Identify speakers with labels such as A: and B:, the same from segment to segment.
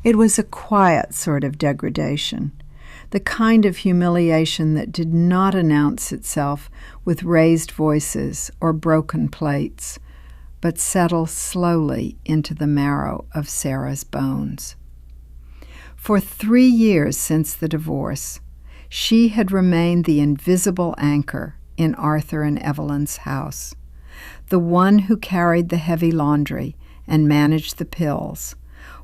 A: It was a quiet sort of degradation, the kind of humiliation that did not announce itself with raised voices or broken plates, but settle slowly into the marrow of Sarah's bones. For 3 years since the divorce, she had remained the invisible anchor in Arthur and Evelyn's house, the one who carried the heavy laundry and managed the pills,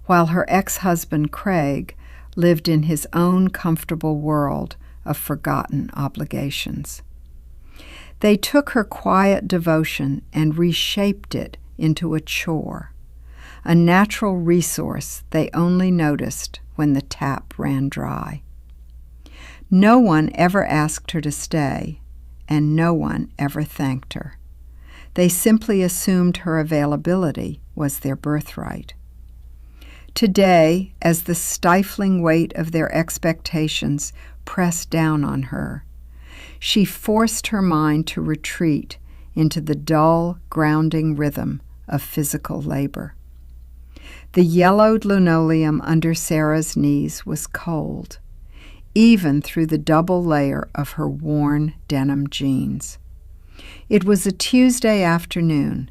A: while her ex-husband Craig lived in his own comfortable world of forgotten obligations. They took her quiet devotion and reshaped it into a chore, a natural resource they only noticed when the tap ran dry. No one ever asked her to stay, and no one ever thanked her. They simply assumed her availability was their birthright. Today, as the stifling weight of their expectations pressed down on her, she forced her mind to retreat into the dull, grounding rhythm of physical labor. The yellowed linoleum under Sarah's knees was cold, even through the double layer of her worn denim jeans. It was a Tuesday afternoon,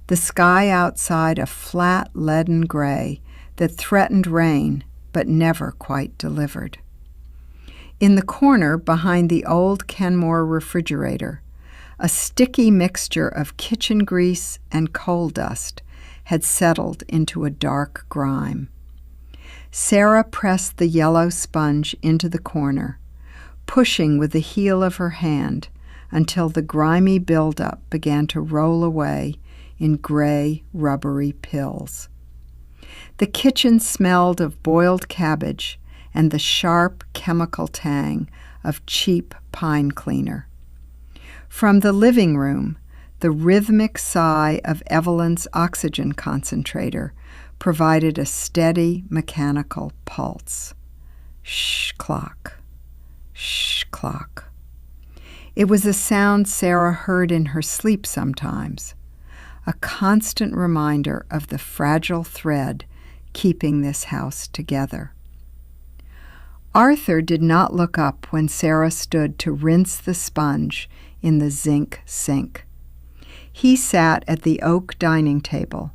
A: the sky outside a flat leaden gray that threatened rain but never quite delivered. In the corner behind the old Kenmore refrigerator, a sticky mixture of kitchen grease and coal dust had settled into a dark grime. Sarah pressed the yellow sponge into the corner, pushing with the heel of her hand until the grimy buildup began to roll away in gray, rubbery pills. The kitchen smelled of boiled cabbage and the sharp chemical tang of cheap pine cleaner. From the living room, the rhythmic sigh of Evelyn's oxygen concentrator provided a steady mechanical pulse. Shh, clock. Shh, clock. It was a sound Sarah heard in her sleep sometimes, a constant reminder of the fragile thread keeping this house together. Arthur did not look up when Sarah stood to rinse the sponge in the zinc sink. He sat at the oak dining table,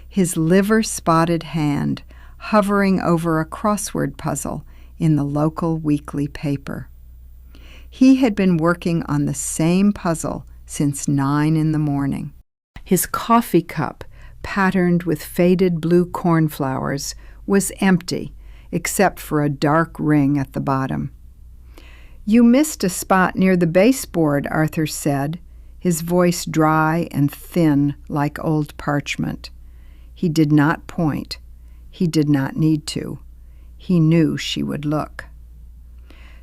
A: his liver-spotted hand hovering over a crossword puzzle in the local weekly paper. He had been working on the same puzzle since 9 in the morning. His coffee cup, patterned with faded blue cornflowers, was empty, except for a dark ring at the bottom. "You missed a spot near the baseboard," Arthur said, his voice dry and thin like old parchment. He did not point. He did not need to. He knew she would look.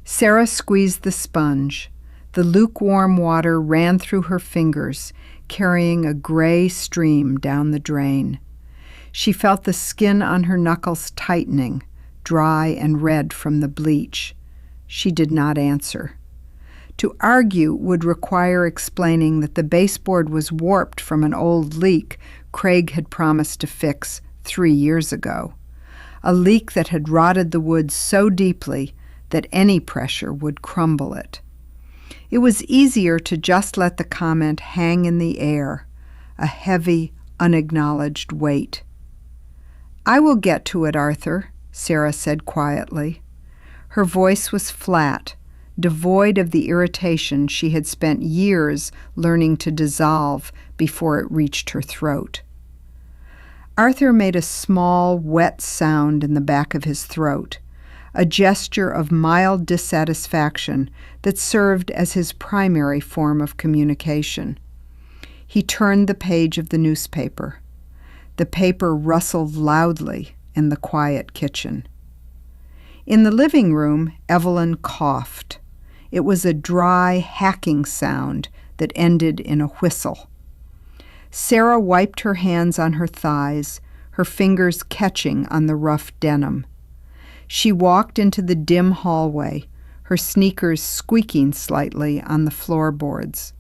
A: Sarah squeezed the sponge. The lukewarm water ran through her fingers, carrying a gray stream down the drain. She felt the skin on her knuckles tightening, dry and red from the bleach. She did not answer. To argue would require explaining that the baseboard was warped from an old leak Craig had promised to fix 3 years ago, a leak that had rotted the wood so deeply that any pressure would crumble it. It was easier to just let the comment hang in the air, a heavy, unacknowledged weight. "I will get to it, Arthur," Sarah said quietly. Her voice was flat, devoid of the irritation she had spent years learning to dissolve before it reached her throat. Arthur made a small, wet sound in the back of his throat, a gesture of mild dissatisfaction that served as his primary form of communication. He turned the page of the newspaper. The paper rustled loudly in the quiet kitchen. In the living room, Evelyn coughed. It was a dry, hacking sound that ended in a whistle. Sarah wiped her hands on her thighs, her fingers catching on the rough denim. She walked into the dim hallway, her sneakers squeaking slightly on the floorboards.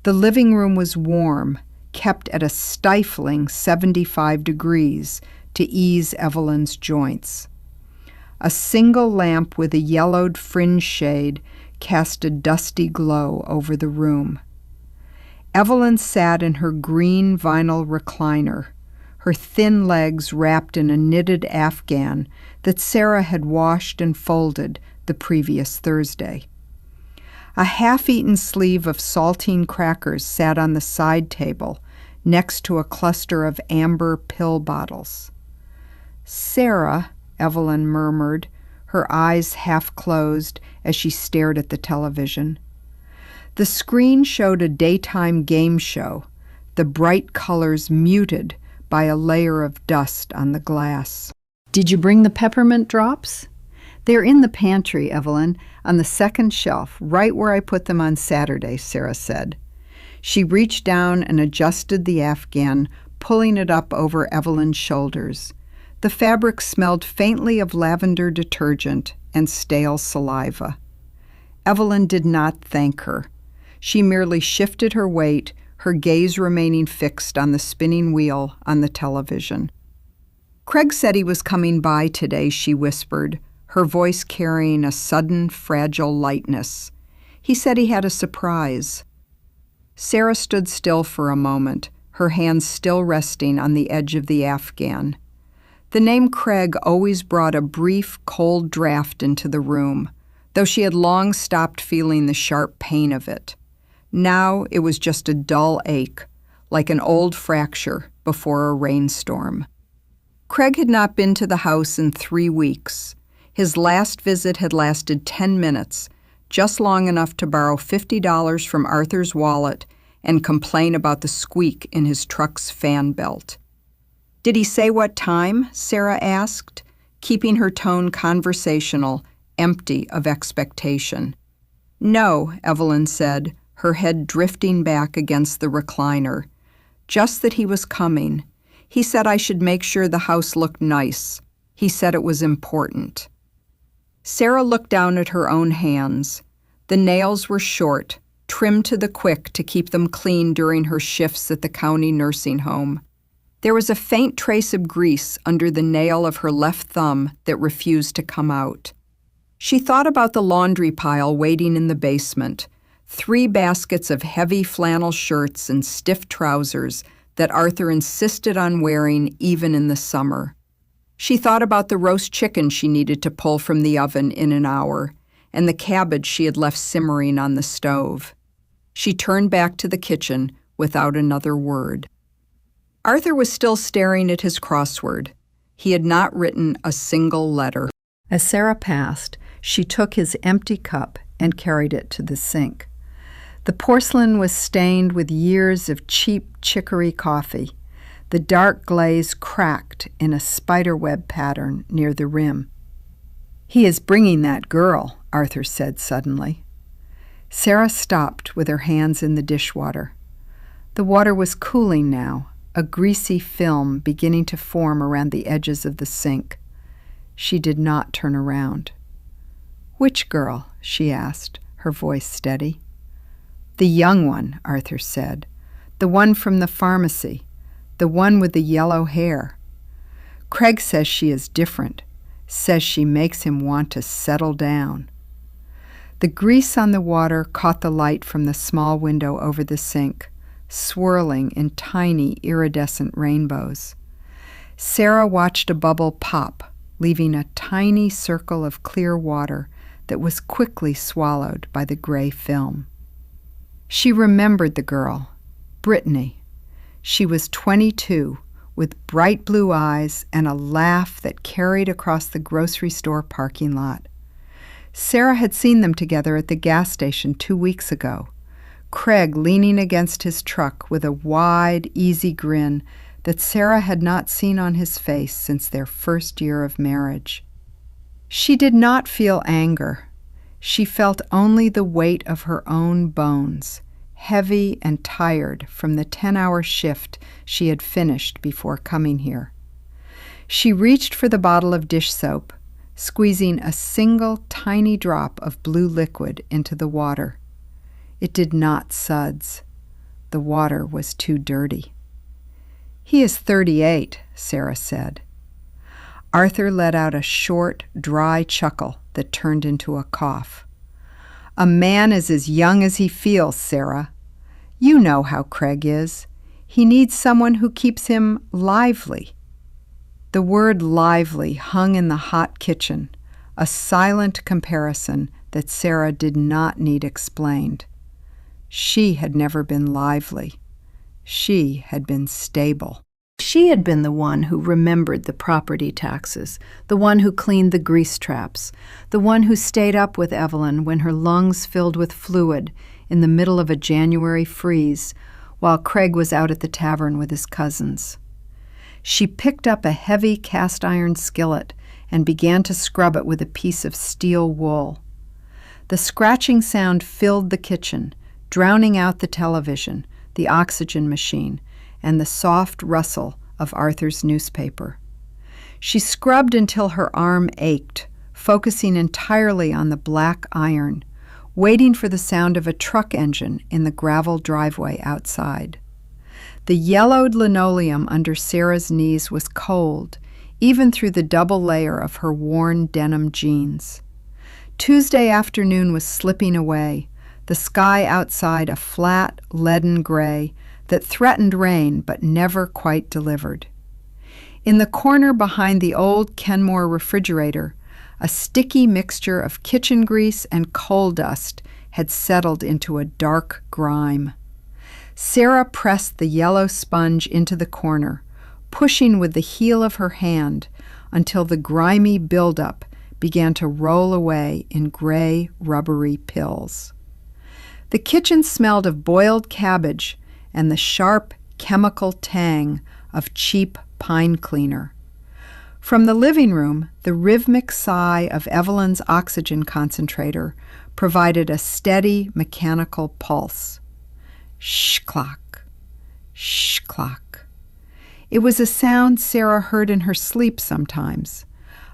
A: The living room was warm, kept at a stifling 75 degrees to ease Evelyn's joints. A single lamp with a yellowed fringe shade cast a dusty glow over the room. Evelyn sat in her green vinyl recliner, her thin legs wrapped in a knitted afghan that Sarah had washed and folded the previous Thursday. A half-eaten sleeve of saltine crackers sat on the side table next to a cluster of amber pill bottles. "Sarah," Evelyn murmured, her eyes half closed as she stared at the television. The screen showed a daytime game show, the bright colors muted by a layer of dust on the glass. "Did you bring the peppermint drops?" "They're in the pantry, Evelyn, on the second shelf, right where I put them on Saturday," Sarah said. She reached down and adjusted the afghan, pulling it up over Evelyn's shoulders. The fabric smelled faintly of lavender detergent and stale saliva. Evelyn did not thank her. She merely shifted her weight, her gaze remaining fixed on the spinning wheel on the television. "Craig said he was coming by today," she whispered, her voice carrying a sudden, fragile lightness. "He said he had a surprise." Sarah stood still for a moment, her hands still resting on the edge of the afghan. The name Craig always brought a brief, cold draft into the room, though she had long stopped feeling the sharp pain of it. Now it was just a dull ache, like an old fracture before a rainstorm. Craig had not been to the house in 3 weeks. His last visit had lasted 10 minutes, just long enough to borrow $50 from Arthur's wallet and complain about the squeak in his truck's fan belt. "Did he say what time?" Sarah asked, keeping her tone conversational, empty of expectation. "No," Evelyn said, her head drifting back against the recliner. "Just that he was coming. He said I should make sure the house looked nice. He said it was important." Sarah looked down at her own hands. The nails were short, trimmed to the quick to keep them clean during her shifts at the county nursing home. There was a faint trace of grease under the nail of her left thumb that refused to come out. She thought about the laundry pile waiting in the basement, 3 baskets of heavy flannel shirts and stiff trousers that Arthur insisted on wearing even in the summer. She thought about the roast chicken she needed to pull from the oven in an hour, and the cabbage she had left simmering on the stove. She turned back to the kitchen without another word. Arthur was still staring at his crossword. He had not written a single letter. As Sarah passed, she took his empty cup and carried it to the sink. The porcelain was stained with years of cheap chicory coffee. The dark glaze cracked in a spiderweb pattern near the rim. "He is bringing that girl," Arthur said suddenly. Sarah stopped with her hands in the dishwater. The water was cooling now, a greasy film beginning to form around the edges of the sink. She did not turn around. "Which girl?" she asked, her voice steady. "The young one," Arthur said. "The one from the pharmacy. The one with the yellow hair. Craig says she is different, says she makes him want to settle down." The grease on the water caught the light from the small window over the sink, swirling in tiny iridescent rainbows. Sarah watched a bubble pop, leaving a tiny circle of clear water that was quickly swallowed by the gray film. She remembered the girl, Brittany. She was 22, with bright blue eyes and a laugh that carried across the grocery store parking lot. Sarah had seen them together at the gas station 2 weeks ago, Craig leaning against his truck with a wide, easy grin that Sarah had not seen on his face since their first year of marriage. She did not feel anger. She felt only the weight of her own bones, heavy and tired from the 10-hour shift she had finished before coming here. She reached for the bottle of dish soap, squeezing a single tiny drop of blue liquid into the water. It did not suds. The water was too dirty. "He is 38, Sarah said. Arthur let out a short, dry chuckle that turned into a cough. "A man is as young as he feels, Sarah. You know how Craig is. He needs someone who keeps him lively." The word lively hung in the hot kitchen, a silent comparison that Sarah did not need explained. She had never been lively. She had been stable. She had been the one who remembered the property taxes, the one who cleaned the grease traps, the one who stayed up with Evelyn when her lungs filled with fluid in the middle of a January freeze while Craig was out at the tavern with his cousins. She picked up a heavy cast-iron skillet and began to scrub it with a piece of steel wool. The scratching sound filled the kitchen, drowning out the television, the oxygen machine, and the soft rustle of Arthur's newspaper. She scrubbed until her arm ached, focusing entirely on the black iron, waiting for the sound of a truck engine in the gravel driveway outside. The yellowed linoleum under Sarah's knees was cold, even through the double layer of her worn denim jeans. Tuesday afternoon was slipping away, the sky outside a flat, leaden gray that threatened rain but never quite delivered. In the corner behind the old Kenmore refrigerator, a sticky mixture of kitchen grease and coal dust had settled into a dark grime. Sarah pressed the yellow sponge into the corner, pushing with the heel of her hand until the grimy buildup began to roll away in gray, rubbery pills. The kitchen smelled of boiled cabbage and the sharp chemical tang of cheap pine cleaner. From the living room, the rhythmic sigh of Evelyn's oxygen concentrator provided a steady mechanical pulse. Shh-clock, shh-clock. It was a sound Sarah heard in her sleep sometimes,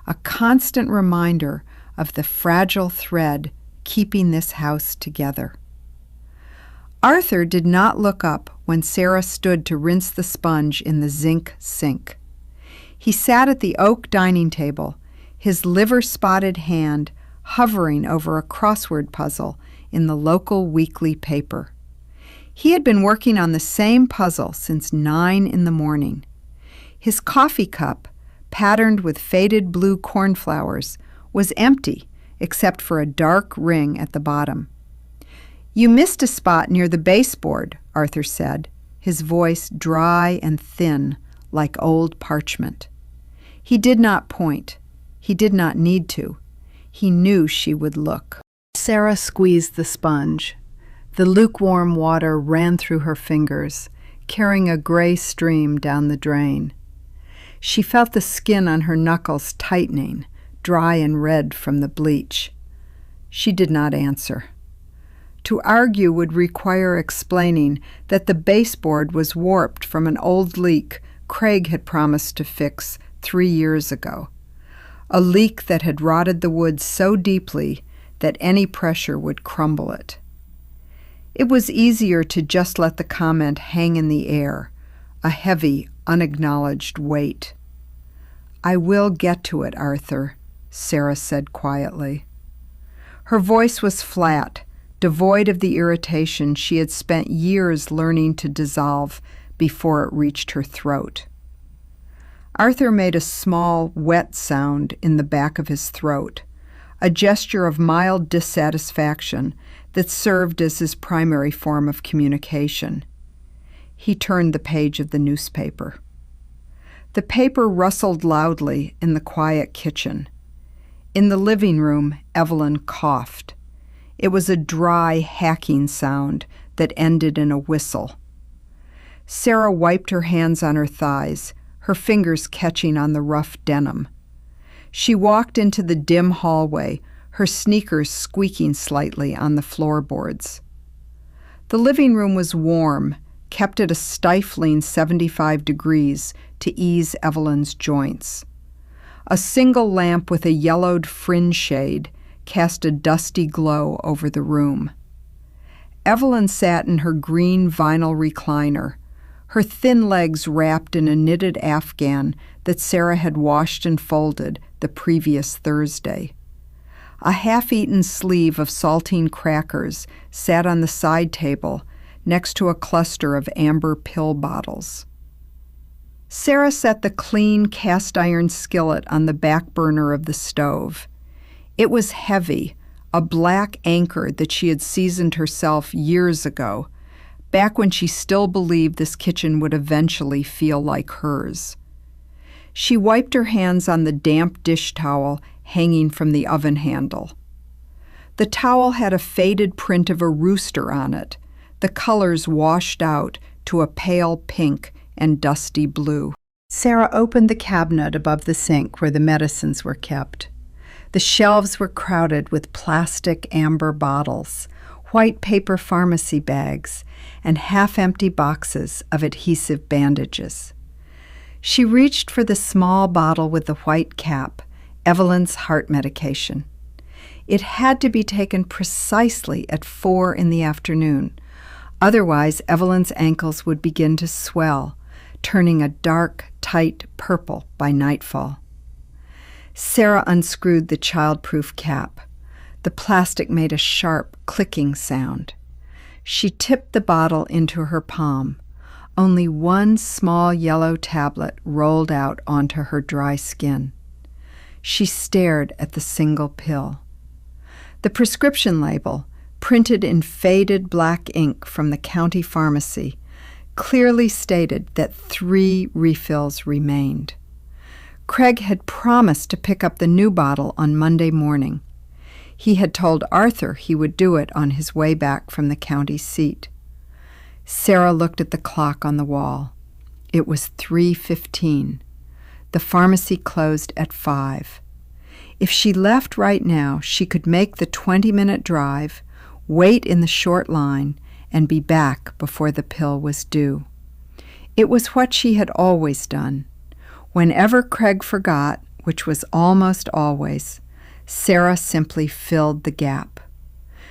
A: a constant reminder of the fragile thread keeping this house together. Arthur did not look up when Sarah stood to rinse the sponge in the zinc sink. He sat at the oak dining table, his liver-spotted hand hovering over a crossword puzzle in the local weekly paper. He had been working on the same puzzle since 9 in the morning. His coffee cup, patterned with faded blue cornflowers, was empty except for a dark ring at the bottom. "You missed a spot near the baseboard," Arthur said, his voice dry and thin like old parchment. He did not point. He did not need to. He knew she would look. Sarah squeezed the sponge. The lukewarm water ran through her fingers, carrying a gray stream down the drain. She felt the skin on her knuckles tightening, dry and red from the bleach. She did not answer. To argue would require explaining that the baseboard was warped from an old leak Craig had promised to fix 3 years ago, a leak that had rotted the wood so deeply that any pressure would crumble it. It was easier to just let the comment hang in the air, a heavy, unacknowledged weight. "I will get to it, Arthur," Sarah said quietly. Her voice was flat, devoid of the irritation she had spent years learning to dissolve before it reached her throat. Arthur made a small, wet sound in the back of his throat, a gesture of mild dissatisfaction that served as his primary form of communication. He turned the page of the newspaper. The paper rustled loudly in the quiet kitchen. In the living room, Evelyn coughed. It was a dry, hacking sound that ended in a whistle. Sarah wiped her hands on her thighs, her fingers catching on the rough denim. She walked into the dim hallway, her sneakers squeaking slightly on the floorboards. The living room was warm, kept at a stifling 75 degrees to ease Evelyn's joints. A single lamp with a yellowed fringe shade cast a dusty glow over the room. Evelyn sat in her green vinyl recliner, her thin legs wrapped in a knitted afghan that Sarah had washed and folded the previous Thursday. A half-eaten sleeve of saltine crackers sat on the side table next to a cluster of amber pill bottles. Sarah set the clean cast-iron skillet on the back burner of the stove. It was heavy, a black anchor that she had seasoned herself years ago, back when she still believed this kitchen would eventually feel like hers. She wiped her hands on the damp dish towel hanging from the oven handle. The towel had a faded print of a rooster on it, the colors washed out to a pale pink and dusty blue. Sarah opened the cabinet above the sink where the medicines were kept. The shelves were crowded with plastic amber bottles, white paper pharmacy bags, and half-empty boxes of adhesive bandages. She reached for the small bottle with the white cap, Evelyn's heart medication. It had to be taken precisely at 4 in the afternoon. Otherwise, Evelyn's ankles would begin to swell, turning a dark, tight purple by nightfall. Sarah unscrewed the child-proof cap. The plastic made a sharp, clicking sound. She tipped the bottle into her palm. Only one small yellow tablet rolled out onto her dry skin. She stared at the single pill. The prescription label, printed in faded black ink from the county pharmacy, clearly stated that 3 refills remained. Craig had promised to pick up the new bottle on Monday morning. He had told Arthur he would do it on his way back from the county seat. Sarah looked at the clock on the wall. It was 3:15. The pharmacy closed at 5. If she left right now, she could make the 20-minute drive, wait in the short line, and be back before the pill was due. It was what she had always done. Whenever Craig forgot, which was almost always, Sarah simply filled the gap.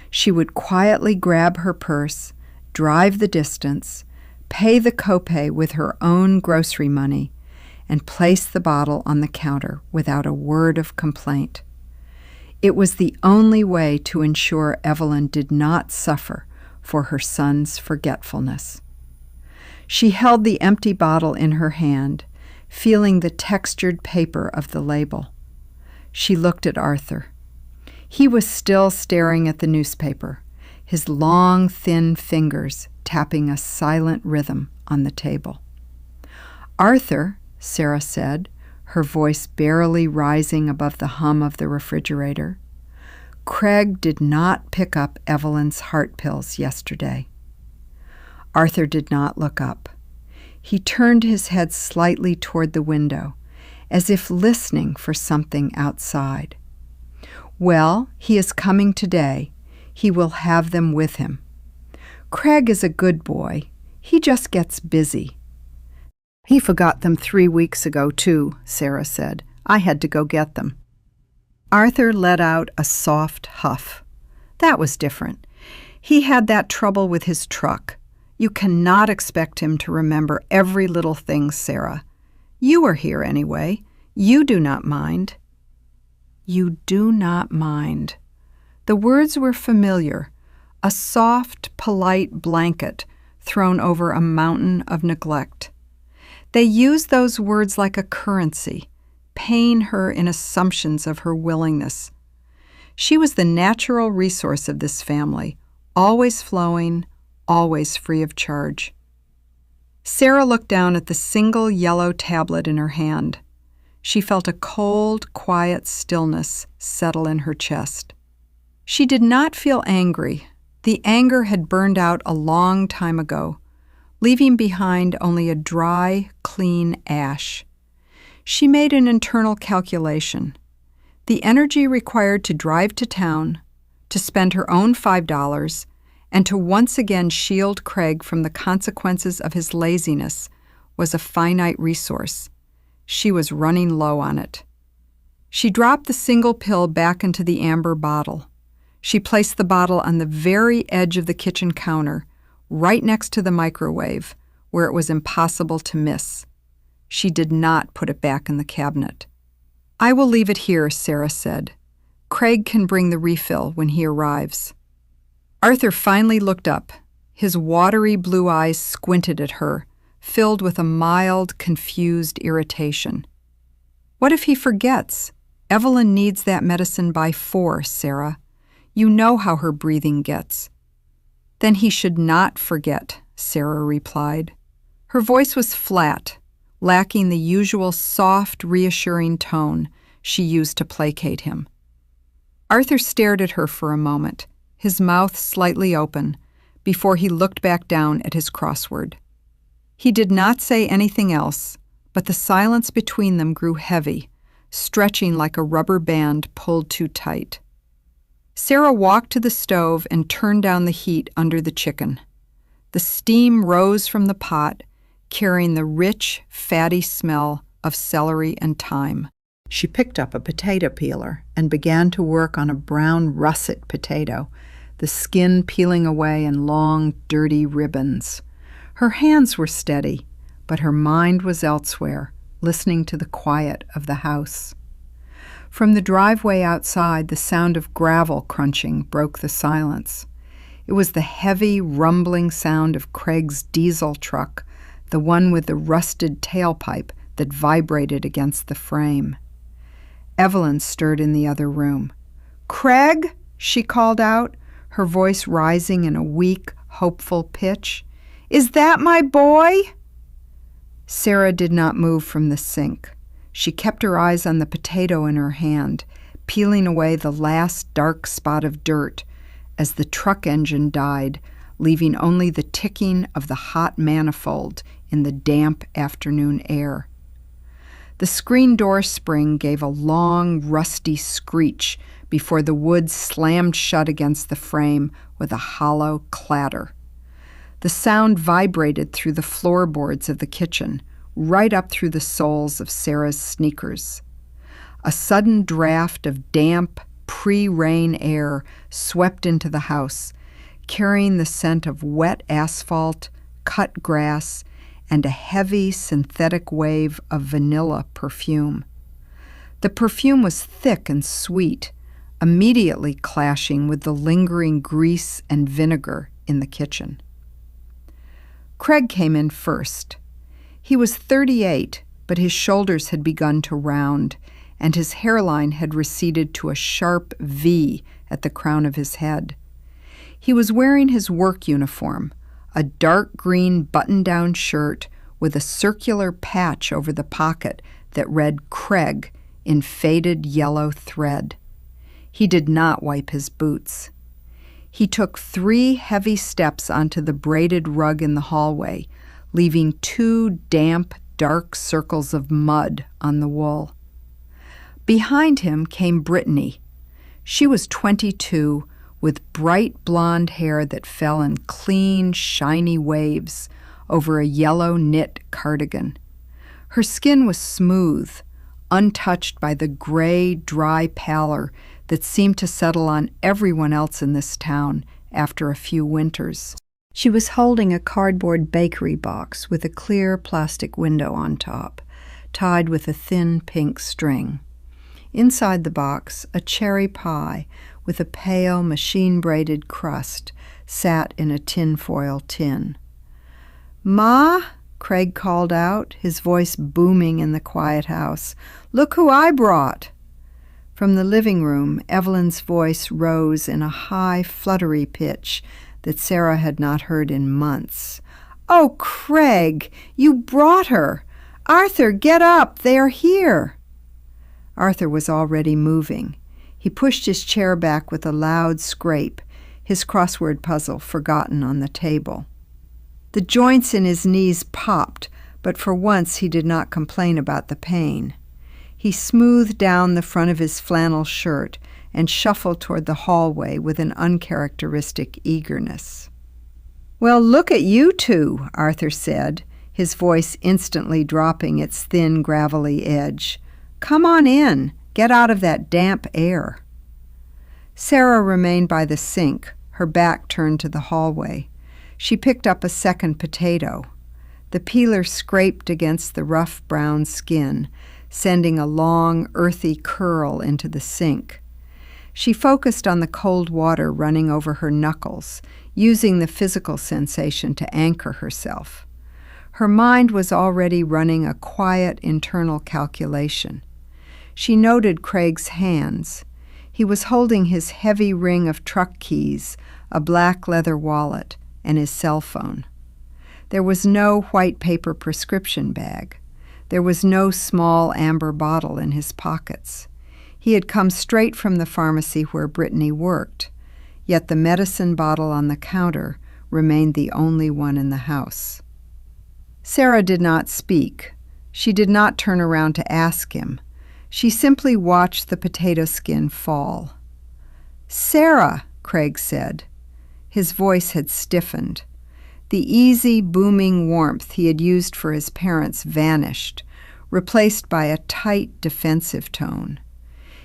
A: She would quietly grab her purse, drive the distance, pay the copay with her own grocery money, and place the bottle on the counter without a word of complaint. It was the only way to ensure Evelyn did not suffer for her son's forgetfulness. She held the empty bottle in her hand, feeling the textured paper of the label. She looked at Arthur. He was still staring at the newspaper, his long, thin fingers tapping a silent rhythm on the table. "Arthur," Sarah said, her voice barely rising above the hum of the refrigerator, "Craig did not pick up Evelyn's heart pills yesterday." Arthur did not look up. He turned his head slightly toward the window, as if listening for something outside. "Well, he is coming today. He will have them with him. Craig is a good boy. He just gets busy." "He forgot them 3 weeks ago, too," Sarah said. "I had to go get them." Arthur let out a soft huff. That was different. He had that trouble with his truck. You cannot expect him to remember every little thing, Sarah. You are here anyway. You do not mind. You do not mind. The words were familiar, a soft, polite blanket thrown over a mountain of neglect. They used those words like a currency, paying her in assumptions of her willingness. She was the natural resource of this family, always flowing, always free of charge. Sarah looked down at the single yellow tablet in her hand. She felt a cold, quiet stillness settle in her chest. She did not feel angry. The anger had burned out a long time ago, leaving behind only a dry, clean ash. She made an internal calculation. The energy required to drive to town, to spend her own $5, and to once again shield Craig from the consequences of his laziness was a finite resource. She was running low on it. She dropped the single pill back into the amber bottle. She placed the bottle on the very edge of the kitchen counter, right next to the microwave, where it was impossible to miss. She did not put it back in the cabinet. "I will leave it here," Sarah said. "Craig can bring the refill when he arrives." Arthur finally looked up. His watery blue eyes squinted at her, filled with a mild, confused irritation. "What if he forgets? Evelyn needs that medicine by 4, Sarah. You know how her breathing gets." "Then he should not forget," Sarah replied. Her voice was flat, lacking the usual soft, reassuring tone she used to placate him. Arthur stared at her for a moment, his mouth slightly open, before he looked back down at his crossword. He did not say anything else, but the silence between them grew heavy, stretching like a rubber band pulled too tight. Sarah walked to the stove and turned down the heat under the chicken. The steam rose from the pot, carrying the rich, fatty smell of celery and thyme. She picked up a potato peeler and began to work on a brown russet potato, the skin peeling away in long, dirty ribbons. Her hands were steady, but her mind was elsewhere, listening to the quiet of the house. From the driveway outside, the sound of gravel crunching broke the silence. It was the heavy, rumbling sound of Craig's diesel truck, the one with the rusted tailpipe that vibrated against the frame. Evelyn stirred in the other room. "Craig," she called out, her voice rising in a weak, hopeful pitch. "Is that my boy?" Sarah did not move from the sink. She kept her eyes on the potato in her hand, peeling away the last dark spot of dirt as the truck engine died, leaving only the ticking of the hot manifold in the damp afternoon air. The screen door spring gave a long, rusty screech before the wood slammed shut against the frame with a hollow clatter. The sound vibrated through the floorboards of the kitchen, right up through the soles of Sarah's sneakers. A sudden draft of damp, pre-rain air swept into the house, carrying the scent of wet asphalt, cut grass, and a heavy synthetic wave of vanilla perfume. The perfume was thick and sweet, immediately clashing with the lingering grease and vinegar in the kitchen. Craig came in first. He was 38, but his shoulders had begun to round, and his hairline had receded to a sharp V at the crown of his head. He was wearing his work uniform, a dark green button-down shirt with a circular patch over the pocket that read Craig in faded yellow thread. He did not wipe his boots. He took 3 heavy steps onto the braided rug in the hallway, leaving 2 damp, dark circles of mud on the wool. Behind him came Brittany. She was 22, with bright blonde hair that fell in clean, shiny waves over a yellow knit cardigan. Her skin was smooth, untouched by the gray, dry pallor that seemed to settle on everyone else in this town after a few winters. She was holding a cardboard bakery box with a clear plastic window on top, tied with a thin pink string. Inside the box, a cherry pie with a pale, machine-braided crust sat in a tinfoil tin. "Ma," Craig called out, his voice booming in the quiet house, "look who I brought." From the living room, Evelyn's voice rose in a high, fluttery pitch that Sarah had not heard in months. "Oh, Craig, you brought her! Arthur, get up! They are here!" Arthur was already moving. He pushed his chair back with a loud scrape, his crossword puzzle forgotten on the table. The joints in his knees popped, but for once he did not complain about the pain. He smoothed down the front of his flannel shirt and shuffled toward the hallway with an uncharacteristic eagerness. "Well, look at you two," Arthur said, his voice instantly dropping its thin, gravelly edge. "Come on in. Get out of that damp air." Sarah remained by the sink, her back turned to the hallway. She picked up a second potato. The peeler scraped against the rough brown skin, sending a long, earthy curl into the sink. She focused on the cold water running over her knuckles, using the physical sensation to anchor herself. Her mind was already running a quiet internal calculation. She noted Craig's hands. He was holding his heavy ring of truck keys, a black leather wallet, and his cell phone. There was no white paper prescription bag. There was no small amber bottle in his pockets. He had come straight from the pharmacy where Brittany worked, yet the medicine bottle on the counter remained the only one in the house. Sarah did not speak. She did not turn around to ask him. She simply watched the potato skin fall. "Sarah," Craig said. His voice had stiffened. The easy, booming warmth he had used for his parents vanished, replaced by a tight, defensive tone.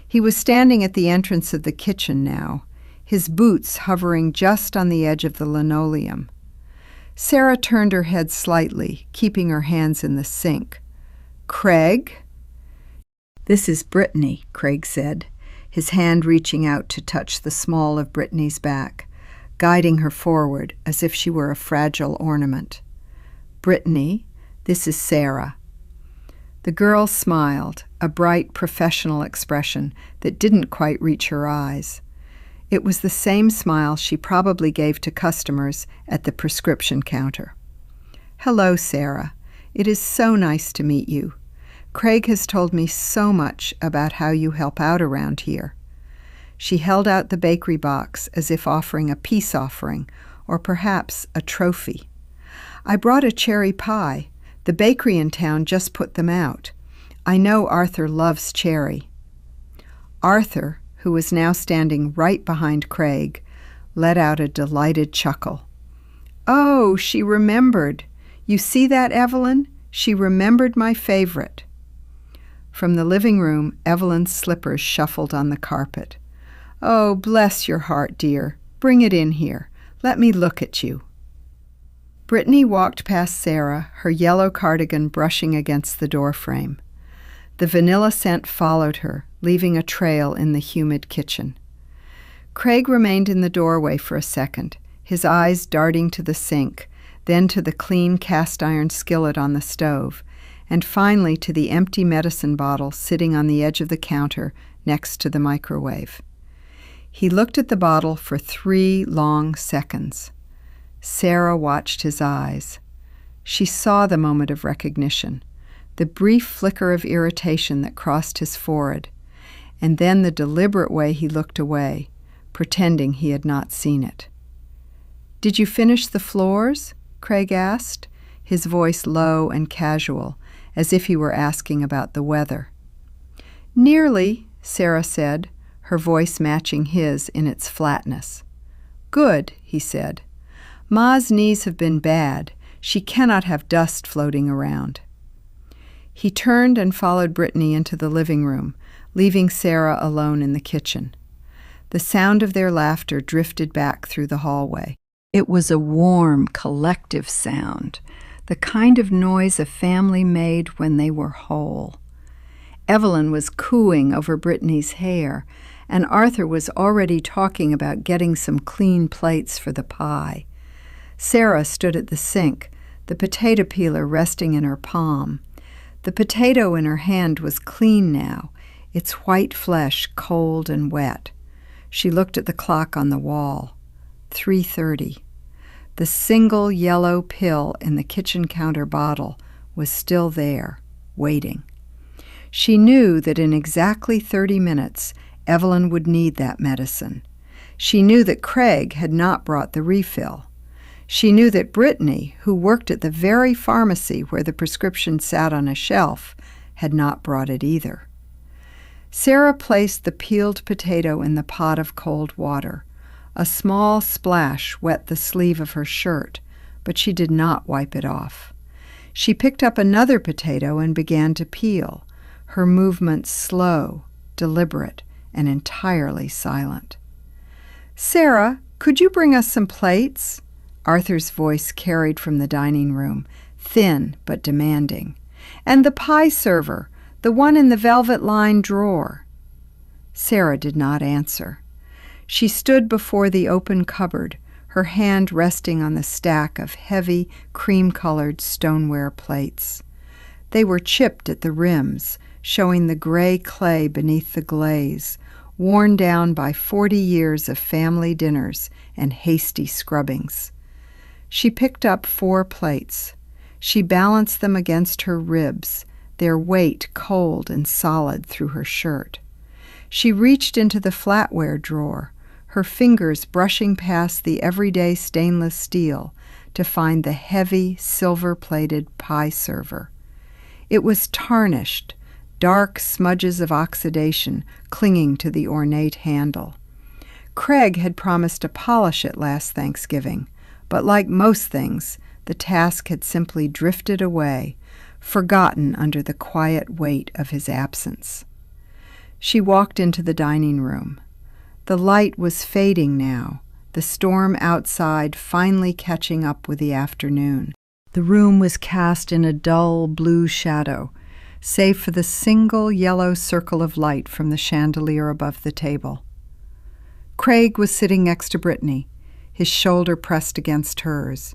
A: He was standing at the entrance of the kitchen now, his boots hovering just on the edge of the linoleum. Sarah turned her head slightly, keeping her hands in the sink. "Craig?" "This is Brittany," Craig said, his hand reaching out to touch the small of Brittany's back, guiding her forward as if she were a fragile ornament. "Brittany, this is Sarah." The girl smiled, a bright professional expression that didn't quite reach her eyes. It was the same smile she probably gave to customers at the prescription counter. "Hello, Sarah. It is so nice to meet you. Craig has told me so much about how you help out around here." She held out the bakery box as if offering a peace offering, or perhaps a trophy. "I brought a cherry pie. The bakery in town just put them out. I know Arthur loves cherry." Arthur, who was now standing right behind Craig, let out a delighted chuckle. "Oh, she remembered. You see that, Evelyn? She remembered my favorite." From the living room, Evelyn's slippers shuffled on the carpet. "Oh, bless your heart, dear. Bring it in here. Let me look at you." Brittany walked past Sarah, her yellow cardigan brushing against the doorframe. The vanilla scent followed her, leaving a trail in the humid kitchen. Craig remained in the doorway for a second, his eyes darting to the sink, then to the clean cast-iron skillet on the stove, and finally to the empty medicine bottle sitting on the edge of the counter next to the microwave. He looked at the bottle for 3 long seconds. Sarah watched his eyes. She saw the moment of recognition, the brief flicker of irritation that crossed his forehead, and then the deliberate way he looked away, pretending he had not seen it. "Did you finish the floors?" Craig asked, his voice low and casual, as if he were asking about the weather. "Nearly," Sarah said, her voice matching his in its flatness. "Good," he said. "Ma's knees have been bad. She cannot have dust floating around." He turned and followed Brittany into the living room, leaving Sarah alone in the kitchen. The sound of their laughter drifted back through the hallway. It was a warm, collective sound, the kind of noise a family made when they were whole. Evelyn was cooing over Brittany's hair, and Arthur was already talking about getting some clean plates for the pie. Sarah stood at the sink, the potato peeler resting in her palm. The potato in her hand was clean now, its white flesh cold and wet. She looked at the clock on the wall. 3:30. The single yellow pill in the kitchen counter bottle was still there, waiting. She knew that in exactly 30 minutes, Evelyn would need that medicine. She knew that Craig had not brought the refill. She knew that Brittany, who worked at the very pharmacy where the prescription sat on a shelf, had not brought it either. Sarah placed the peeled potato in the pot of cold water. A small splash wet the sleeve of her shirt, but she did not wipe it off. She picked up another potato and began to peel, her movements slow, deliberate, and entirely silent. "Sarah, could you bring us some plates?" Arthur's voice carried from the dining room, thin but demanding. And the pie server, the one in the velvet-lined drawer. Sarah did not answer. She stood before the open cupboard, her hand resting on the stack of heavy, cream-colored stoneware plates. They were chipped at the rims, showing the gray clay beneath the glaze, worn down by 40 years of family dinners and hasty scrubbings. She picked up 4 plates. She balanced them against her ribs, their weight cold and solid through her shirt. She reached into the flatware drawer, her fingers brushing past the everyday stainless steel to find the heavy, silver-plated pie server. It was tarnished, dark smudges of oxidation clinging to the ornate handle. Craig had promised to polish it last Thanksgiving, but like most things, the task had simply drifted away, forgotten under the quiet weight of his absence. She walked into the dining room. The light was fading now, the storm outside finally catching up with the afternoon. The room was cast in a dull blue shadow, save for the single yellow circle of light from the chandelier above the table. Craig was sitting next to Brittany, his shoulder pressed against hers.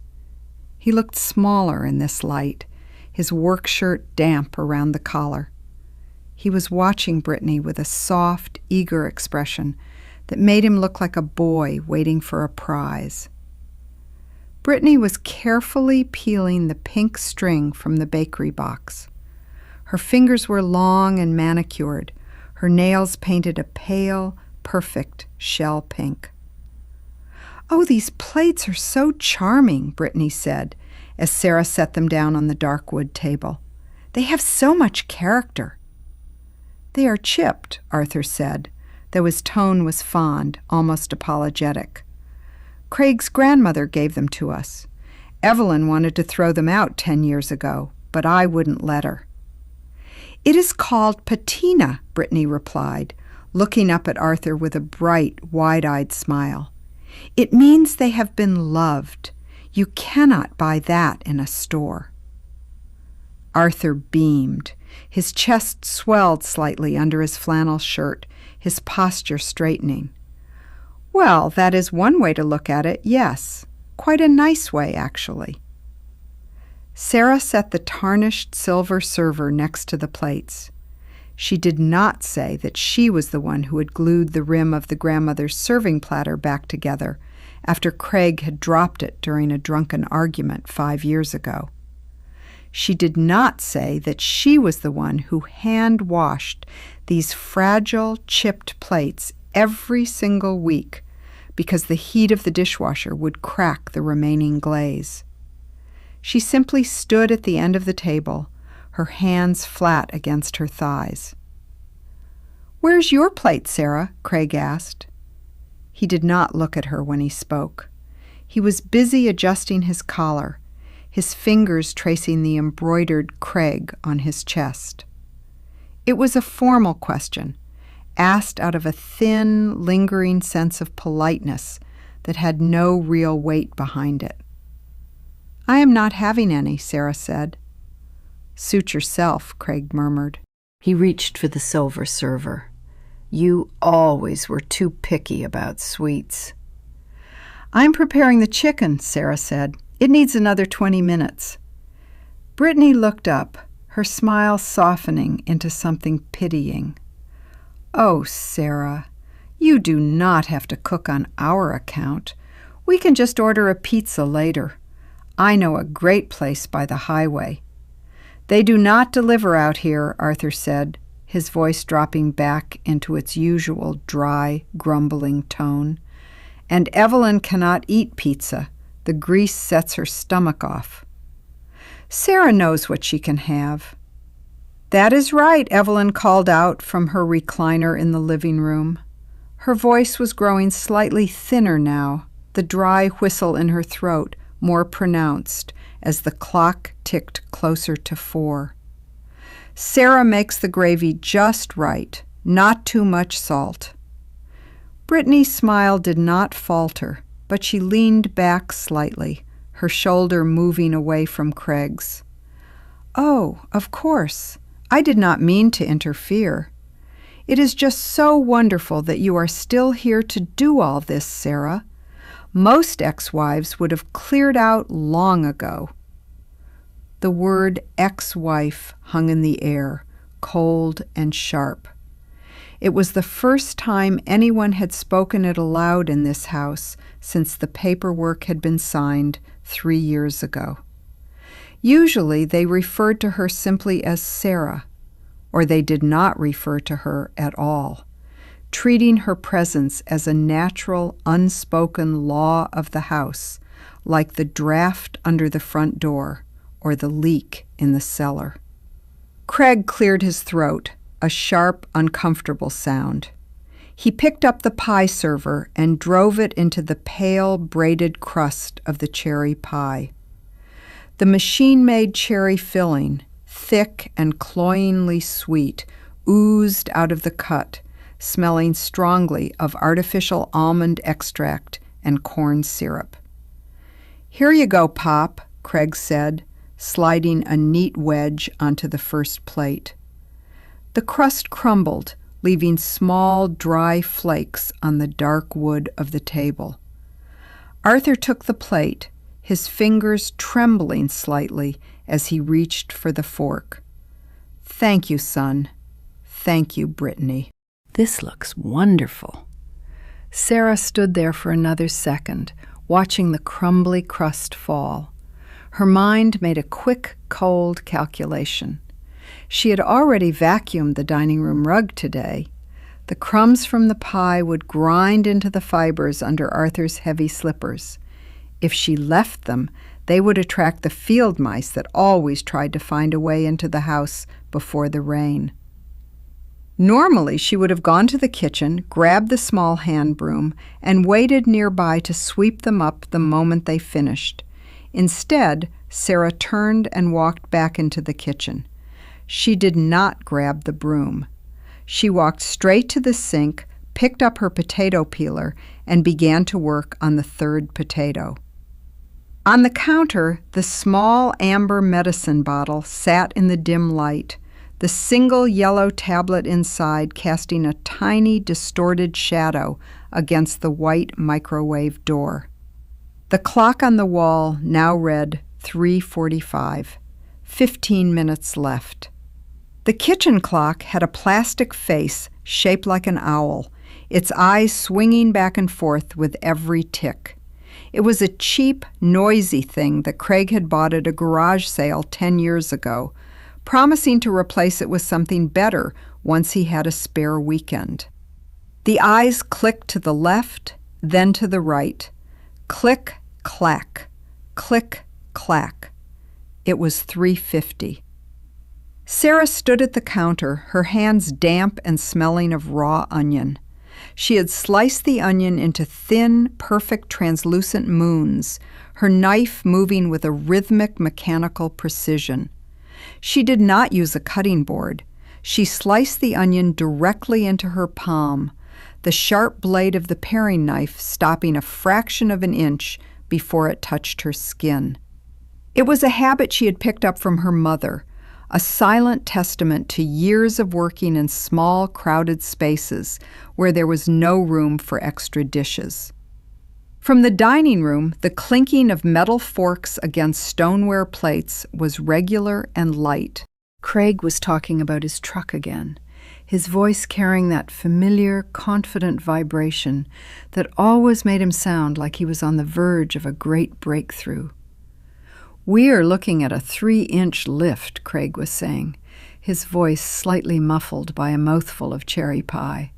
A: He looked smaller in this light, his work shirt damp around the collar. He was watching Brittany with a soft, eager expression that made him look like a boy waiting for a prize. Brittany was carefully peeling the pink string from the bakery box. Her fingers were long and manicured, her nails painted a pale, perfect shell pink. "Oh, these plates are so charming," Brittany said, as Sarah set them down on the dark wood table. "They have so much character." "They are chipped," Arthur said, though his tone was fond, almost apologetic. "Craig's grandmother gave them to us. Evelyn wanted to throw them out 10 years ago, but I wouldn't let her." "It is called patina," Brittany replied, looking up at Arthur with a bright, wide-eyed smile. "It means they have been loved. You cannot buy that in a store." Arthur beamed. His chest swelled slightly under his flannel shirt, his posture straightening. "Well, that is one way to look at it, yes. Quite a nice way, actually." Sarah set the tarnished silver server next to the plates. She did not say that she was the one who had glued the rim of the grandmother's serving platter back together after Craig had dropped it during a drunken argument 5 years ago. She did not say that she was the one who hand-washed these fragile, chipped plates every single week because the heat of the dishwasher would crack the remaining glaze. She simply stood at the end of the table, her hands flat against her thighs. "Where's your plate, Sarah?" Craig asked. He did not look at her when he spoke. He was busy adjusting his collar, his fingers tracing the embroidered Craig on his chest. It was a formal question, asked out of a thin, lingering sense of politeness that had no real weight behind it. "I am not having any," Sarah said. "Suit yourself," Craig murmured. He reached for the silver server. "You always were too picky about sweets." "I'm preparing the chicken," Sarah said. "It needs another 20 minutes. Brittany looked up, her smile softening into something pitying. "Oh, Sarah, you do not have to cook on our account. We can just order a pizza later. I know a great place by the highway." "They do not deliver out here," Arthur said, his voice dropping back into its usual dry, grumbling tone. "And Evelyn cannot eat pizza. The grease sets her stomach off." "Sarah knows what she can have." "That is right," Evelyn called out from her recliner in the living room. Her voice was growing slightly thinner now, the dry whistle in her throat more pronounced as the clock ticked closer to 4. "Sarah makes the gravy just right, not too much salt." Brittany's smile did not falter, but she leaned back slightly, her shoulder moving away from Craig's. "Oh, of course. I did not mean to interfere. It is just so wonderful that you are still here to do all this, Sarah. Most ex-wives would have cleared out long ago." The word ex-wife hung in the air, cold and sharp. It was the first time anyone had spoken it aloud in this house since the paperwork had been signed 3 years ago. Usually they referred to her simply as Sarah, or they did not refer to her at all, treating her presence as a natural, unspoken law of the house, like the draft under the front door or the leak in the cellar. Craig cleared his throat, a sharp, uncomfortable sound. He picked up the pie server and drove it into the pale, braided crust of the cherry pie. The machine-made cherry filling, thick and cloyingly sweet, oozed out of the cut, smelling strongly of artificial almond extract and corn syrup. "Here you go, Pop," Craig said, sliding a neat wedge onto the first plate. The crust crumbled, leaving small, dry flakes on the dark wood of the table. Arthur took the plate, his fingers trembling slightly as he reached for the fork. "Thank you, son. Thank you, Brittany." "This looks wonderful." Sarah stood there for another second, watching the crumbly crust fall. Her mind made a quick, cold calculation. She had already vacuumed the dining room rug today. The crumbs from the pie would grind into the fibers under Arthur's heavy slippers. If she left them, they would attract the field mice that always tried to find a way into the house before the rain. Normally, she would have gone to the kitchen, grabbed the small hand broom, and waited nearby to sweep them up the moment they finished. Instead, Sarah turned and walked back into the kitchen. She did not grab the broom. She walked straight to the sink, picked up her potato peeler, and began to work on the third potato. On the counter, the small amber medicine bottle sat in the dim light, the single yellow tablet inside casting a tiny, distorted shadow against the white microwave door. The clock on the wall now read 3:45. 15 minutes left. The kitchen clock had a plastic face shaped like an owl, its eyes swinging back and forth with every tick. It was a cheap, noisy thing that Craig had bought at a garage sale 10 years ago, promising to replace it with something better once he had a spare weekend. The eyes clicked to the left, then to the right. Click, clack. Click, clack. It was 3:50. Sarah stood at the counter, her hands damp and smelling of raw onion. She had sliced the onion into thin, perfect, translucent moons, her knife moving with a rhythmic, mechanical precision. She did not use a cutting board. She sliced the onion directly into her palm, the sharp blade of the paring knife stopping a fraction of an inch before it touched her skin. It was a habit she had picked up from her mother, a silent testament to years of working in small, crowded spaces where there was no room for extra dishes. From the dining room, the clinking of metal forks against stoneware plates was regular and light. Craig was talking about his truck again, his voice carrying that familiar, confident vibration that always made him sound like he was on the verge of a great breakthrough. "We're looking at a 3-inch lift," Craig was saying, his voice slightly muffled by a mouthful of cherry pie.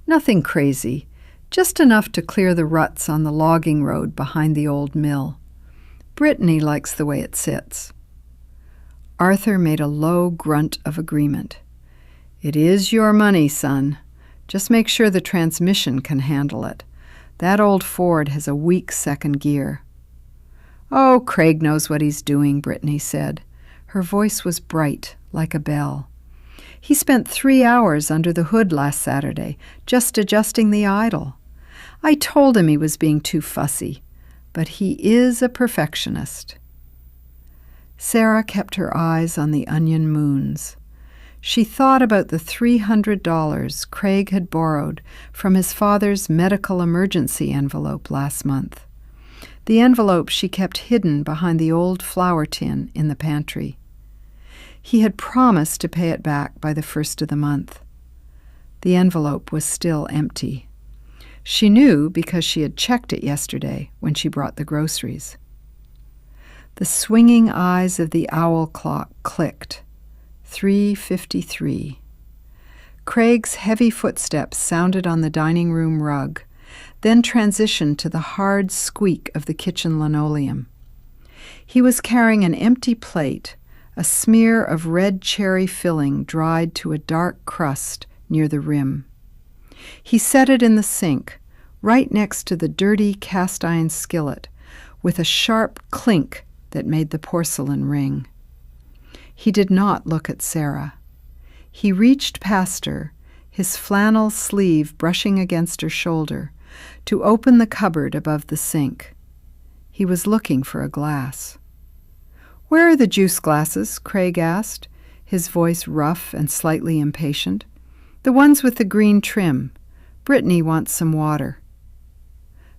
A: "Nothing crazy, just enough to clear the ruts on the logging road behind the old mill. Brittany likes the way it sits." Arthur made a low grunt of agreement. "It is your money, son. Just make sure the transmission can handle it. That old Ford has a weak second gear." "Oh, Craig knows what he's doing," Brittany said. Her voice was bright, like a bell. "He spent 3 hours under the hood last Saturday, just adjusting the idle. I told him he was being too fussy, but he is a perfectionist. Sarah kept her eyes on the onion moons. She thought about the $300 Craig had borrowed from his father's medical emergency envelope last month. The envelope she kept hidden behind the old flour tin in the pantry. He had promised to pay it back by the 1st of the month. The envelope was still empty. She knew because she had checked it yesterday when she brought the groceries. The swinging eyes of the owl clock clicked. 3:53. Craig's heavy footsteps sounded on the dining room rug, then transitioned to the hard squeak of the kitchen linoleum. He was carrying an empty plate, a smear of red cherry filling dried to a dark crust near the rim. He set it in the sink, right next to the dirty cast-iron skillet, with a sharp clink that made the porcelain ring. He did not look at Sarah. He reached past her, his flannel sleeve brushing against her shoulder, to open the cupboard above the sink. He was looking for a glass. "Where are the juice glasses?" Craig asked, his voice rough and slightly impatient. "The ones with the green trim. Brittany wants some water."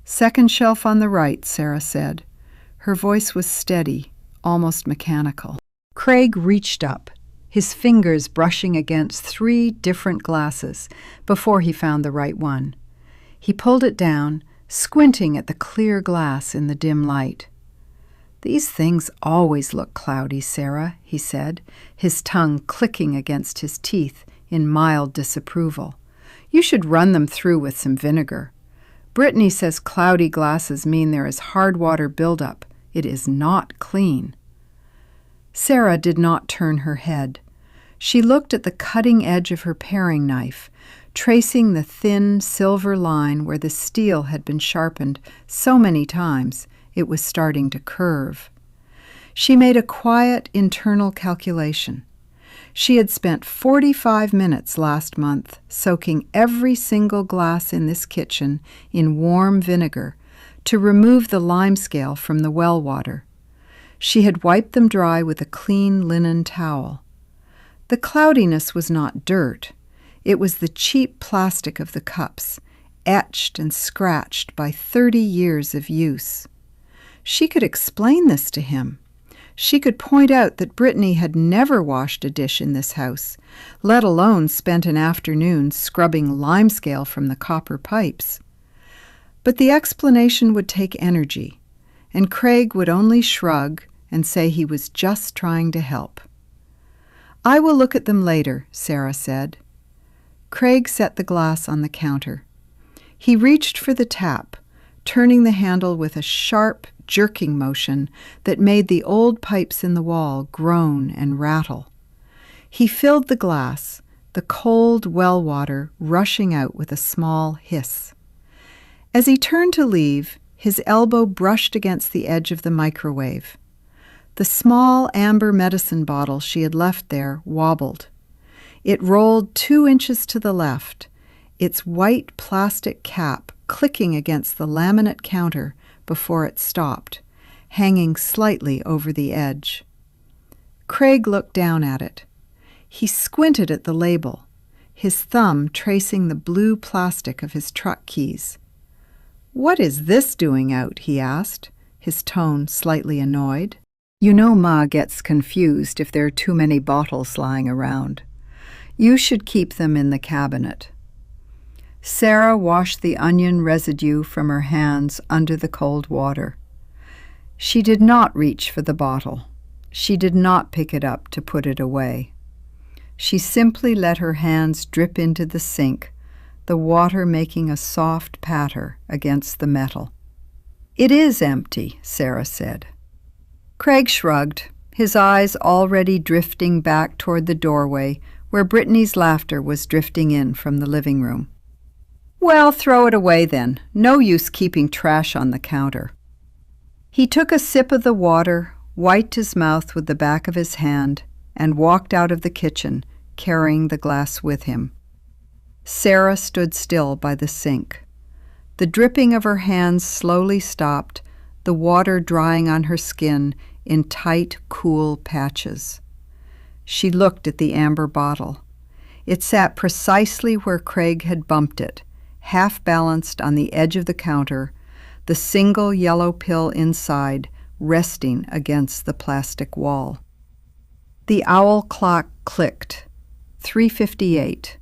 A: "Second shelf on the right," Sarah said. Her voice was steady, almost mechanical. Craig reached up, his fingers brushing against 3 different glasses before he found the right one. He pulled it down, squinting at the clear glass in the dim light. "These things always look cloudy, Sarah," he said, his tongue clicking against his teeth in mild disapproval. "You should run them through with some vinegar. Brittany says cloudy glasses mean there is hard water buildup. It is not clean." Sarah did not turn her head. She looked at the cutting edge of her paring knife, tracing the thin silver line where the steel had been sharpened so many times it was starting to curve. She made a quiet internal calculation. She had spent 45 minutes last month soaking every single glass in this kitchen in warm vinegar to remove the limescale from the well water. She had wiped them dry with a clean linen towel. The cloudiness was not dirt. It was the cheap plastic of the cups, etched and scratched by 30 years of use. She could explain this to him. She could point out that Brittany had never washed a dish in this house, let alone spent an afternoon scrubbing limescale from the copper pipes. But the explanation would take energy, and Craig would only shrug and say he was just trying to help. "I will look at them later," Sarah said. Craig set the glass on the counter. He reached for the tap, turning the handle with a sharp, jerking motion that made the old pipes in the wall groan and rattle. He filled the glass, the cold well water rushing out with a small hiss. As he turned to leave, his elbow brushed against the edge of the microwave. The small amber medicine bottle she had left there wobbled. It rolled 2 inches to the left, its white plastic cap clicking against the laminate counter before it stopped, hanging slightly over the edge. Craig looked down at it. He squinted at the label, his thumb tracing the blue plastic of his truck keys. "What is this doing out?" he asked, his tone slightly annoyed. "You know Ma gets confused if there are too many bottles lying around. You should keep them in the cabinet." Sarah washed the onion residue from her hands under the cold water. She did not reach for the bottle. She did not pick it up to put it away. She simply let her hands drip into the sink, the water making a soft patter against the metal. "It is empty," Sarah said. Craig shrugged, his eyes already drifting back toward the doorway where Brittany's laughter was drifting in from the living room. "Well, throw it away then. No use keeping trash on the counter." He took a sip of the water, wiped his mouth with the back of his hand, and walked out of the kitchen, carrying the glass with him. Sarah stood still by the sink. The dripping of her hands slowly stopped, the water drying on her skin in tight, cool patches. She looked at the amber bottle. It sat precisely where Craig had bumped it, half-balanced on the edge of the counter, the single yellow pill inside resting against the plastic wall. The owl clock clicked. 3:58.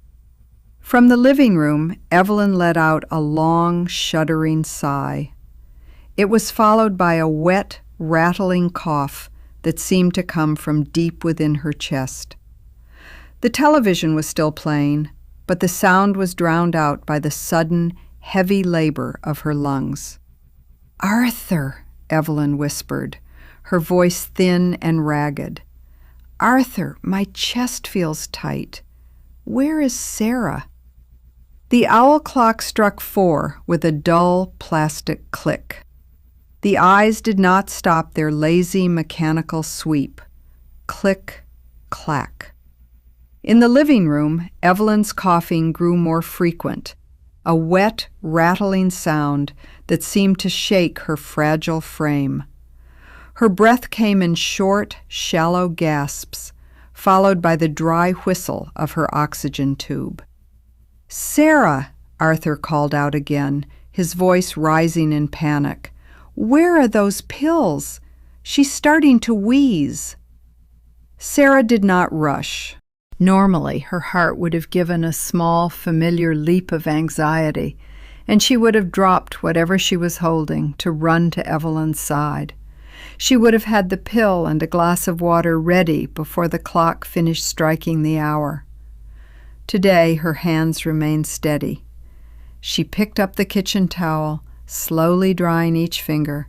A: From the living room, Evelyn let out a long, shuddering sigh. It was followed by a wet, rattling cough that seemed to come from deep within her chest. The television was still playing, but the sound was drowned out by the sudden, heavy labor of her lungs. "Arthur," Evelyn whispered, her voice thin and ragged. "Arthur, my chest feels tight. Where is Sarah?" The owl clock struck 4 with a dull plastic click. The eyes did not stop their lazy mechanical sweep. Click, clack. In the living room, Evelyn's coughing grew more frequent, a wet, rattling sound that seemed to shake her fragile frame. Her breath came in short, shallow gasps, followed by the dry whistle of her oxygen tube. "Sarah," Arthur called out again, his voice rising in panic. "Where are those pills? She's starting to wheeze." Sarah did not rush. Normally, her heart would have given a small, familiar leap of anxiety, and she would have dropped whatever she was holding to run to Evelyn's side. She would have had the pill and a glass of water ready before the clock finished striking the hour. Today, her hands remained steady. She picked up the kitchen towel, slowly drying each finger,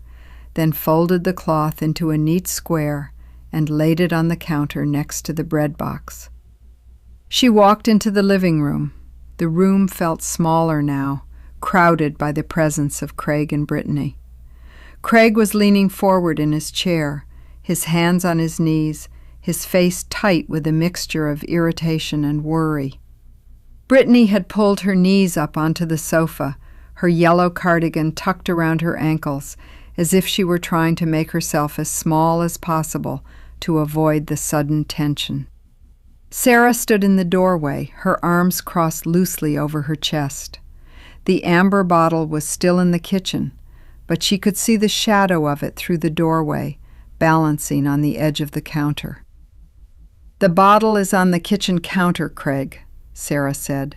A: then folded the cloth into a neat square and laid it on the counter next to the bread box. She walked into the living room. The room felt smaller now, crowded by the presence of Craig and Brittany. Craig was leaning forward in his chair, his hands on his knees, his face tight with a mixture of irritation and worry. Brittany had pulled her knees up onto the sofa, her yellow cardigan tucked around her ankles, as if she were trying to make herself as small as possible to avoid the sudden tension. Sarah stood in the doorway, her arms crossed loosely over her chest. The amber bottle was still in the kitchen, but she could see the shadow of it through the doorway, balancing on the edge of the counter. "The bottle is on the kitchen counter, Craig," Sarah said.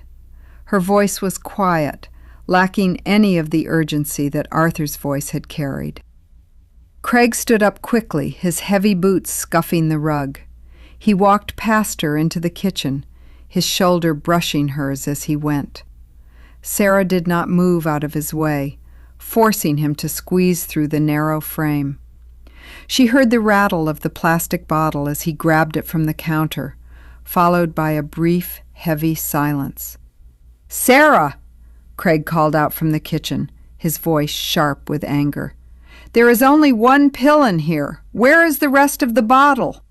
A: Her voice was quiet, lacking any of the urgency that Arthur's voice had carried. Craig stood up quickly, his heavy boots scuffing the rug. He walked past her into the kitchen, his shoulder brushing hers as he went. Sarah did not move out of his way, forcing him to squeeze through the narrow frame. She heard the rattle of the plastic bottle as he grabbed it from the counter, followed by a brief, heavy silence. "Sarah!" Craig called out from the kitchen, his voice sharp with anger. "There is only one pill in here. Where is the rest of the bottle?"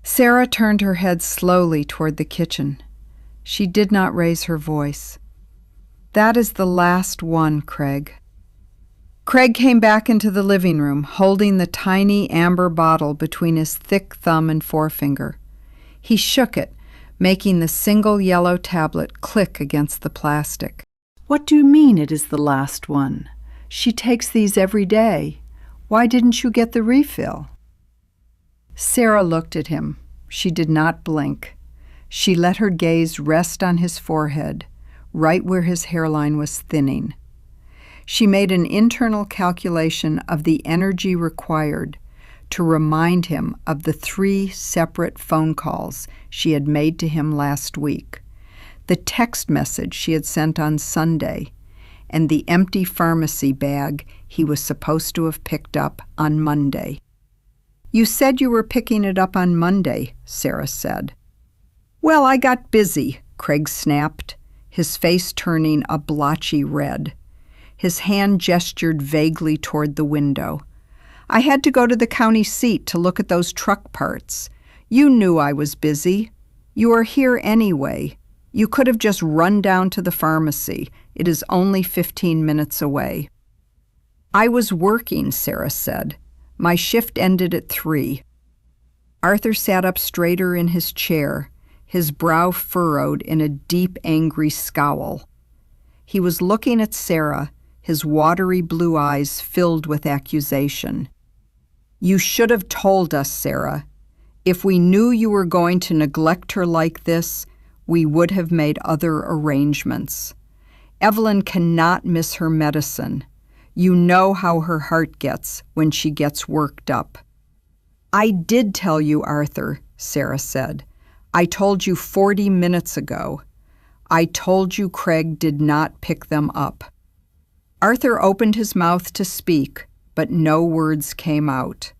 A: Sarah turned her head slowly toward the kitchen. She did not raise her voice. "That is the last one, Craig." Craig came back into the living room, holding the tiny amber bottle between his thick thumb and forefinger. He shook it, making the single yellow tablet click against the plastic. "What do you mean it is the last one? She takes these every day. Why didn't you get the refill?" Sarah looked at him. She did not blink. She let her gaze rest on his forehead, right where his hairline was thinning. She made an internal calculation of the energy required to remind him of the 3 separate phone calls she had made to him last week, the text message she had sent on Sunday, and the empty pharmacy bag he was supposed to have picked up on Monday. "You said you were picking it up on Monday," Sarah said. "Well, I got busy," Craig snapped, his face turning a blotchy red. His hand gestured vaguely toward the window. "I had to go to the county seat to look at those truck parts. You knew I was busy. You are here anyway. You could have just run down to the pharmacy. It is only 15 minutes away."
B: I was working, Sarah said. My shift ended at 3. Arthur sat up straighter in his chair, his brow furrowed in a deep, angry scowl. He was looking at Sarah, his watery blue eyes filled with accusation. You should have told us, Sarah. If we knew you were going to neglect her like this, we would have made other arrangements. Evelyn cannot miss her medicine. You know how her heart gets when she gets worked up. I did tell you, Arthur, Sarah said. I told you 40 minutes ago. I told you Craig did not pick them up. Arthur opened his mouth to speak, but no words came out.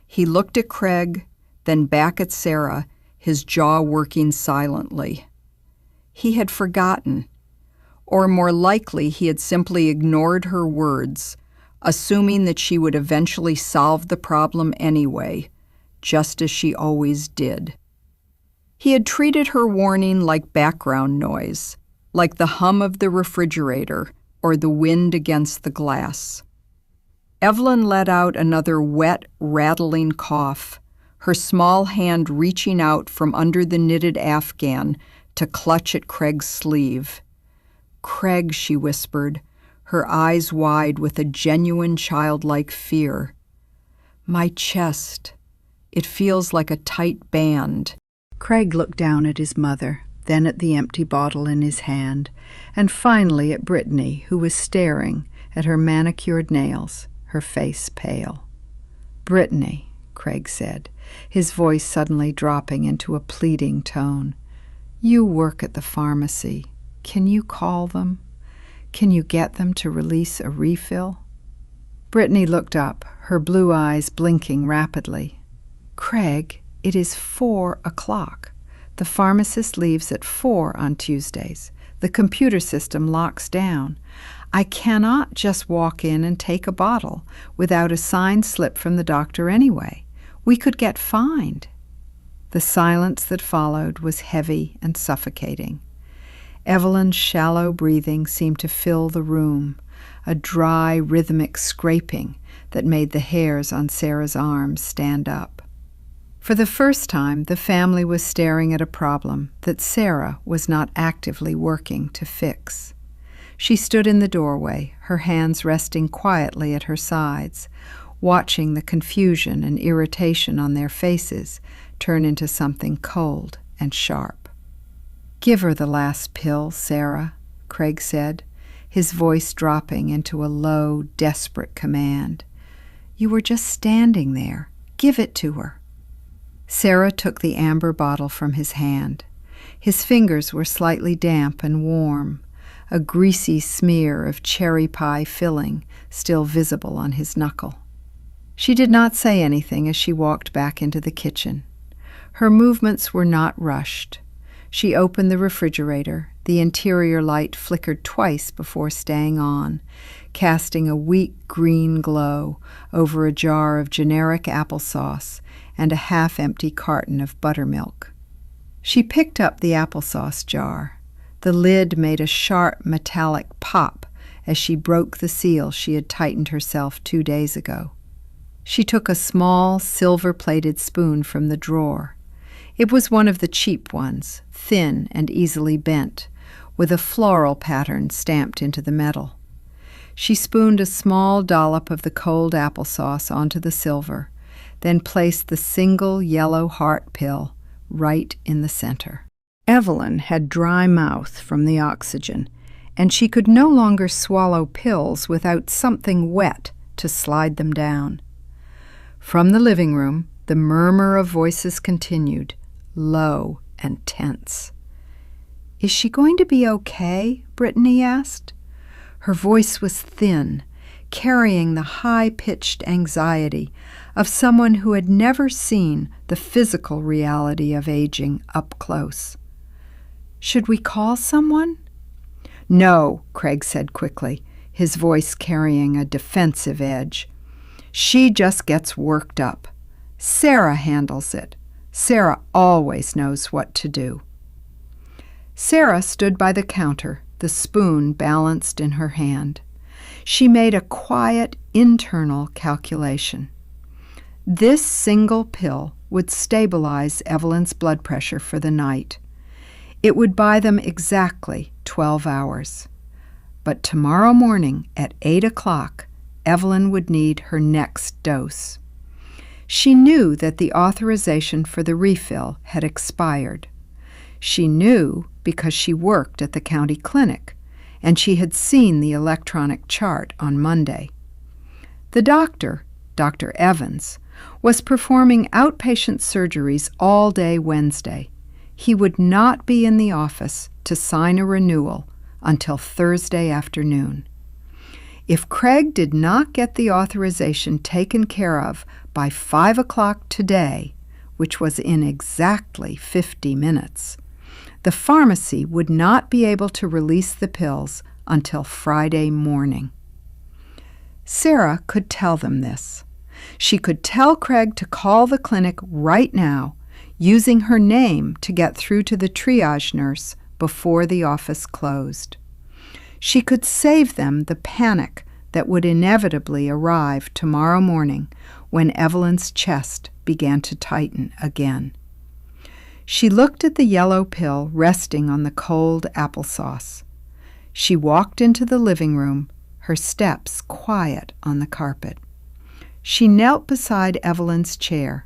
B: He looked at Craig, then back at Sarah, his jaw working silently. He had forgotten, or more likely he had simply ignored her words, assuming that she would eventually solve the problem anyway, just as she always did. He had treated her warning like background noise, like the hum of the refrigerator or the wind against the glass. Evelyn let out another wet, rattling cough, her small hand reaching out from under the knitted afghan to clutch at Craig's sleeve. Craig, she whispered, her eyes wide with a genuine childlike fear. My chest. It feels like a tight band.
A: Craig looked down at his mother, then at the empty bottle in his hand, and finally at Brittany, who was staring at her manicured nails, her face pale. Brittany, Craig said, his voice suddenly dropping into a pleading tone. You work at the pharmacy. Can you call them? Can you get them to release a refill? Brittany looked up, her blue eyes blinking rapidly. Craig, it is 4 o'clock. The pharmacist leaves at 4 on Tuesdays. The computer system locks down. I cannot just walk in and take a bottle without a signed slip from the doctor anyway. We could get fined. The silence that followed was heavy and suffocating. Evelyn's shallow breathing seemed to fill the room, a dry, rhythmic scraping that made the hairs on Sarah's arms stand up. For the first time, the family was staring at a problem that Sarah was not actively working to fix. She stood in the doorway, her hands resting quietly at her sides, watching the confusion and irritation on their faces turn into something cold and sharp. Give her the last pill, Sarah, Craig said, his voice dropping into a low, desperate command. You were just standing there. Give it to her. Sarah took the amber bottle from his hand. His fingers were slightly damp and warm, a greasy smear of cherry pie filling still visible on his knuckle. She did not say anything as she walked back into the kitchen. Her movements were not rushed. She opened the refrigerator. The interior light flickered twice before staying on, casting a weak green glow over a jar of generic applesauce and a half-empty carton of buttermilk. She picked up the applesauce jar. The lid made a sharp metallic pop as she broke the seal she had tightened herself 2 days ago. She took a small, silver-plated spoon from the drawer. It was one of the cheap ones, thin and easily bent, with a floral pattern stamped into the metal. She spooned a small dollop of the cold applesauce onto the silver, then placed the single yellow heart pill right in the center. Evelyn had dry mouth from the oxygen, and she could no longer swallow pills without something wet to slide them down. From the living room, the murmur of voices continued, low and tense. Is she going to be okay? Brittany asked. Her voice was thin, carrying the high-pitched anxiety of someone who had never seen the physical reality of aging up close. Should we call someone? No, Craig said quickly, his voice carrying a defensive edge. She just gets worked up. Sarah handles it. Sarah always knows what to do. Sarah stood by the counter, the spoon balanced in her hand. She made a quiet internal calculation. This single pill would stabilize Evelyn's blood pressure for the night. It would buy them exactly 12 hours. But tomorrow morning at 8 o'clock, Evelyn would need her next dose. She knew that the authorization for the refill had expired. She knew because she worked at the county clinic, and she had seen the electronic chart on Monday. The doctor, Dr. Evans, was performing outpatient surgeries all day Wednesday. He would not be in the office to sign a renewal until Thursday afternoon. If Craig did not get the authorization taken care of by 5 o'clock today, which was in exactly 50 minutes, the pharmacy would not be able to release the pills until Friday morning. Sarah could tell them this. She could tell Craig to call the clinic right now, using her name to get through to the triage nurse before the office closed. She could save them the panic that would inevitably arrive tomorrow morning when Evelyn's chest began to tighten again. She looked at the yellow pill resting on the cold applesauce. She walked into the living room, her steps quiet on the carpet. She knelt beside Evelyn's chair,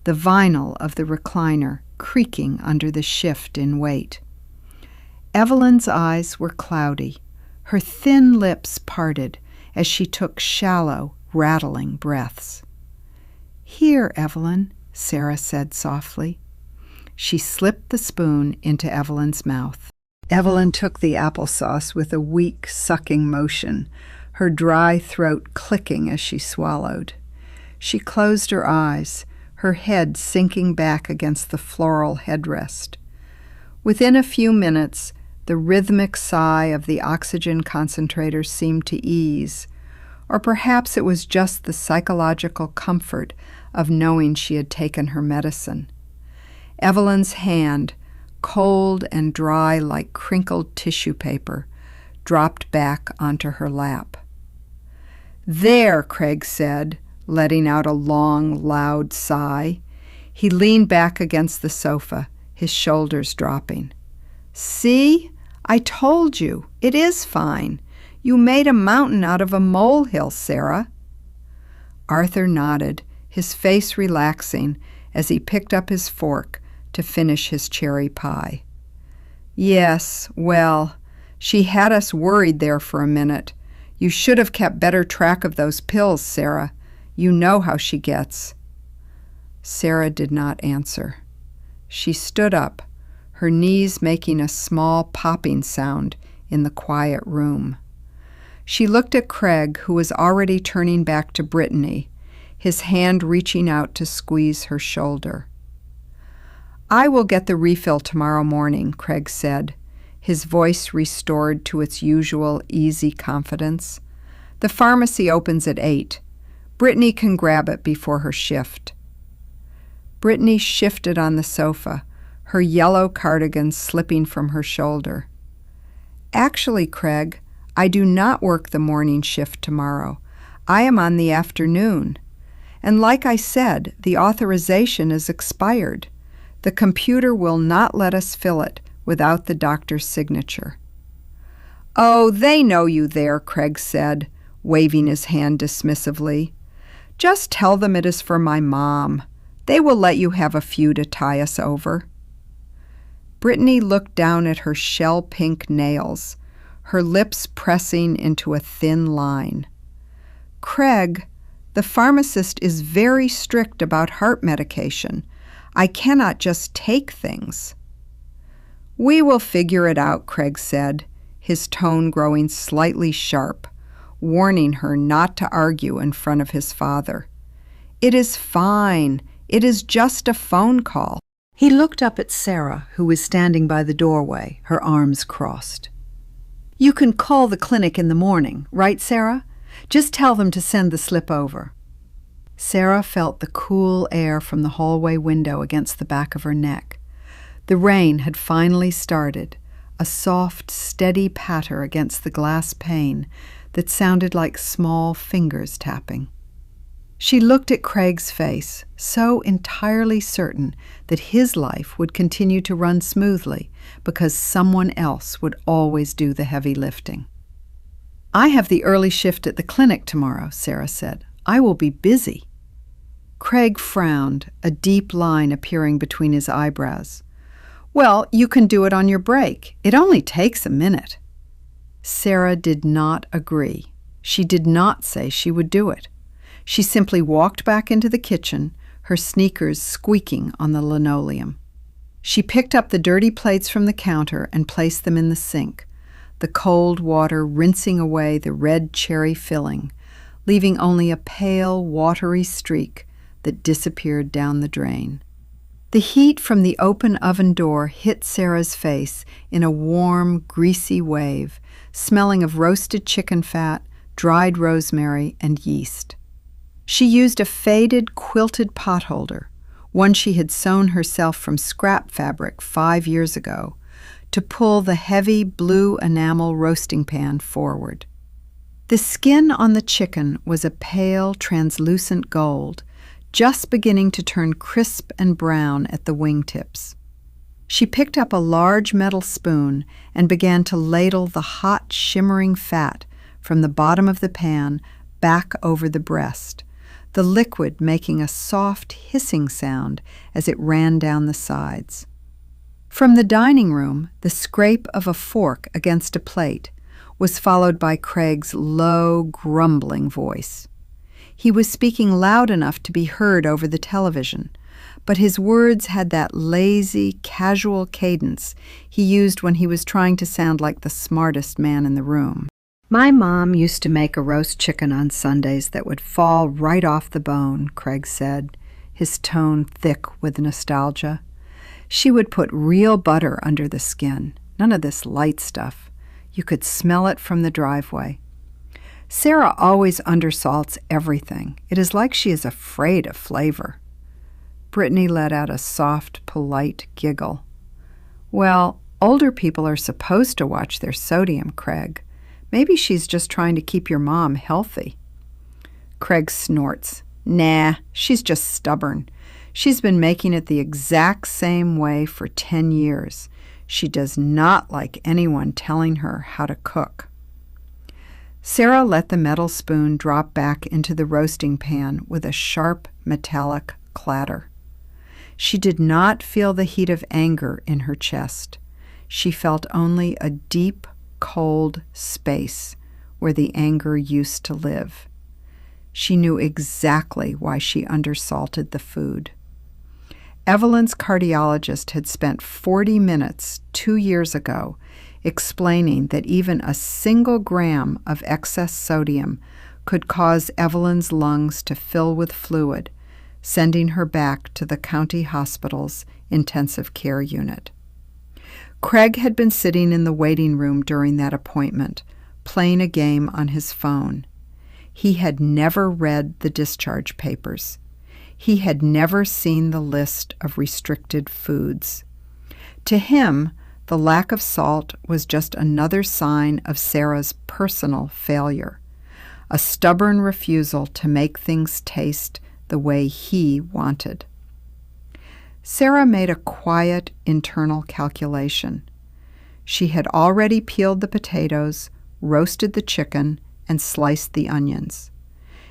A: the vinyl of the recliner creaking under the shift in weight. Evelyn's eyes were cloudy, her thin lips parted as she took shallow, rattling breaths. "Here, Evelyn," Sarah said softly. She slipped the spoon into Evelyn's mouth. Evelyn took the applesauce with a weak, sucking motion, her dry throat clicking as she swallowed. She closed her eyes, her head sinking back against the floral headrest. Within a few minutes, the rhythmic sigh of the oxygen concentrator seemed to ease, or perhaps it was just the psychological comfort of knowing she had taken her medicine. Evelyn's hand, cold and dry like crinkled tissue paper, dropped back onto her lap. "There," Craig said, letting out a long, loud sigh. He leaned back against the sofa, his shoulders dropping. "See? I told you. It is fine. You made a mountain out of a molehill, Sarah." Arthur nodded, his face relaxing as he picked up his fork to finish his cherry pie. "Yes, well, she had us worried there for a minute. You should have kept better track of those pills, Sarah. You know how she gets." Sarah did not answer. She stood up, her knees making a small popping sound in the quiet room. She looked at Craig, who was already turning back to Brittany, his hand reaching out to squeeze her shoulder. "I will get the refill tomorrow morning," Craig said, his voice restored to its usual easy confidence. "The pharmacy opens at 8. Brittany can grab it before her shift." Brittany shifted on the sofa, her yellow cardigan slipping from her shoulder. "Actually, Craig, I do not work the morning shift tomorrow. I am on the afternoon. And like I said, the authorization is expired. The computer will not let us fill it without the doctor's signature." "Oh, they know you there," Craig said, waving his hand dismissively. "Just tell them it is for my mom. They will let you have a few to tie us over." Brittany looked down at her shell-pink nails, her lips pressing into a thin line. "Craig, the pharmacist is very strict about heart medication. I cannot just take things." "We will figure it out," Craig said, his tone growing slightly sharp, warning her not to argue in front of his father. "It is fine. It is just a phone call." He looked up at Sarah, who was standing by the doorway, her arms crossed. "You can call the clinic in the morning, right, Sarah? Just tell them to send the slip over." Sarah felt the cool air from the hallway window against the back of her neck. The rain had finally started, a soft, steady patter against the glass pane that sounded like small fingers tapping. She looked at Craig's face, so entirely certain that his life would continue to run smoothly because someone else would always do the heavy lifting. "I have the early shift at the clinic tomorrow," Sarah said. "I will be busy." Craig frowned, a deep line appearing between his eyebrows. "Well, you can do it on your break. It only takes a minute." Sarah did not agree. She did not say she would do it. She simply walked back into the kitchen, her sneakers squeaking on the linoleum. She picked up the dirty plates from the counter and placed them in the sink, the cold water rinsing away the red cherry filling, leaving only a pale, watery streak that disappeared down the drain. The heat from the open oven door hit Sarah's face in a warm, greasy wave, smelling of roasted chicken fat, dried rosemary, and yeast. She used a faded, quilted potholder, one she had sewn herself from scrap fabric 5 years ago, to pull the heavy blue enamel roasting pan forward. The skin on the chicken was a pale, translucent gold, just beginning to turn crisp and brown at the wingtips. She picked up a large metal spoon and began to ladle the hot, shimmering fat from the bottom of the pan back over the breast, the liquid making a soft hissing sound as it ran down the sides. From the dining room, the scrape of a fork against a plate was followed by Craig's low, grumbling voice. He was speaking loud enough to be heard over the television, but his words had that lazy, casual cadence he used when he was trying to sound like the smartest man in the room. "My mom used to make a roast chicken on Sundays that would fall right off the bone," Craig said, his tone thick with nostalgia. "She would put real butter under the skin, none of this light stuff. You could smell it from the driveway. Sarah always undersalts everything. It is like she is afraid of flavor." Brittany let out a soft, polite giggle. "Well, older people are supposed to watch their sodium, Craig. Maybe she's just trying to keep your mom healthy." Craig snorts. "Nah, she's just stubborn. She's been making it the exact same way for 10 years. She does not like anyone telling her how to cook." Sarah let the metal spoon drop back into the roasting pan with a sharp, metallic clatter. She did not feel the heat of anger in her chest. She felt only a deep, cold space where the anger used to live. She knew exactly why she undersalted the food. Evelyn's cardiologist had spent 40 minutes 2 years ago explaining that even a single gram of excess sodium could cause Evelyn's lungs to fill with fluid, sending her back to the county hospital's intensive care unit. Craig had been sitting in the waiting room during that appointment, playing a game on his phone. He had never read the discharge papers. He had never seen the list of restricted foods. To him, the lack of salt was just another sign of Sarah's personal failure, a stubborn refusal to make things taste the way he wanted. Sarah made a quiet internal calculation. She had already peeled the potatoes, roasted the chicken, and sliced the onions.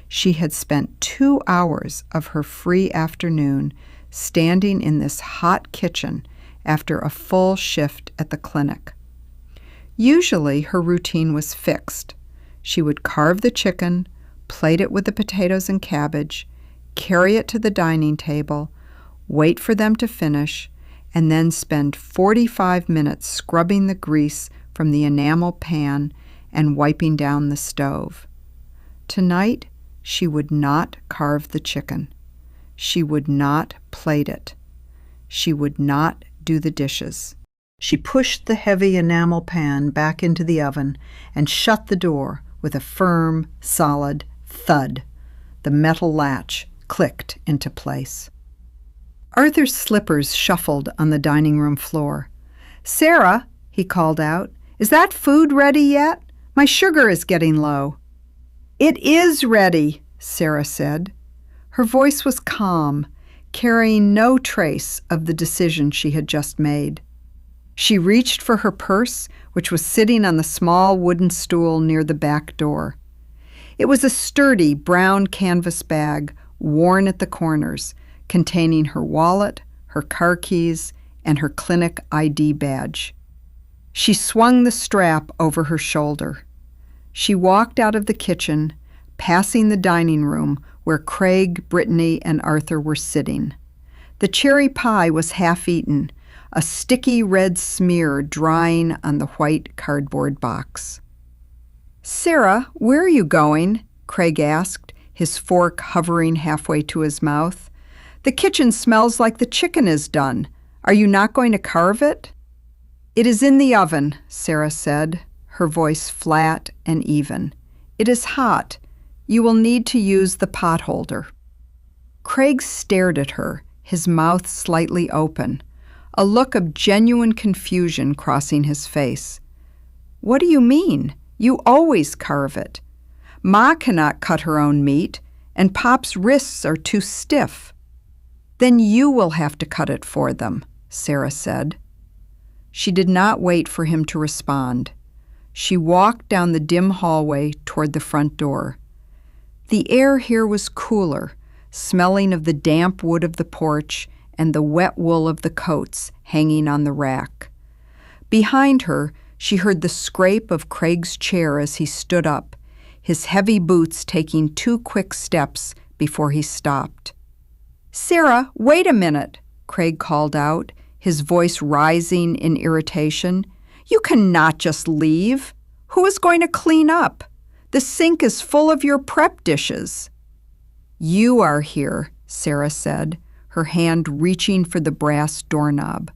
A: She had spent 2 hours of her free afternoon standing in this hot kitchen after a full shift at the clinic. Usually her routine was fixed. She would carve the chicken, plate it with the potatoes and cabbage, carry it to the dining table, wait for them to finish, and then spend 45 minutes scrubbing the grease from the enamel pan and wiping down the stove. Tonight, she would not carve the chicken. She would not plate it. She would not do the dishes. She pushed the heavy enamel pan back into the oven and shut the door with a firm, solid thud. The metal latch clicked into place. Arthur's slippers shuffled on the dining room floor. "Sarah,"
B: he called out. "Is that food ready yet? My sugar is getting low." "It is ready," Sarah said. Her voice was calm, carrying no trace of the decision she had just made. She reached for her purse, which was sitting on the small wooden stool near the back door. It was a sturdy brown canvas bag, worn at the corners, containing her wallet, her car keys, and her clinic ID badge. She swung the strap over her shoulder. She walked out of the kitchen, passing the dining room where Craig, Brittany, and Arthur were sitting. The cherry pie was half eaten, a sticky red smear drying on the white cardboard box. "Sarah, where are you going?" Craig asked, his fork hovering halfway to his mouth. "The kitchen smells like the chicken is done. Are you not going to carve it?" "It is in the oven," Sarah said, her voice flat and even. "It is hot. You will need to use the pot holder." Craig stared at her, his mouth slightly open, a look of genuine confusion crossing his face. "What do you mean? You always carve it. Ma cannot cut her own meat, and Pop's wrists are too stiff." "Then you will have to cut it for them," Sarah said. She did not wait for him to respond. She walked down the dim hallway toward the front door. The air here was cooler, smelling of the damp wood of the porch and the wet wool of the coats hanging on the rack. Behind her, she heard the scrape of Craig's chair as he stood up, his heavy boots taking 2 quick steps before he stopped. "Sarah, wait a minute," Craig called out, his voice rising in irritation. "You cannot just leave. Who is going to clean up? The sink is full of your prep dishes." "You are here," Sarah said, her hand reaching for the brass doorknob.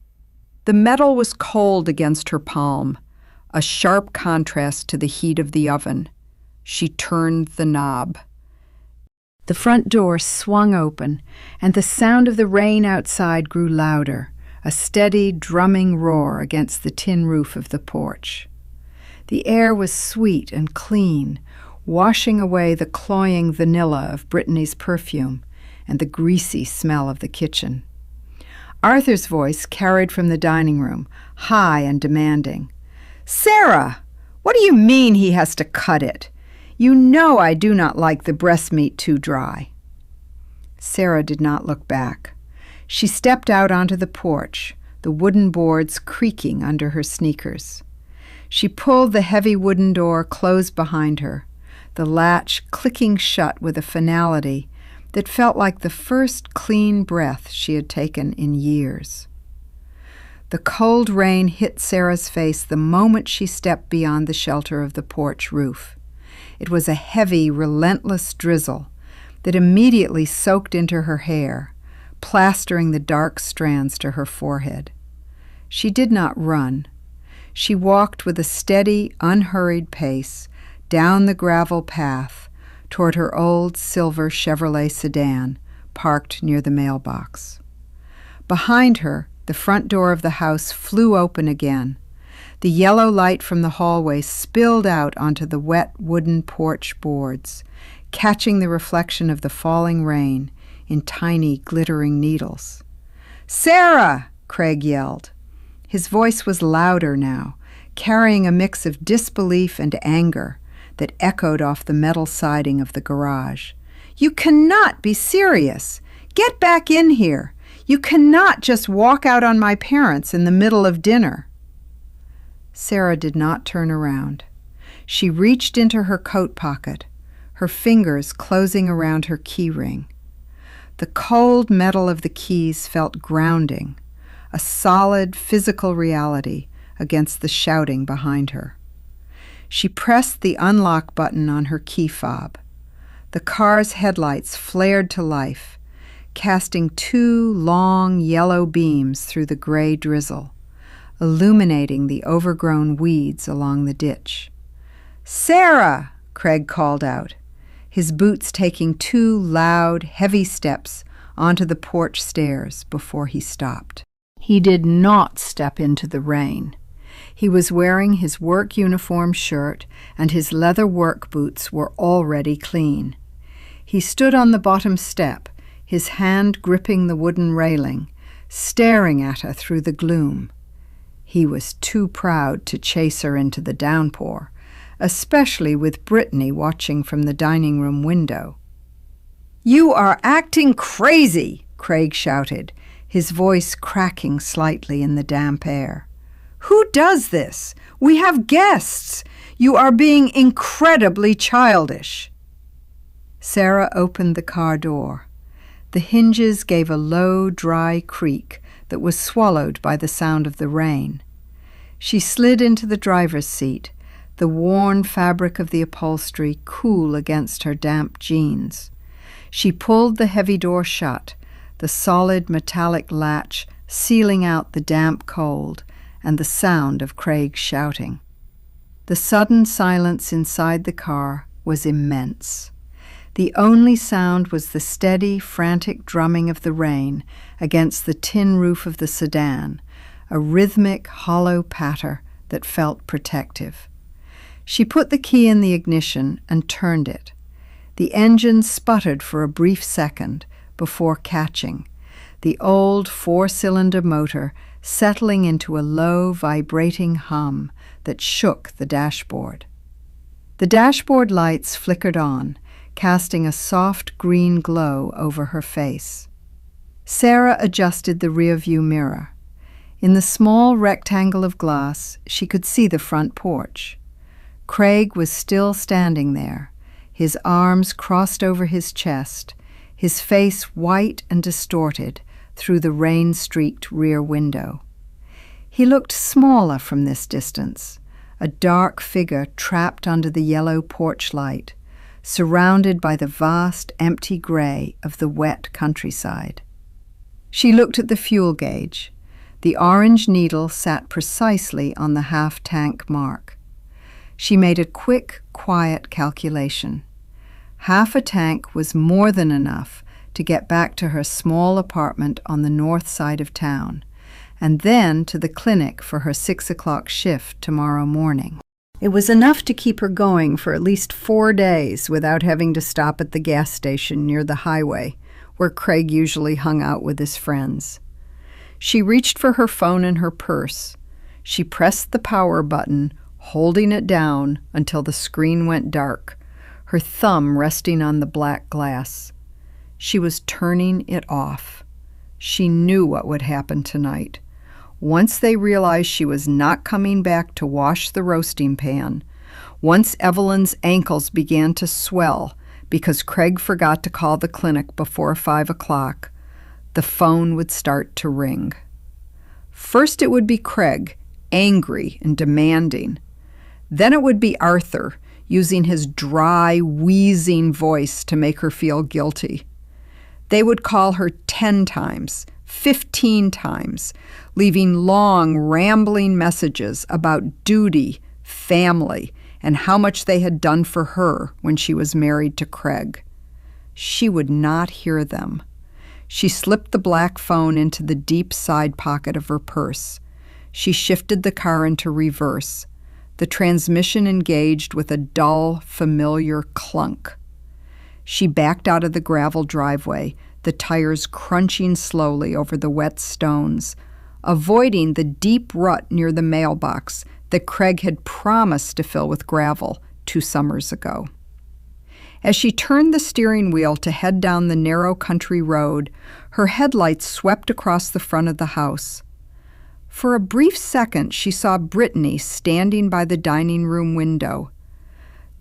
B: The metal was cold against her palm, a sharp contrast to the heat of the oven. She turned the knob. The front door swung open, and the sound of the rain outside grew louder, a steady, drumming roar against the tin roof of the porch. The air was sweet and clean, washing away the cloying vanilla of Brittany's perfume and the greasy smell of the kitchen. Arthur's voice carried from the dining room, high and demanding. "Sarah, what do you mean he has to cut it? You know I do not like the breast meat too dry." Sarah did not look back. She stepped out onto the porch, the wooden boards creaking under her sneakers. She pulled the heavy wooden door closed behind her, the latch clicking shut with a finality that felt like the first clean breath she had taken in years. The cold rain hit Sarah's face the moment she stepped beyond the shelter of the porch roof. It was a heavy, relentless drizzle that immediately soaked into her hair, plastering the dark strands to her forehead. She did not run. She walked with a steady, unhurried pace down the gravel path toward her old silver Chevrolet sedan parked near the mailbox. Behind her, the front door of the house flew open again. The yellow light from the hallway spilled out onto the wet wooden porch boards, catching the reflection of the falling rain in tiny, glittering needles. "Sarah!" Craig yelled. His voice was louder now, carrying a mix of disbelief and anger that echoed off the metal siding of the garage. "You cannot be serious! Get back in here! You cannot just walk out on my parents in the middle of dinner!" Sarah did not turn around. She reached into her coat pocket, her fingers closing around her key ring. The cold metal of the keys felt grounding, a solid physical reality against the shouting behind her. She pressed the unlock button on her key fob. The car's headlights flared to life, casting 2 long yellow beams through the gray drizzle, illuminating the overgrown weeds along the ditch. "Sarah!" Craig called out, his boots taking 2 loud, heavy steps onto the porch stairs before he stopped. He did not step into the rain.
A: He was wearing his work uniform shirt, and his leather work boots were already clean. He stood on the bottom step, his hand gripping the wooden railing, staring at her through the gloom. He was too proud to chase her into the downpour, especially with Brittany watching from the dining room window. "You are acting crazy!" Craig shouted, his voice cracking slightly in the damp air. "Who does this? We have guests! You are being incredibly childish!" Sarah opened the car door. The hinges gave a low, dry creak that was swallowed by the sound of the rain. She slid into the driver's seat, the worn fabric of the upholstery cool against her damp jeans. She pulled the heavy door shut, the solid metallic latch sealing out the damp cold and the sound of Craig shouting. The sudden silence inside the car was immense. The only sound was the steady, frantic drumming of the rain against the tin roof of the sedan, a rhythmic, hollow patter that felt protective. She put the key in the ignition and turned it. The engine sputtered for a brief second before catching, the old four-cylinder motor settling into a low, vibrating hum that shook the dashboard. The dashboard lights flickered on, casting a soft green glow over her face. Sarah adjusted the rearview mirror. In the small rectangle of glass, she could see the front porch. Craig was still standing there, his arms crossed over his chest, his face white and distorted through the rain-streaked rear window. He looked smaller from this distance, a dark figure trapped under the yellow porch light, surrounded by the vast, empty gray of the wet countryside. She looked at the fuel gauge. The orange needle sat precisely on the half-tank mark. She made a quick, quiet calculation. Half a tank was more than enough to get back to her small apartment on the north side of town, and then to the clinic for her 6 o'clock shift tomorrow morning. It was enough to keep her going for at least 4 days without having to stop at the gas station near the highway, where Craig usually hung out with his friends. She reached for her phone in her purse. She pressed the power button, holding it down until the screen went dark, her thumb resting on the black glass. She was turning it off. She knew what would happen tonight. Once they realized she was not coming back to wash the roasting pan, once Evelyn's ankles began to swell because Craig forgot to call the clinic before 5 o'clock, the phone would start to ring. First it would be Craig, angry and demanding. Then it would be Arthur, using his dry, wheezing voice to make her feel guilty. They would call her 10 times, 15 times, leaving long, rambling messages about duty, family, and how much they had done for her when she was married to Craig. She would not hear them. She slipped the black phone into the deep side pocket of her purse. She shifted the car into reverse. The transmission engaged with a dull, familiar clunk. She backed out of the gravel driveway, the tires crunching slowly over the wet stones, avoiding the deep rut near the mailbox that Craig had promised to fill with gravel 2 summers ago. As she turned the steering wheel to head down the narrow country road, her headlights swept across the front of the house. For a brief second, she saw Brittany standing by the dining room window.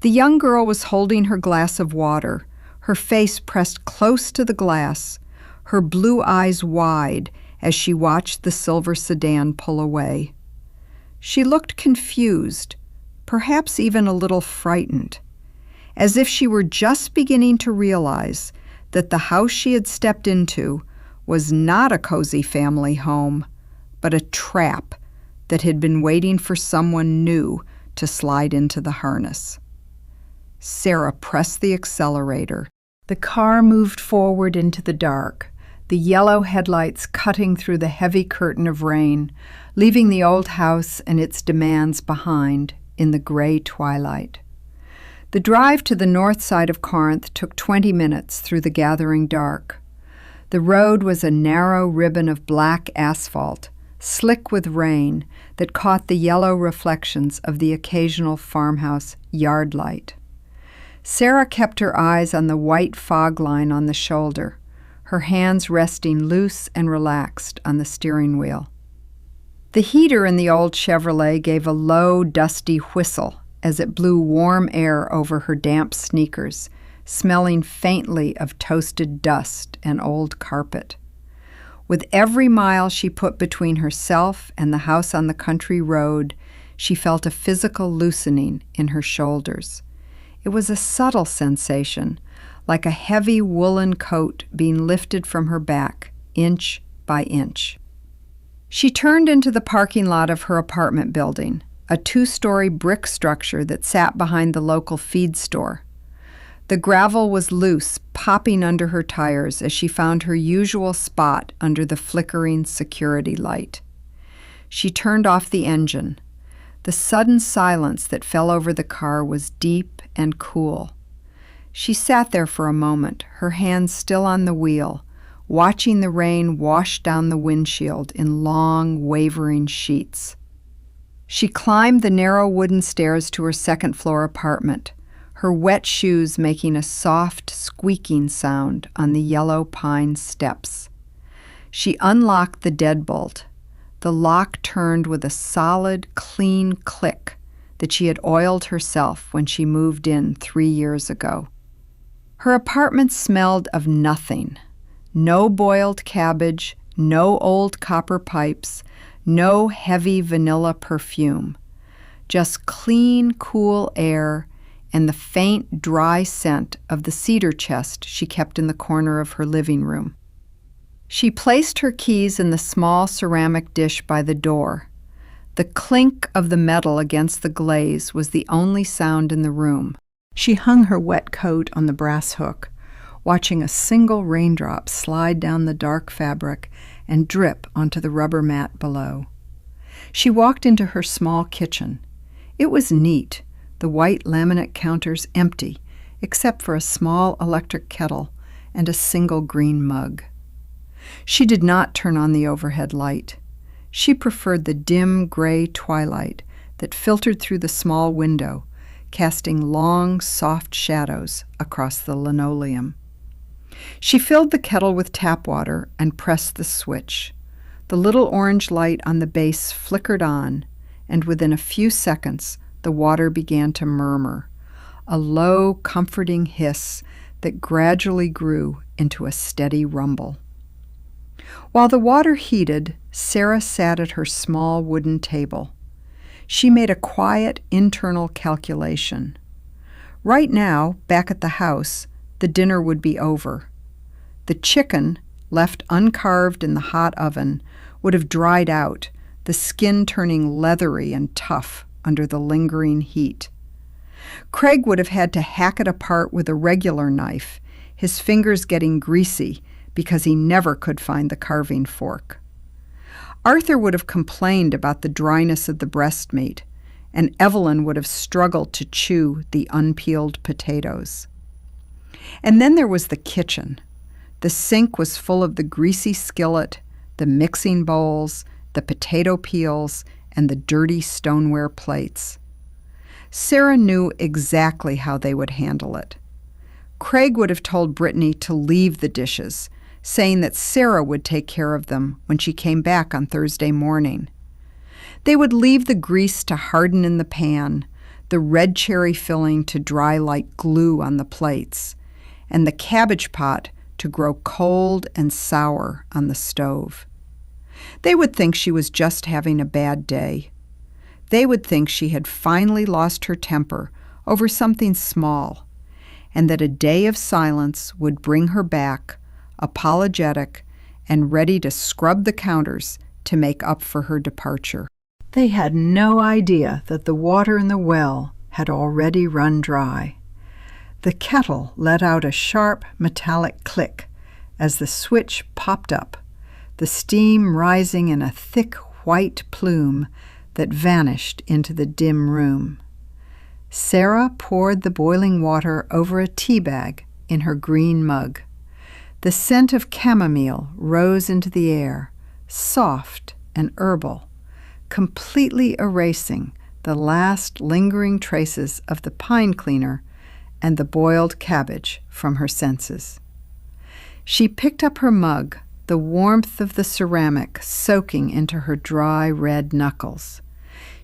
A: The young girl was holding her glass of water, her face pressed close to the glass, her blue eyes wide as she watched the silver sedan pull away. She looked confused, perhaps even a little frightened, as if she were just beginning to realize that the house she had stepped into was not a cozy family home, but a trap that had been waiting for someone new to slide into the harness. Sarah pressed the accelerator. The car moved forward into the dark, the yellow headlights cutting through the heavy curtain of rain, leaving the old house and its demands behind in the gray twilight. The drive to the north side of Corinth took 20 minutes through the gathering dark. The road was a narrow ribbon of black asphalt, slick with rain, that caught the yellow reflections of the occasional farmhouse yard light. Sarah kept her eyes on the white fog line on the shoulder, her hands resting loose and relaxed on the steering wheel. The heater in the old Chevrolet gave a low, dusty whistle as it blew warm air over her damp sneakers, smelling faintly of toasted dust and old carpet. With every mile she put between herself and the house on the country road, she felt a physical loosening in her shoulders. It was a subtle sensation, like a heavy woolen coat being lifted from her back, inch by inch. She turned into the parking lot of her apartment building, a 2-story brick structure that sat behind the local feed store. The gravel was loose, popping under her tires as she found her usual spot under the flickering security light. She turned off the engine. The sudden silence that fell over the car was deep and cool. She sat there for a moment, her hands still on the wheel, watching the rain wash down the windshield in long, wavering sheets. She climbed the narrow wooden stairs to her second-floor apartment, her wet shoes making a soft, squeaking sound on the yellow pine steps. She unlocked the deadbolt. The lock turned with a solid, clean click that she had oiled herself when she moved in 3 years ago. Her apartment smelled of nothing. No boiled cabbage, no old copper pipes, no heavy vanilla perfume. Just clean, cool air and the faint, dry scent of the cedar chest she kept in the corner of her living room. She placed her keys in the small ceramic dish by the door. The clink of the metal against the glaze was the only sound in the room. She hung her wet coat on the brass hook, watching a single raindrop slide down the dark fabric and drip onto the rubber mat below. She walked into her small kitchen. It was neat, the white laminate counters empty, except for a small electric kettle and a single green mug. She did not turn on the overhead light. She preferred the dim gray twilight that filtered through the small window, casting long, soft shadows across the linoleum. She filled the kettle with tap water and pressed the switch. The little orange light on the base flickered on, and within a few seconds, the water began to murmur, a low, comforting hiss that gradually grew into a steady rumble. While the water heated, Sarah sat at her small wooden table. She made a quiet internal calculation. Right now, back at the house, the dinner would be over. The chicken, left uncarved in the hot oven, would have dried out, the skin turning leathery and tough under the lingering heat. Craig would have had to hack it apart with a regular knife, his fingers getting greasy because he never could find the carving fork. Arthur would have complained about the dryness of the breast meat, and Evelyn would have struggled to chew the unpeeled potatoes. And then there was the kitchen. The sink was full of the greasy skillet, the mixing bowls, the potato peels, and the dirty stoneware plates. Sarah knew exactly how they would handle it. Craig would have told Brittany to leave the dishes, saying that Sarah would take care of them when she came back on Thursday morning. They would leave the grease to harden in the pan, the red cherry filling to dry like glue on the plates, and the cabbage pot to grow cold and sour on the stove. They would think she was just having a bad day. They would think she had finally lost her temper over something small, and that a day of silence would bring her back, apologetic and ready to scrub the counters to make up for her departure. They had no idea that the water in the well had already run dry. The kettle let out a sharp metallic click as the switch popped up, the steam rising in a thick white plume that vanished into the dim room. Sarah poured the boiling water over a tea bag in her green mug. The scent of chamomile rose into the air, soft and herbal, completely erasing the last lingering traces of the pine cleaner and the boiled cabbage from her senses. She picked up her mug, the warmth of the ceramic soaking into her dry red knuckles.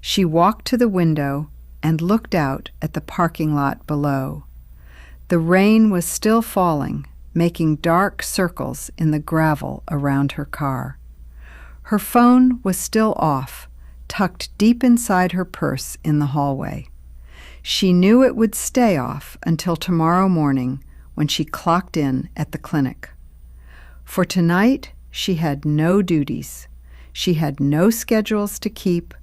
A: She walked to the window and looked out at the parking lot below. The rain was still falling, making dark circles in the gravel around her car. Her phone was still off, tucked deep inside her purse in the hallway. She knew it would stay off until tomorrow morning when she clocked in at the clinic. For tonight, she had no duties. She had no schedules to keep,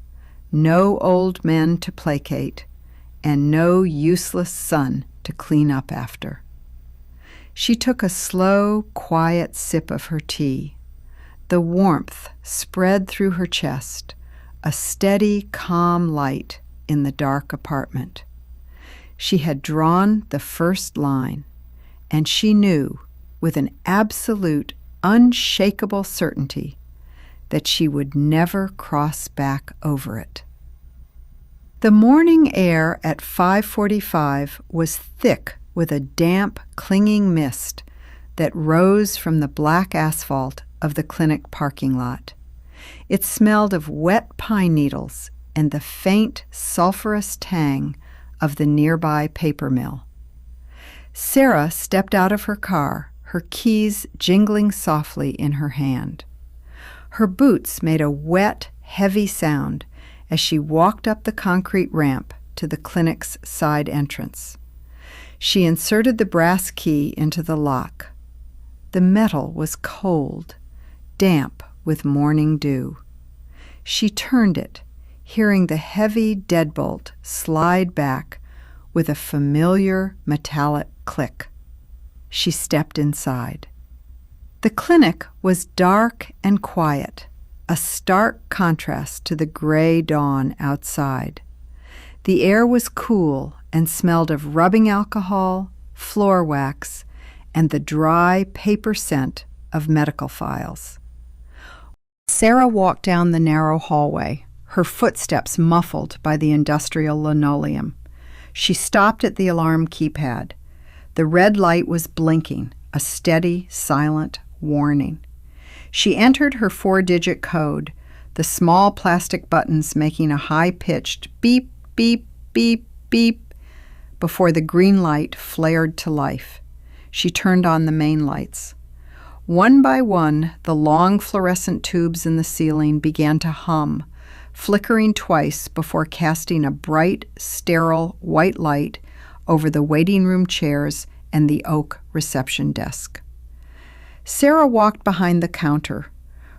A: no old men to placate, and no useless son to clean up after. She took a slow, quiet sip of her tea. The warmth spread through her chest, a steady, calm light in the dark apartment. She had drawn the first line, and she knew, with an absolute, unshakable certainty, that she would never cross back over it. The morning air at 5:45 was thick with a damp, clinging mist that rose from the black asphalt of the clinic parking lot. It smelled of wet pine needles and the faint, sulphurous tang of the nearby paper mill. Sarah stepped out of her car, her keys jingling softly in her hand. Her boots made a wet, heavy sound as she walked up the concrete ramp to the clinic's side entrance. She inserted the brass key into the lock. The metal was cold, damp with morning dew. She turned it, hearing the heavy deadbolt slide back with a familiar metallic click. She stepped inside. The clinic was dark and quiet, a stark contrast to the gray dawn outside. The air was cool and smelled of rubbing alcohol, floor wax, and the dry paper scent of medical files. Sarah walked down the narrow hallway, her footsteps muffled by the industrial linoleum. She stopped at the alarm keypad. The red light was blinking, a steady, silent warning. She entered her 4-digit code, the small plastic buttons making a high-pitched beep, beep, beep, beep, before the green light flared to life. She turned on the main lights. One by one, the long fluorescent tubes in the ceiling began to hum, flickering twice before casting a bright, sterile white light over the waiting room chairs and the oak reception desk. Sarah walked behind the counter.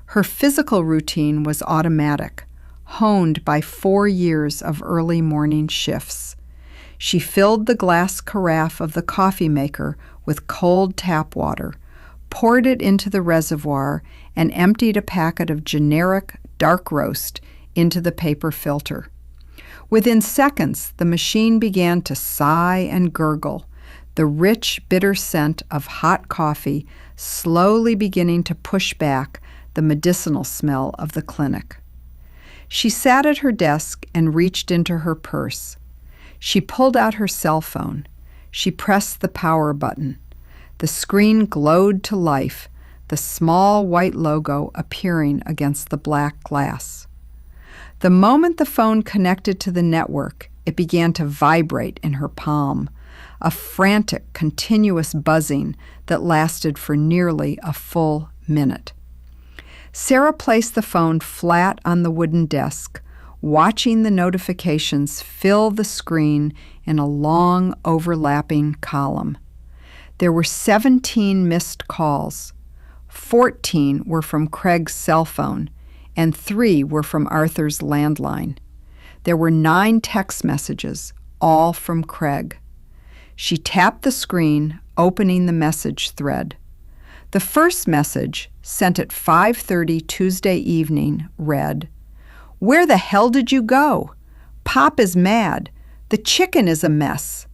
A: Her physical routine was automatic, honed by 4 years of early morning shifts. She filled the glass carafe of the coffee maker with cold tap water, poured it into the reservoir, and emptied a packet of generic dark roast into the paper filter. Within seconds, the machine began to sigh and gurgle, the rich, bitter scent of hot coffee slowly beginning to push back the medicinal smell of the clinic. She sat at her desk and reached into her purse. She pulled out her cell phone. She pressed the power button. The screen glowed to life, the small white logo appearing against the black glass. The moment the phone connected to the network, it began to vibrate in her palm, a frantic, continuous buzzing that lasted for nearly a full minute. Sarah placed the phone flat on the wooden desk, watching the notifications fill the screen in a long, overlapping column. There were 17 missed calls. 14 were from Craig's cell phone, and 3 were from Arthur's landline. There were 9 text messages, all from Craig. She tapped the screen, opening the message thread.
B: The first message, sent at 5:30 Tuesday evening, read, "Where the hell did you go? Pop is mad. The chicken is a mess."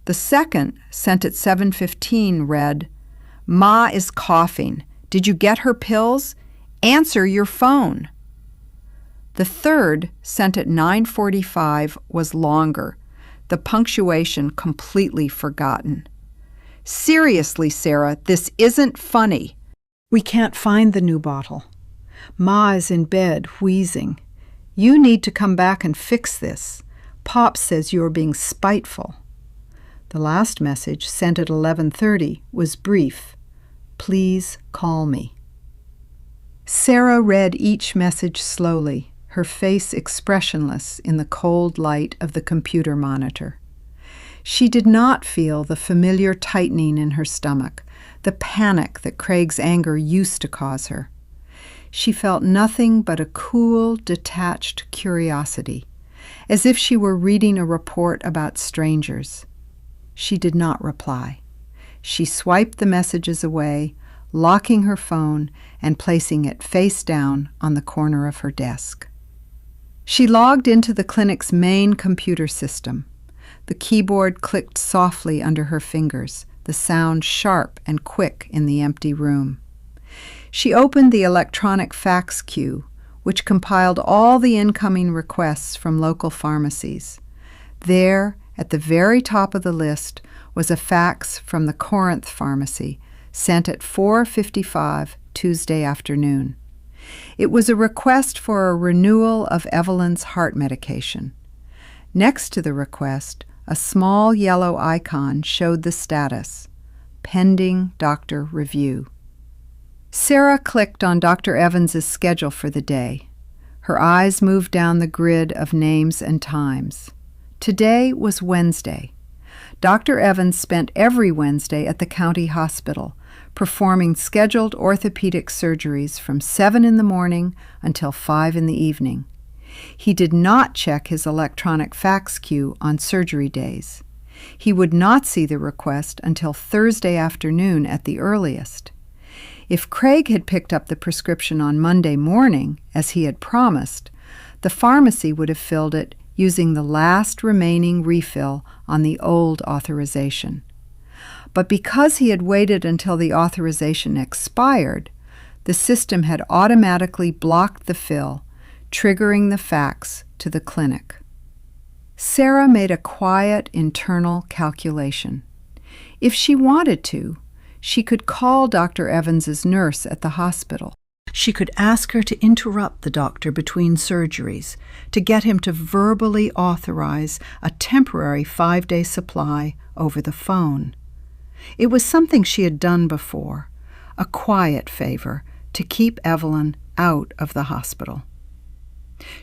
B: The second, sent at 7:15, read, "Ma is coughing. Did you get her pills? Answer your phone." The third, sent at 9:45, was longer, the punctuation completely forgotten. "Seriously, Sarah, this isn't funny.
A: We can't find the new bottle. Ma is in bed, wheezing. You need to come back and fix this. Pop says you're being spiteful." The last message, sent at 11:30, was brief. "Please call me." Sarah read each message slowly, her face expressionless in the cold light of the computer monitor. She did not feel the familiar tightening in her stomach, the panic that Craig's anger used to cause her. She felt nothing but a cool, detached curiosity, as if she were reading a report about strangers. She did not reply. She swiped the messages away, locking her phone and placing it face down on the corner of her desk. She logged into the clinic's main computer system. The keyboard clicked softly under her fingers, the sound sharp and quick in the empty room. She opened the electronic fax queue, which compiled all the incoming requests from local pharmacies. There, at the very top of the list, was a fax from the Corinth Pharmacy, sent at 4:55 Tuesday afternoon. It was a request for a renewal of Evelyn's heart medication. Next to the request, a small yellow icon showed the status, pending doctor review. Sarah clicked on Dr. Evans's schedule for the day. Her eyes moved down the grid of names and times. Today was Wednesday. Dr. Evans spent every Wednesday at the county hospital, performing scheduled orthopedic surgeries from 7 in the morning until 5 in the evening. He did not check his electronic fax queue on surgery days. He would not see the request until Thursday afternoon at the earliest. If Craig had picked up the prescription on Monday morning, as he had promised, the pharmacy would have filled it using the last remaining refill on the old authorization. But because he had waited until the authorization expired, the system had automatically blocked the fill, triggering the fax to the clinic. Sarah made a quiet internal calculation. If she wanted to, she could call Dr. Evans's nurse at the hospital. She could ask her to interrupt the doctor between surgeries, to get him to verbally authorize a temporary 5-day supply over the phone. It was something she had done before, a quiet favor to keep Evelyn out of the hospital.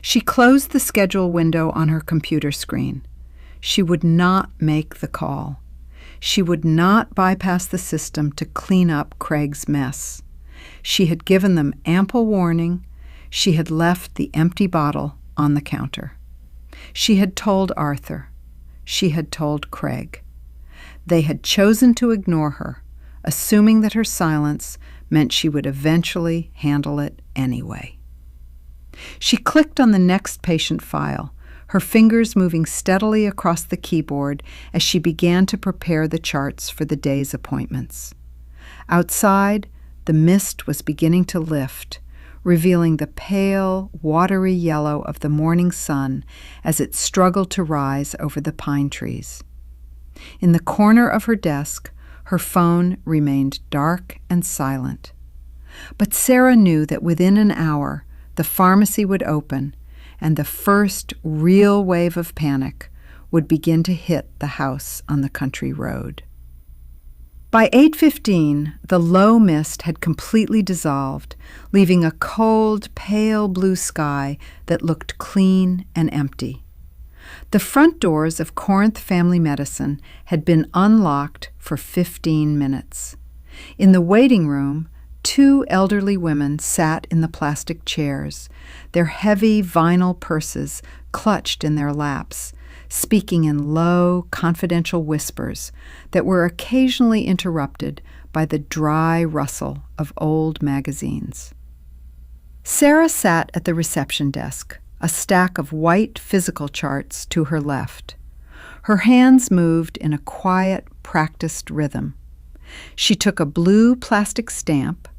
A: She closed the schedule window on her computer screen. She would not make the call. She would not bypass the system to clean up Craig's mess. She had given them ample warning. She had left the empty bottle on the counter. She had told Arthur. She had told Craig. They had chosen to ignore her, assuming that her silence meant she would eventually handle it anyway. She clicked on the next patient file, her fingers moving steadily across the keyboard as she began to prepare the charts for the day's appointments. Outside, the mist was beginning to lift, revealing the pale, watery yellow of the morning sun as it struggled to rise over the pine trees. In the corner of her desk, her phone remained dark and silent. But Sarah knew that within an hour, the pharmacy would open, and the first real wave of panic would begin to hit the house on the country road. By 8:15, the low mist had completely dissolved, leaving a cold, pale blue sky that looked clean and empty. The front doors of Corinth Family Medicine had been unlocked for 15 minutes. In the waiting room, 2 elderly women sat in the plastic chairs, their heavy vinyl purses clutched in their laps, speaking in low, confidential whispers that were occasionally interrupted by the dry rustle of old magazines. Sarah sat at the reception desk, a stack of white physical charts to her left. Her hands moved in a quiet, practiced rhythm. She took a blue plastic stamp,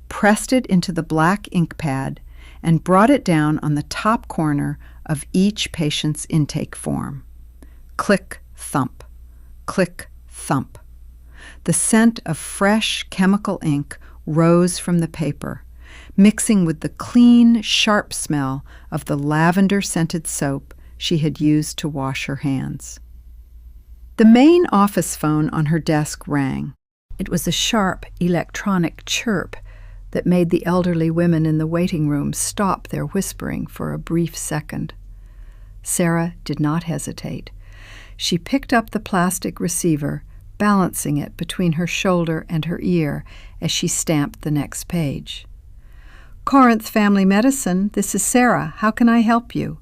A: pressed it into the black ink pad, and brought it down on the top corner of each patient's intake form. Click, thump. Click, thump. The scent of fresh chemical ink rose from the paper, mixing with the clean, sharp smell of the lavender-scented soap she had used to wash her hands. The main office phone on her desk rang. It was a sharp electronic chirp that made the elderly women in the waiting room stop their whispering for a brief second. Sarah did not hesitate. She picked up the plastic receiver, balancing it between her shoulder and her ear as she stamped the next page. Corinth Family Medicine, this is Sarah. How can I help you?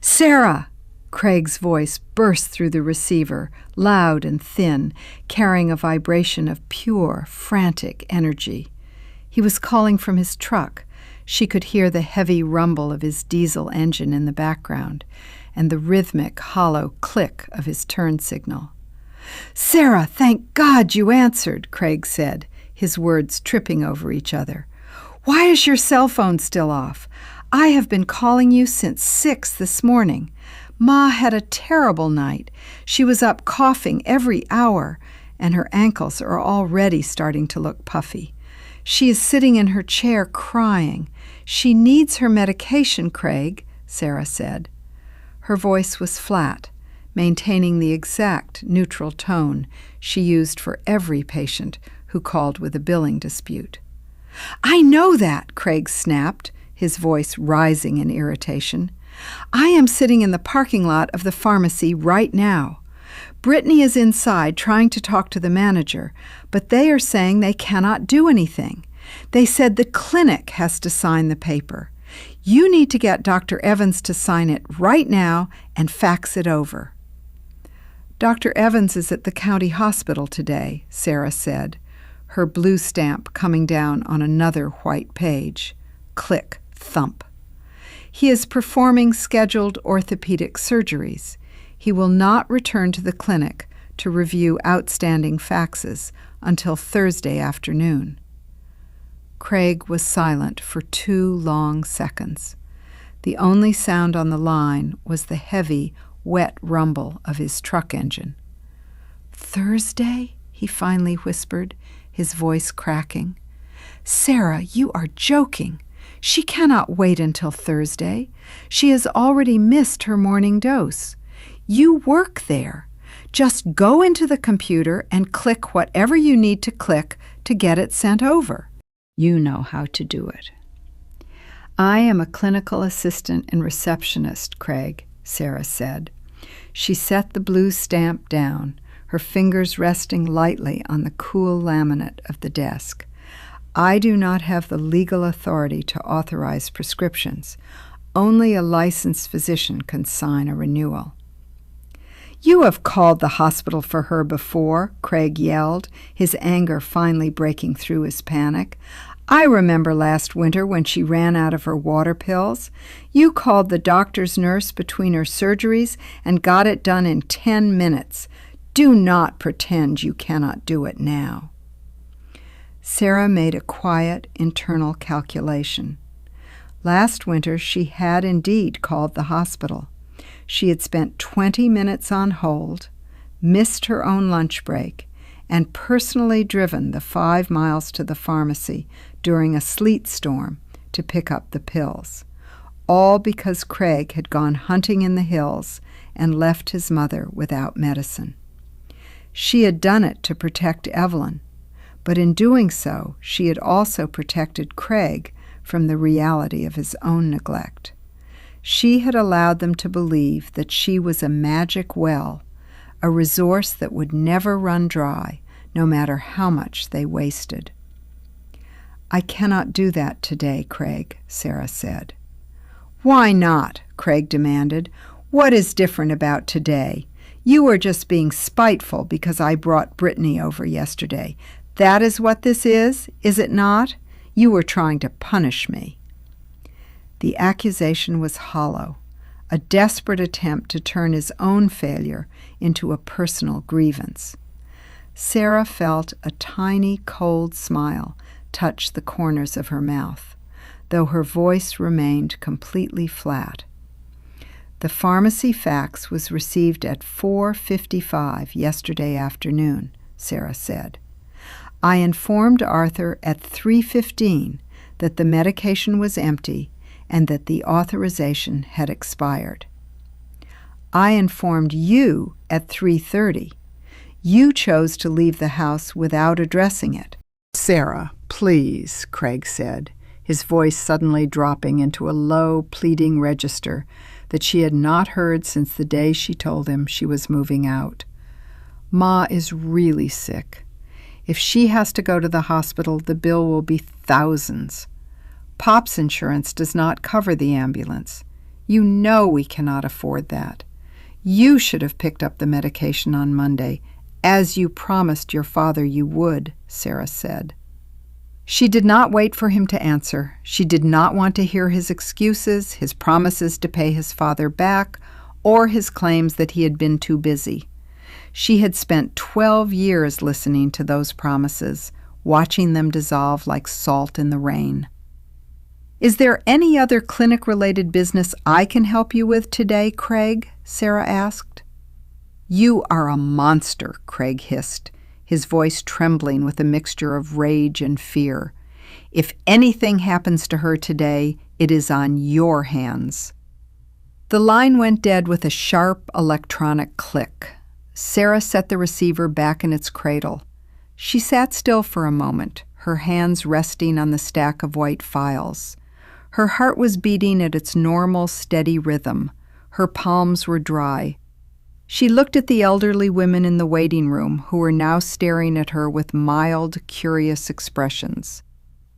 A: Sarah! Craig's voice burst through the receiver, loud and thin, carrying a vibration of pure, frantic energy. He was calling from his truck. She could hear the heavy rumble of his diesel engine in the background and the rhythmic, hollow click of his turn signal. Sarah, thank God you answered, Craig said, his words tripping over each other. Why is your cell phone still off? I have been calling you since 6 this morning. Ma had a terrible night. She was up coughing every hour, and her ankles are already starting to look puffy. She is sitting in her chair crying. She needs her medication, Craig, Sarah said. Her voice was flat, maintaining the exact neutral tone she used for every patient who called with a billing dispute. I know that, Craig snapped, his voice rising in irritation. I am sitting in the parking lot of the pharmacy right now. Brittany is inside trying to talk to the manager, but they are saying they cannot do anything. They said the clinic has to sign the paper. You need to get Dr. Evans to sign it right now and fax it over. Dr. Evans is at the county hospital today, Sarah said, her blue stamp coming down on another white page. Click, thump. He is performing scheduled orthopedic surgeries. He will not return to the clinic to review outstanding faxes until Thursday afternoon. Craig was silent for 2 long seconds. The only sound on the line was the heavy, wet rumble of his truck engine. Thursday? He finally whispered, his voice cracking. Sarah, you are joking. She cannot wait until Thursday. She has already missed her morning dose. You work there. Just go into the computer and click whatever you need to click to get it sent over. You know how to do it. I am a clinical assistant and receptionist, Craig, Sarah said. She set the blue stamp down, her fingers resting lightly on the cool laminate of the desk. I do not have the legal authority to authorize prescriptions. Only a licensed physician can sign a renewal. You have called the hospital for her before, Craig yelled, his anger finally breaking through his panic. I remember last winter when she ran out of her water pills. You called the doctor's nurse between her surgeries and got it done in 10 minutes. Do not pretend you cannot do it now. Sarah made a quiet internal calculation. Last winter she had indeed called the hospital. She had spent 20 minutes on hold, missed her own lunch break, and personally driven the 5 miles to the pharmacy during a sleet storm to pick up the pills, all because Craig had gone hunting in the hills and left his mother without medicine. She had done it to protect Evelyn, but in doing so, she had also protected Craig from the reality of his own neglect. She had allowed them to believe that she was a magic well, a resource that would never run dry, no matter how much they wasted. I cannot do that today, Craig, Sarah said. Why not? Craig demanded. What is different about today? You were just being spiteful because I brought Brittany over yesterday. That is what this is it not? You were trying to punish me." The accusation was hollow, a desperate attempt to turn his own failure into a personal grievance. Sarah felt a tiny, cold smile touch the corners of her mouth, though her voice remained completely flat. "The pharmacy fax was received at 4:55 yesterday afternoon," Sarah said. "I informed Arthur at 3:15 that the medication was empty and that the authorization had expired. I informed you at 3:30. You chose to leave the house without addressing it." "Sarah, please," Craig said, his voice suddenly dropping into a low, pleading register that she had not heard since the day she told him she was moving out. "Ma is really sick. If she has to go to the hospital, the bill will be thousands. Pop's insurance does not cover the ambulance. You know we cannot afford that. You should have picked up the medication on Monday, as you promised your father you would," Sarah said. She did not wait for him to answer. She did not want to hear his excuses, his promises to pay his father back, or his claims that he had been too busy. She had spent 12 years listening to those promises, watching them dissolve like salt in the rain. "Is there any other clinic-related business I can help you with today, Craig?" Sarah asked. "You are a monster," Craig hissed, his voice trembling with a mixture of rage and fear. "If anything happens to her today, it is on your hands." The line went dead with a sharp electronic click. Sarah set the receiver back in its cradle. She sat still for a moment, her hands resting on the stack of white files. Her heart was beating at its normal, steady rhythm. Her palms were dry. She looked at the elderly women in the waiting room who were now staring at her with mild, curious expressions.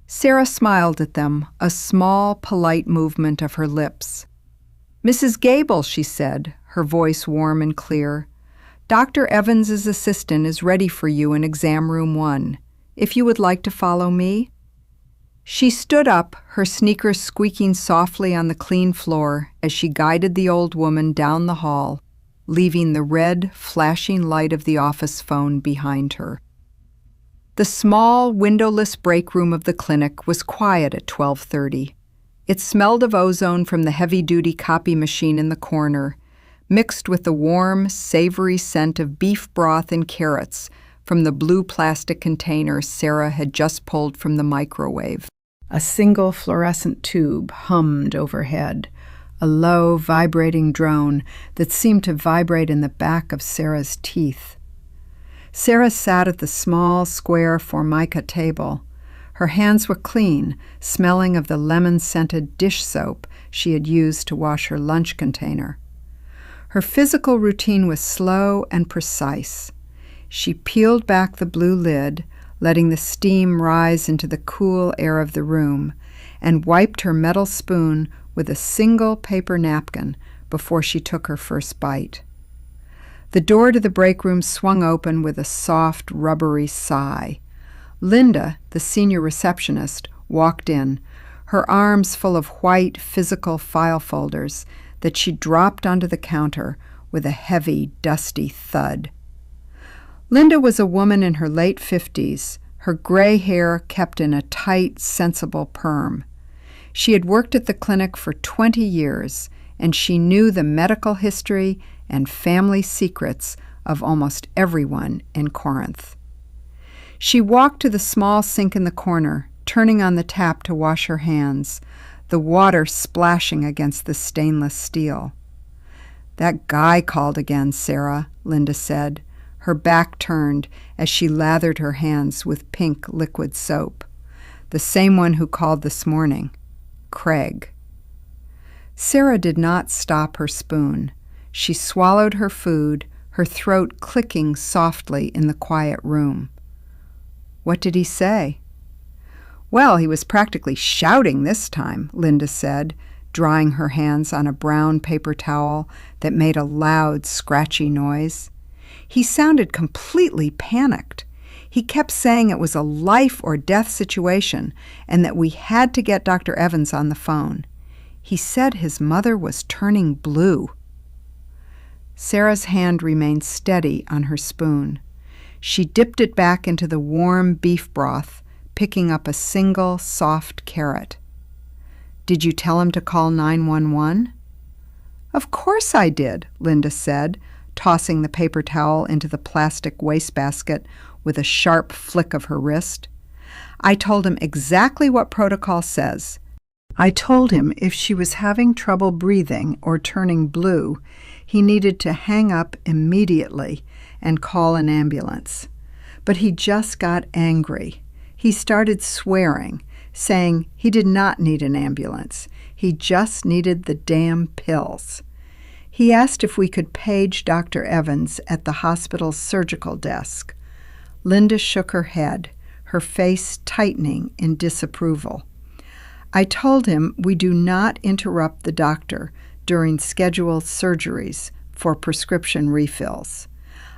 A: Sarah smiled at them, a small, polite movement of her lips. "Mrs. Gable," she said, her voice warm and clear, "Dr. Evans's assistant is ready for you in exam room 1. If you would like to follow me." She stood up, her sneakers squeaking softly on the clean floor as she guided the old woman down the hall, leaving the red, flashing light of the office phone behind her. The small, windowless break room of the clinic was quiet at 12:30. It smelled of ozone from the heavy-duty copy machine in the corner, mixed with the warm, savory scent of beef broth and carrots from the blue plastic container Sarah had just pulled from the microwave. A single fluorescent tube hummed overhead, a low, vibrating drone that seemed to vibrate in the back of Sarah's teeth. Sarah sat at the small, square formica table. Her hands were clean, smelling of the lemon-scented dish soap she had used to wash her lunch container. Her physical routine was slow and precise. She peeled back the blue lid, letting the steam rise into the cool air of the room, and wiped her metal spoon with a single paper napkin before she took her first bite. The door to the break room swung open with a soft, rubbery sigh. Linda, the senior receptionist, walked in, her arms full of white, physical file folders that she dropped onto the counter with a heavy, dusty thud. Linda was a woman in her late 50s, her gray hair kept in a tight, sensible perm. She had worked at the clinic for 20 years, and she knew the medical history and family secrets of almost everyone in Corinth. She walked to the small sink in the corner, turning on the tap to wash her hands, the water splashing against the stainless steel. "That guy called again, Sarah," Linda said, her back turned as she lathered her hands with pink liquid soap. "The same one who called this morning. Craig." Sarah did not stop her spoon. She swallowed her food, her throat clicking softly in the quiet room. "What did he say?" "Well, he was practically shouting this time," Linda said,
B: drying her hands on a brown paper towel that made a loud, scratchy noise. He sounded completely panicked. He kept saying it was a life or death situation and that we had to get Dr. Evans on the phone. He said his mother was turning blue. Sarah's hand remained steady on her spoon. She dipped it back into the warm beef broth, picking up a single soft carrot. "Did you tell him to call 911? "Of course I did," Linda said, tossing the paper towel into the plastic wastebasket with a sharp flick of her wrist. "I told him exactly what protocol says. I told him if she was having trouble breathing or turning blue, he needed to hang up immediately and call an ambulance. But he just got angry. He started swearing, saying he did not need an ambulance. He just needed the damn pills. He asked if we could page Dr. Evans at the hospital's surgical desk." Linda shook her head, her face tightening in disapproval. "I told him we do not interrupt the doctor during scheduled surgeries for prescription refills.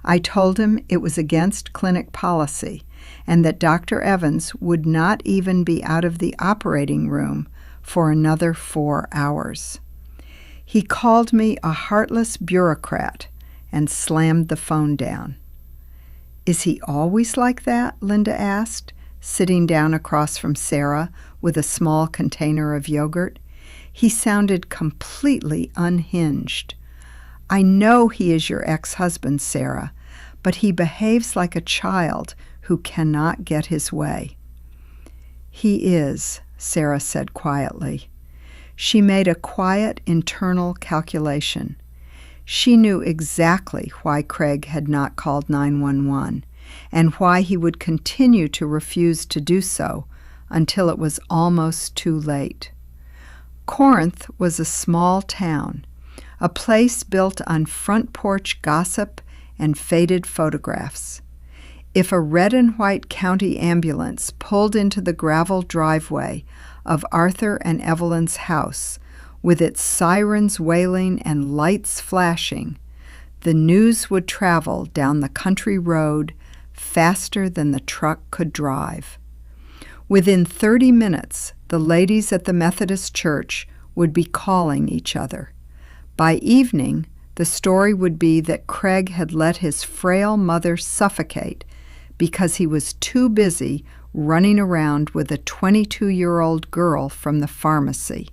B: I told him it was against clinic policy and that Dr. Evans would not even be out of the operating room for another 4 hours. He called me a heartless bureaucrat and slammed the phone down." "Is he always like that?" Linda asked, sitting down across from Sarah with a small container of yogurt. He sounded completely unhinged. "I know he is your ex-husband, Sarah, but he behaves like a child who cannot get his way." "He is," Sarah said quietly. She made a quiet internal calculation. She knew exactly why Craig had not called 911 and why he would continue to refuse to do so until it was almost too late. Corinth was a small town, a place built on front porch gossip and faded photographs. If a red and white county ambulance pulled into the gravel driveway of Arthur and Evelyn's house, with its sirens wailing and lights flashing, the news would travel down the country road faster than the truck could drive. Within 30 minutes, the ladies at the Methodist church would be calling each other. By evening, the story would be that Craig had let his frail mother suffocate because he was too busy running around with a 22-year-old girl from the pharmacy.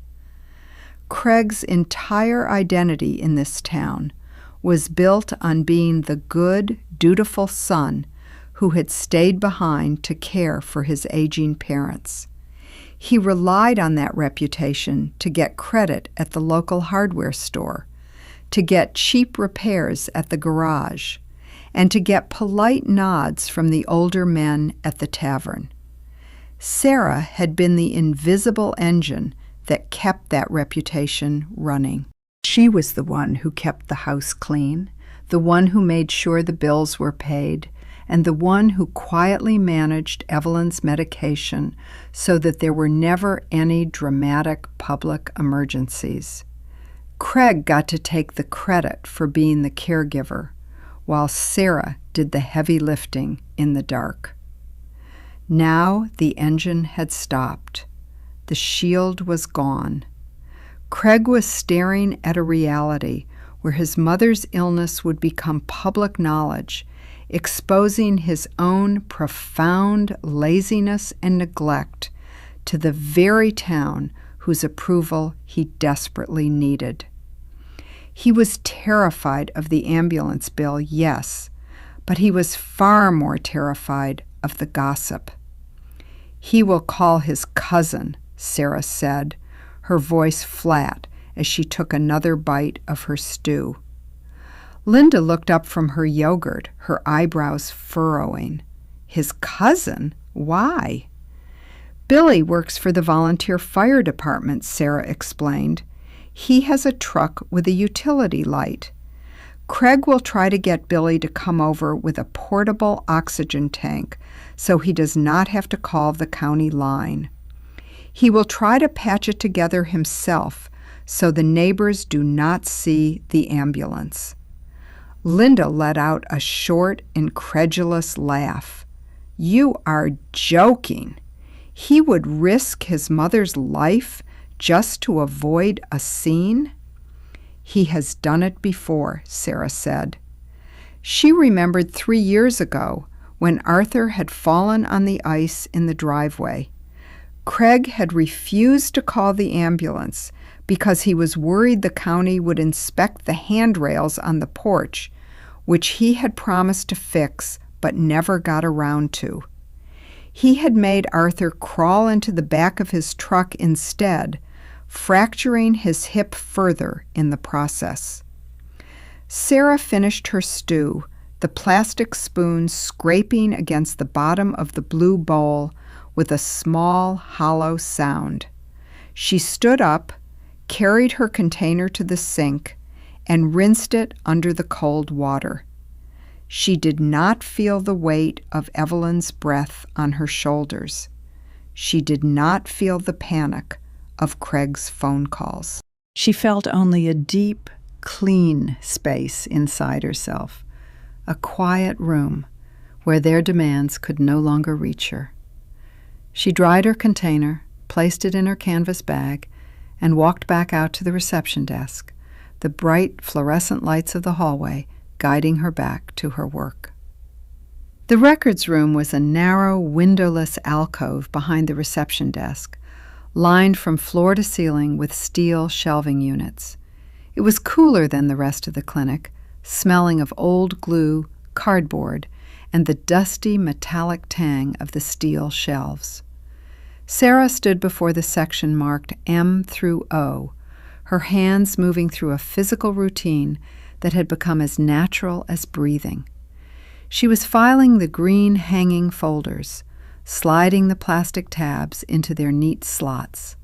B: Craig's entire identity in this town was built on being the good, dutiful son who had stayed behind to care for his aging parents. He relied on that reputation to get credit at the local hardware store, to get cheap repairs at the garage, and to get polite nods from the older men at the tavern. Sarah had been the invisible engine that kept that reputation running. She was the one who kept the house clean, the one who made sure the bills were paid, and the one who quietly managed Evelyn's medication so that there were never any dramatic public emergencies. Craig got to take the credit for being the caregiver, while Sarah did the heavy lifting in the dark. Now the engine had stopped. The shield was gone. Craig was staring at a reality where his mother's illness would become public knowledge, exposing his own profound laziness and neglect to the very town whose approval he desperately needed. He was terrified of the ambulance bill, yes, but he was far more terrified of the gossip. "He will call his cousin," Sarah said, her voice flat as she took another bite of her stew. Linda looked up from her yogurt, her eyebrows furrowing. "His cousin? Why?" "Billy works for the volunteer fire department," Sarah explained. "He has a truck with a utility light. Craig will try to get Billy to come over with a portable oxygen tank so he does not have to call the county line. He will try to patch it together himself so the neighbors do not see the ambulance. Linda let out a short, incredulous laugh. "You are joking. He would risk his mother's life just to avoid a scene?" "He has done it before," Sarah said. She remembered 3 years ago when Arthur had fallen on the ice in the driveway. Craig had refused to call the ambulance because he was worried the county would inspect the handrails on the porch, which he had promised to fix but never got around to. He had made Arthur crawl into the back of his truck instead, fracturing his hip further in the process. Sarah finished her stew, the plastic spoon scraping against the bottom of the blue bowl with a small, hollow sound. She stood up, carried her container to the sink, and rinsed it under the cold water. She did not feel the weight of Evelyn's breath on her shoulders. She did not feel the panic of Craig's phone calls. She felt only a deep, clean space inside herself, a quiet room where their demands could no longer reach her. She dried her container, placed it in her canvas bag, and walked back out to the reception desk, the bright fluorescent lights of the hallway guiding her back to her work. The records room was a narrow, windowless alcove behind the reception desk, lined from floor to ceiling with steel shelving units. It was cooler than the rest of the clinic, smelling of old glue, cardboard, and the dusty metallic tang of the steel shelves. Sarah stood before the section marked M through O, her hands moving through a physical routine that had become as natural as breathing. She was filing the green hanging folders, sliding the plastic tabs into their neat slots.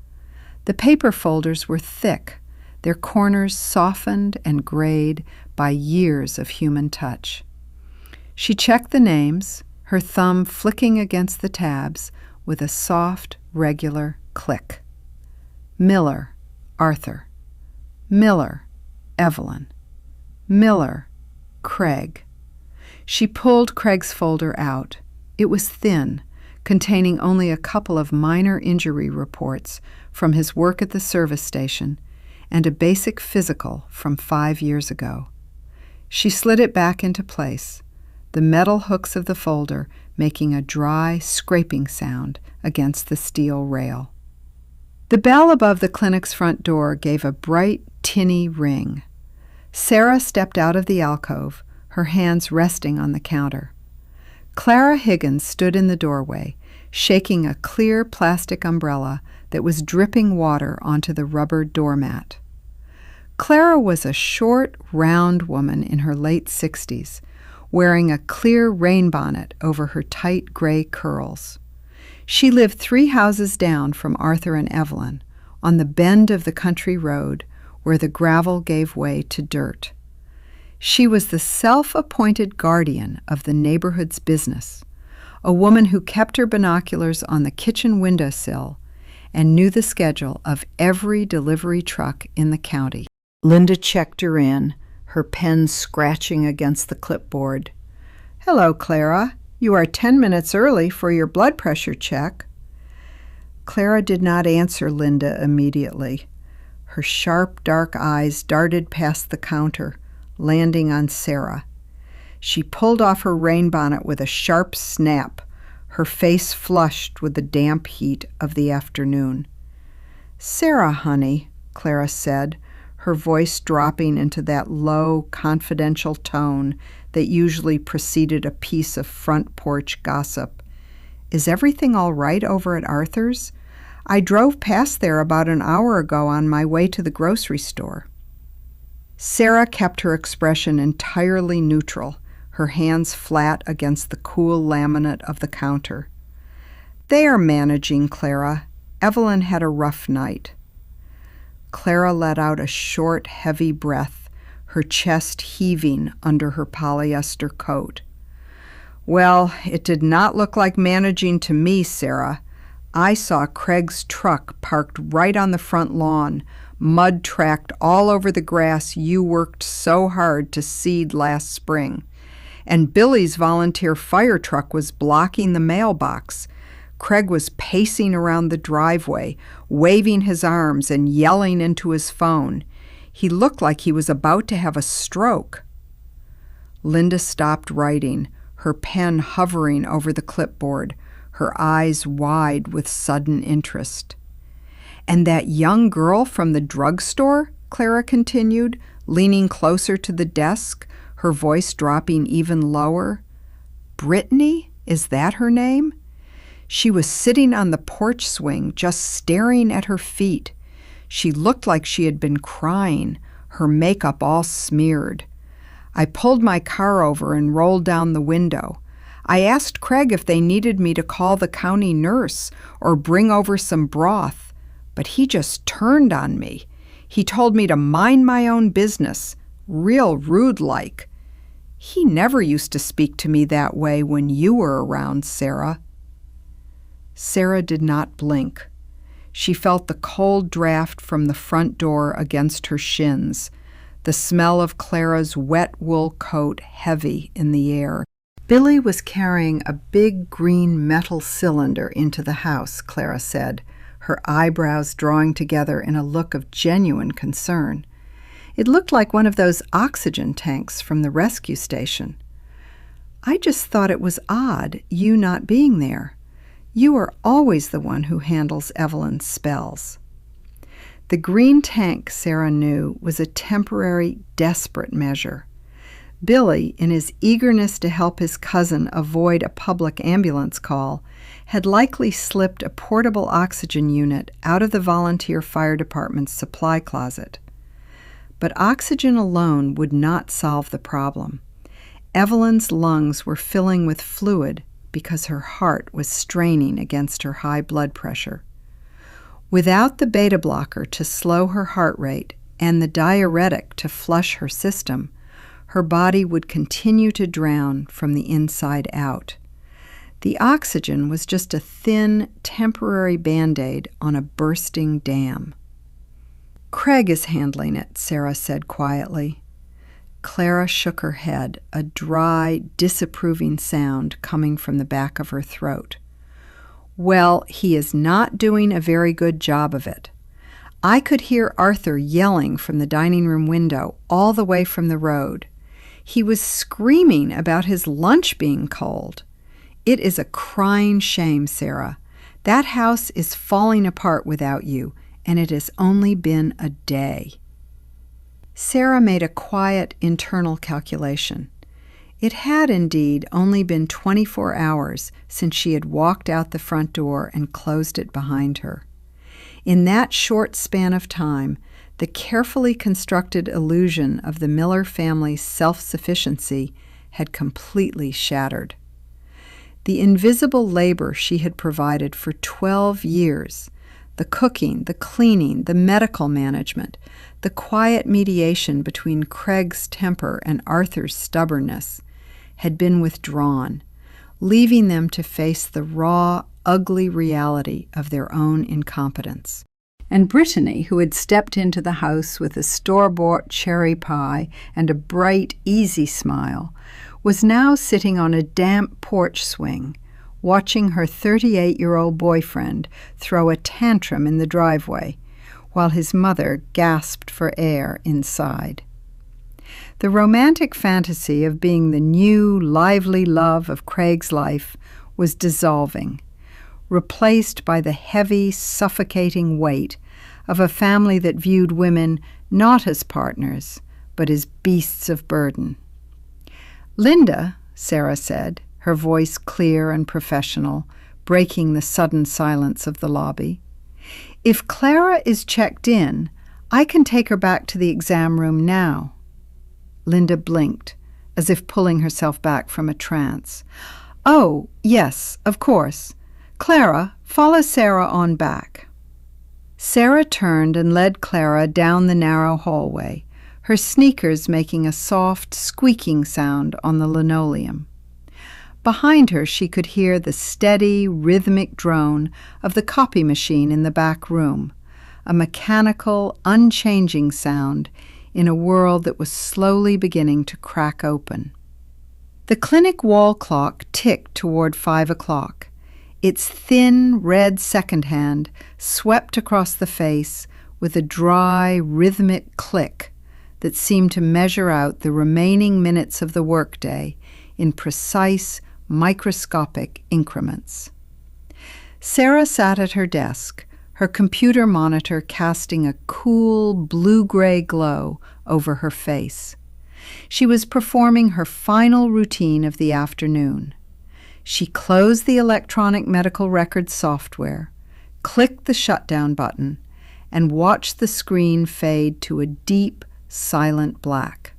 B: The paper folders were thick, their corners softened and grayed by years of human touch. She checked the names, her thumb flicking against the tabs with a soft, regular click. Miller, Arthur. Miller, Evelyn. Miller, Craig. She pulled Craig's folder out. It was thin, containing only a couple of minor injury reports from his work at the service station and a basic physical from 5 years ago. She slid it back into place, the metal hooks of the folder making a dry, scraping sound against the steel rail. The bell above the clinic's front door gave a bright, tinny ring. Sarah stepped out of the alcove, her hands resting on the counter. Clara Higgins stood in the doorway, shaking a clear plastic umbrella that was dripping water onto the rubber doormat. Clara was a short, round woman in her late 60s, wearing a clear rainbonnet over her tight gray curls. She lived 3 houses down from Arthur and Evelyn, on the bend of the country road where the gravel gave way to dirt. She was the self-appointed guardian of the neighborhood's business, a woman who kept her binoculars on the kitchen windowsill and knew the schedule of every delivery truck in the county. Linda checked her in, her pen scratching against the clipboard. "Hello, Clara. You are 10 minutes early for your blood pressure check." Clara did not answer Linda immediately. Her sharp, dark eyes darted past the counter, landing on Sarah. She pulled off her rainbonnet with a sharp snap, her face flushed with the damp heat of the afternoon. "Sarah, honey," Clara said, her voice dropping into that low, confidential tone that usually preceded a piece of front porch gossip. "Is everything all right over at Arthur's? I drove past there about an hour ago on my way to the grocery store." Sarah kept her expression entirely neutral, her hands flat against the cool laminate of the counter. "They are managing, Clara. Evelyn had a rough night." Clara let out a short, heavy breath, her chest heaving under her polyester coat. "Well, it did not look like managing to me, Sarah. I saw Craig's truck parked right on the front lawn, mud tracked all over the grass you worked so hard to seed last spring. And Billy's volunteer fire truck was blocking the mailbox. Craig was pacing around the driveway, waving his arms and yelling into his phone. He looked like he was about to have a stroke. Linda stopped writing, her pen hovering over the clipboard, her eyes wide with sudden interest. "And that young girl from the drugstore?" Clara continued, leaning closer to the desk, her voice dropping even lower. "Brittany? Is that her name? She was sitting on the porch swing, just staring at her feet. She looked like she had been crying, her makeup all smeared. I pulled my car over and rolled down the window. I asked Craig if they needed me to call the county nurse or bring over some broth, but he just turned on me. He told me to mind my own business, real rude-like. He never used to speak to me that way when you were around, Sarah." Sarah did not blink. She felt the cold draft from the front door against her shins, the smell of Clara's wet wool coat heavy in the air. "Billy was carrying a big green metal cylinder into the house," Clara said, her eyebrows drawing together in a look of genuine concern. "It looked like one of those oxygen tanks from the rescue station. I just thought it was odd, you not being there. You are always the one who handles Evelyn's spells." The green tank, Sarah knew, was a temporary, desperate measure. Billy, in his eagerness to help his cousin avoid a public ambulance call, had likely slipped a portable oxygen unit out of the volunteer fire department's supply closet. But oxygen alone would not solve the problem. Evelyn's lungs were filling with fluid because her heart was straining against her high blood pressure. Without the beta blocker to slow her heart rate and the diuretic to flush her system, her body would continue to drown from the inside out. The oxygen was just a thin, temporary Band-Aid on a bursting dam. "Craig is handling it," Sarah said quietly. Clara shook her head, a dry, disapproving sound coming from the back of her throat. "Well, he is not doing a very good job of it. I could hear Arthur yelling from the dining room window all the way from the road. He was screaming about his lunch being cold. It is a crying shame, Sarah. That house is falling apart without you, and it has only been a day." Sarah made a quiet internal calculation. It had indeed only been 24 hours since she had walked out the front door and closed it behind her. In that short span of time, the carefully constructed illusion of the Miller family's self-sufficiency had completely shattered. The invisible labor she had provided for 12 years, the cooking, the cleaning, the medical management, the quiet mediation between Craig's temper and Arthur's stubbornness, had been withdrawn, leaving them to face the raw, ugly reality of their own incompetence. And Brittany, who had stepped into the house with a store-bought cherry pie and a bright, easy smile, was now sitting on a damp porch swing, watching her 38-year-old boyfriend throw a tantrum in the driveway, while his mother gasped for air inside. The romantic fantasy of being the new, lively love of Craig's life was dissolving, replaced by the heavy, suffocating weight of a family that viewed women not as partners, but as beasts of burden. "Linda," Sarah said, her voice clear and professional, breaking the sudden silence of the lobby, "if Clara is checked in, I can take her back to the exam room now." Linda blinked, as if pulling herself back from a trance. "Oh, yes, of course. Clara, follow Sarah on back." Sarah turned and led Clara down the narrow hallway, her sneakers making a soft, squeaking sound on the linoleum. Behind her she could hear the steady, rhythmic drone of the copy machine in the back room,
A: a mechanical, unchanging sound in a world that was slowly beginning to crack open. The clinic wall clock ticked toward 5 o'clock. Its thin, red second hand swept across the face with a dry, rhythmic click that seemed to measure out the remaining minutes of the workday in precise, microscopic increments. Sarah sat at her desk, her computer monitor casting a cool, blue-gray glow over her face. She was performing her final routine of the afternoon. She closed the electronic medical records software, clicked the shutdown button, and watched the screen fade to a deep, silent black.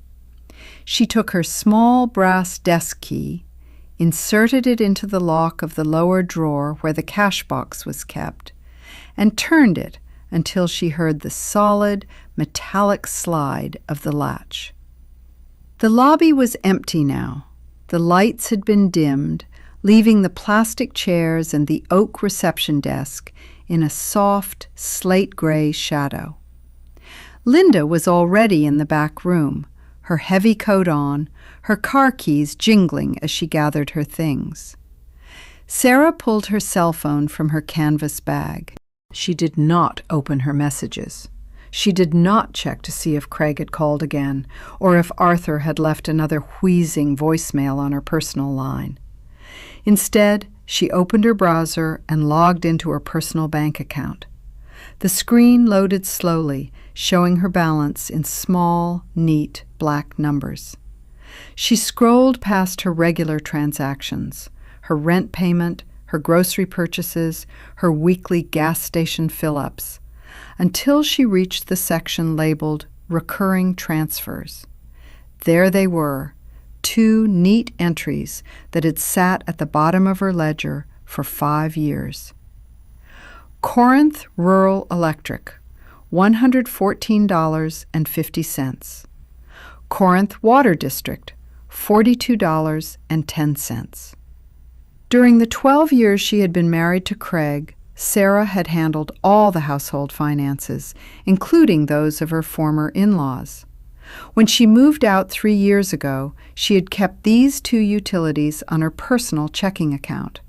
A: She took her small brass desk key, inserted it into the lock of the lower drawer where the cash box was kept, and turned it until she heard the solid, metallic slide of the latch. The lobby was empty now. The lights had been dimmed, leaving the plastic chairs and the oak reception desk in a soft, slate-gray shadow. Linda was already in the back room, her heavy coat on, her car keys jingling as she gathered her things. Sarah pulled her cell phone from her canvas bag. She did not open her messages. She did not check to see if Craig had called again, or if Arthur had left another wheezing voicemail on her personal line. Instead, she opened her browser and logged into her personal bank account. The screen loaded slowly, showing her balance in small, neat, black numbers. She scrolled past her regular transactions, her rent payment, her grocery purchases, her weekly gas station fill-ups, until she reached the section labeled Recurring Transfers. There they were, 2 neat entries that had sat at the bottom of her ledger for 5 years. Corinth Rural Electric, $114.50. Corinth Water District, $42.10. During the 12 years she had been married to Craig, Sarah had handled all the household finances, including those of her former in-laws. When she moved out 3 years ago, she had kept these 2 utilities on her personal checking account.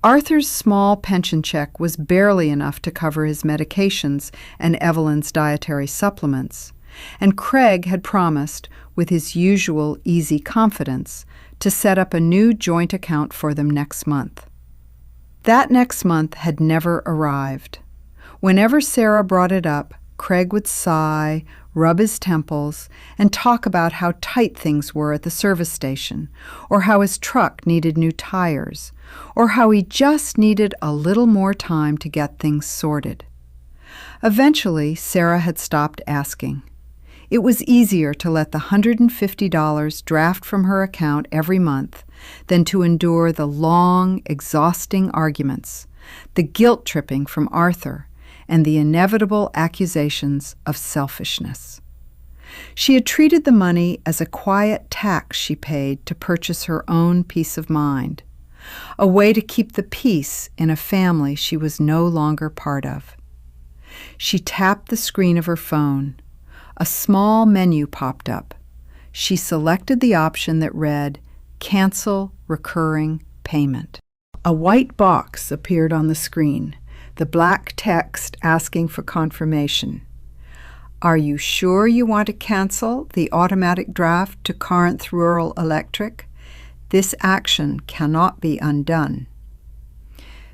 A: Arthur's small pension check was barely enough to cover his medications and Evelyn's dietary supplements, and Craig had promised, with his usual easy confidence, to set up a new joint account for them next month. That next month had never arrived. Whenever Sarah brought it up, Craig would sigh, rub his temples, and talk about how tight things were at the service station, or how his truck needed new tires, or how he just needed a little more time to get things sorted. Eventually, Sarah had stopped asking. It was easier to let the $150 draft from her account every month than to endure the long, exhausting arguments, the guilt-tripping from Arthur, and the inevitable accusations of selfishness. She had treated the money as a quiet tax she paid to purchase her own peace of mind, a way to keep the peace in a family she was no longer part of. She tapped the screen of her phone. A small menu popped up. She selected the option that read, Cancel Recurring Payment. A white box appeared on the screen, the black text asking for confirmation. Are you sure you want to cancel the automatic draft to Corinth Rural Electric? This action cannot be undone.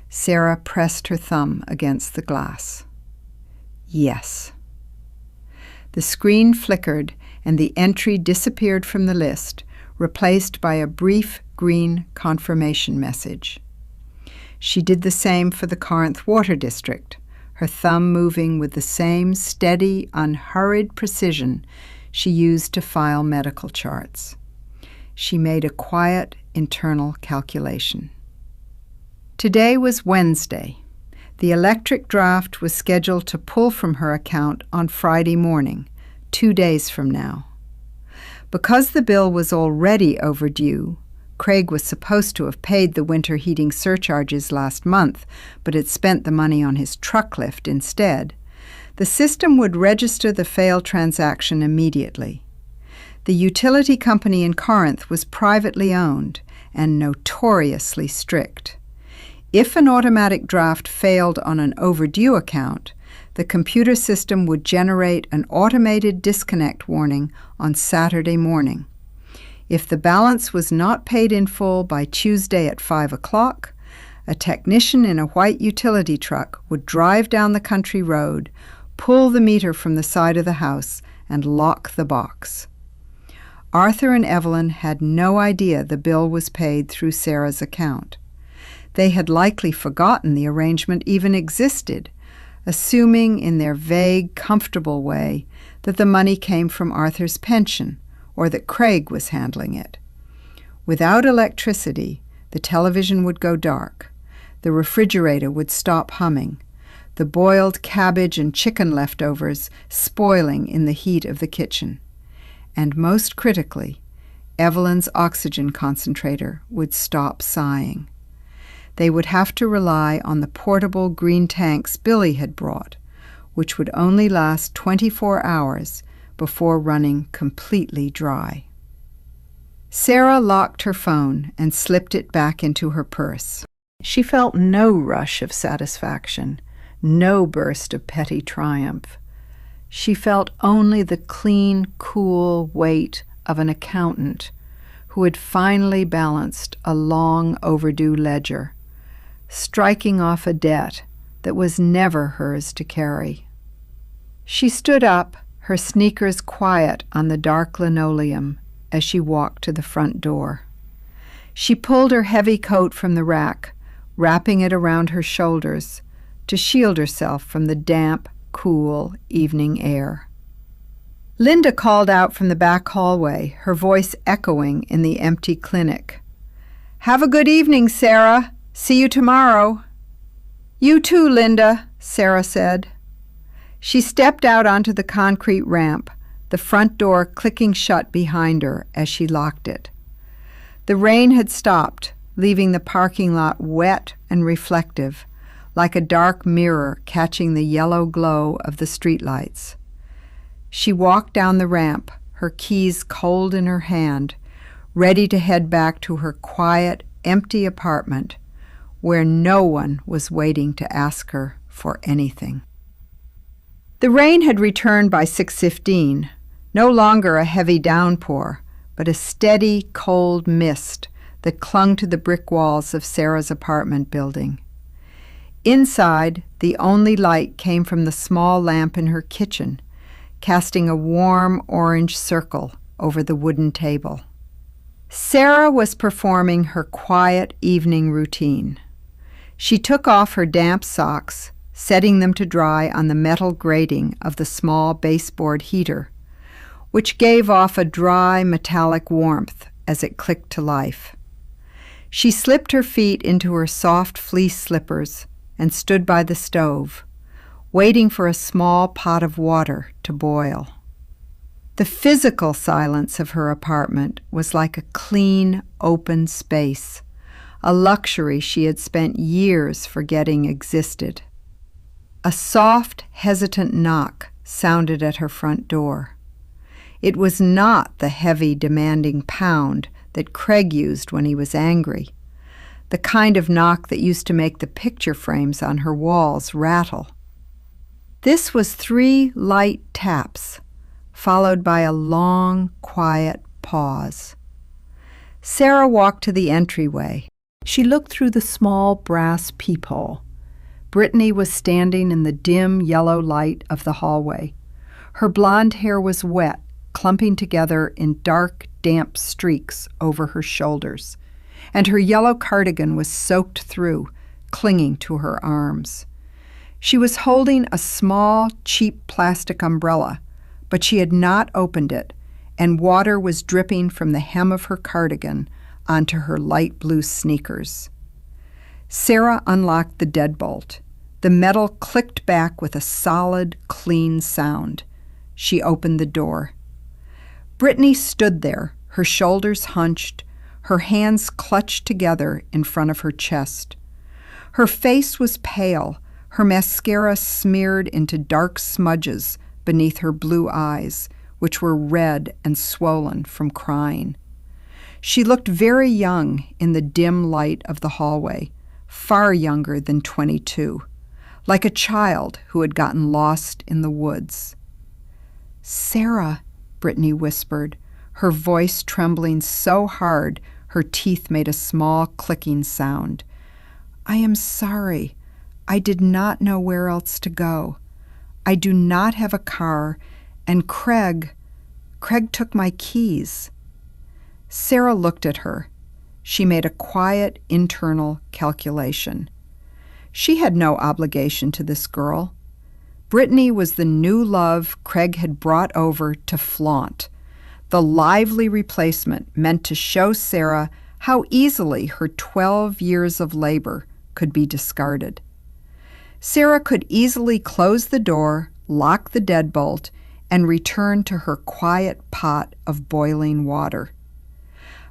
A: Sarah pressed her thumb against the glass. Yes. The screen flickered and the entry disappeared from the list, replaced by a brief green confirmation message. She did the same for the Corinth Water District, her thumb moving with the same steady, unhurried precision she used to file medical charts. She made a quiet internal calculation. Today was Wednesday. The electric draft was scheduled to pull from her account on Friday morning, 2 days from now. Because the bill was already overdue, Craig was supposed to have paid the winter heating surcharges last month, but had spent the money on his truck lift instead. The system would register the failed transaction immediately. The utility company in Corinth was privately owned and notoriously strict. If an automatic draft failed on an overdue account, the computer system would generate an automated disconnect warning on Saturday morning. If the balance was not paid in full by Tuesday at 5 o'clock, a technician in a white utility truck would drive down the country road, pull the meter from the side of the house, and lock the box. Arthur and Evelyn had no idea the bill was paid through Sarah's account. They had likely forgotten the arrangement even existed, assuming in their vague, comfortable way that the money came from Arthur's pension or that Craig was handling it. Without electricity, the television would go dark, the refrigerator would stop humming, the boiled cabbage and chicken leftovers spoiling in the heat of the kitchen. And most critically, Evelyn's oxygen concentrator would stop sighing. They would have to rely on the portable green tanks Billy had brought, which would only last 24 hours before running completely dry. Sarah locked her phone and slipped it back into her purse. She felt no rush of satisfaction, no burst of petty triumph. She felt only the clean, cool weight of an accountant who had finally balanced a long overdue ledger, striking off a debt that was never hers to carry. She stood up, her sneakers quiet on the dark linoleum, as she walked to the front door. She pulled her heavy coat from the rack, wrapping it around her shoulders to shield herself from the damp, cool evening air. Linda called out from the back hallway, her voice echoing in the empty clinic. "Have a good evening, Sarah. See you tomorrow." "You too, Linda," Sarah said. She stepped out onto the concrete ramp, the front door clicking shut behind her as she locked it. The rain had stopped, leaving the parking lot wet and reflective, like a dark mirror catching the yellow glow of the streetlights. She walked down the ramp, her keys cold in her hand, ready to head back to her quiet, empty apartment, where no one was waiting to ask her for anything. The rain had returned by 6:15, no longer a heavy downpour, but a steady, cold mist that clung to the brick walls of Sarah's apartment building. Inside, the only light came from the small lamp in her kitchen, casting a warm orange circle over the wooden table. Sarah was performing her quiet evening routine. She took off her damp socks, setting them to dry on the metal grating of the small baseboard heater, which gave off a dry, metallic warmth as it clicked to life. She slipped her feet into her soft fleece slippers and stood by the stove, waiting for a small pot of water to boil. The physical silence of her apartment was like a clean, open space, a luxury she had spent years forgetting existed. A soft, hesitant knock sounded at her front door. It was not the heavy, demanding pound that Craig used when he was angry, the kind of knock that used to make the picture frames on her walls rattle. This was 3 light taps, followed by a long, quiet pause. Sarah walked to the entryway. She looked through the small brass peephole. Brittany was standing in the dim yellow light of the hallway. Her blonde hair was wet, clumping together in dark, damp streaks over her shoulders, and her yellow cardigan was soaked through, clinging to her arms. She was holding a small, cheap plastic umbrella, but she had not opened it, and water was dripping from the hem of her cardigan onto her light blue sneakers. Sarah unlocked the deadbolt. The metal clicked back with a solid, clean sound. She opened the door. Brittany stood there, her shoulders hunched, her hands clutched together in front of her chest. Her face was pale,
B: her mascara smeared into dark smudges beneath her blue eyes, which were red and swollen from crying. She looked very young in the dim light of the hallway, far younger than 22, like a child who had gotten lost in the woods. "Sarah," Brittany whispered, her voice trembling so hard her teeth made a small clicking sound. "I am sorry. I did not know where else to go. I do not have a car, and Craig took my keys." Sarah looked at her. She made a quiet internal calculation. She had no obligation to this girl. Brittany was the new love Craig had brought over to flaunt, the lively replacement meant to show Sarah how easily her 12 years of labor could be discarded. Sarah could easily close the door, lock the deadbolt, and return to her quiet pot of boiling water.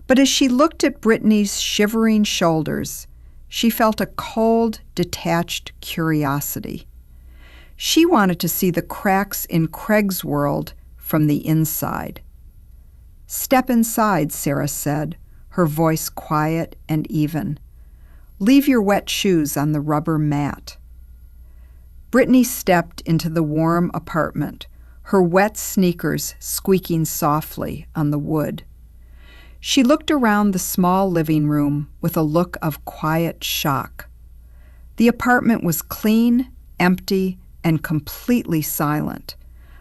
B: But as she looked at Brittany's shivering shoulders, she felt a cold, detached curiosity. She wanted to see the cracks in Craig's world from the inside. "Step inside," Sarah said, her voice quiet and even. "Leave your wet shoes on the rubber mat." Brittany stepped into the warm apartment, her wet sneakers squeaking softly on the wood. She looked around the small living room with a look of quiet shock. The apartment was clean, empty, and completely silent,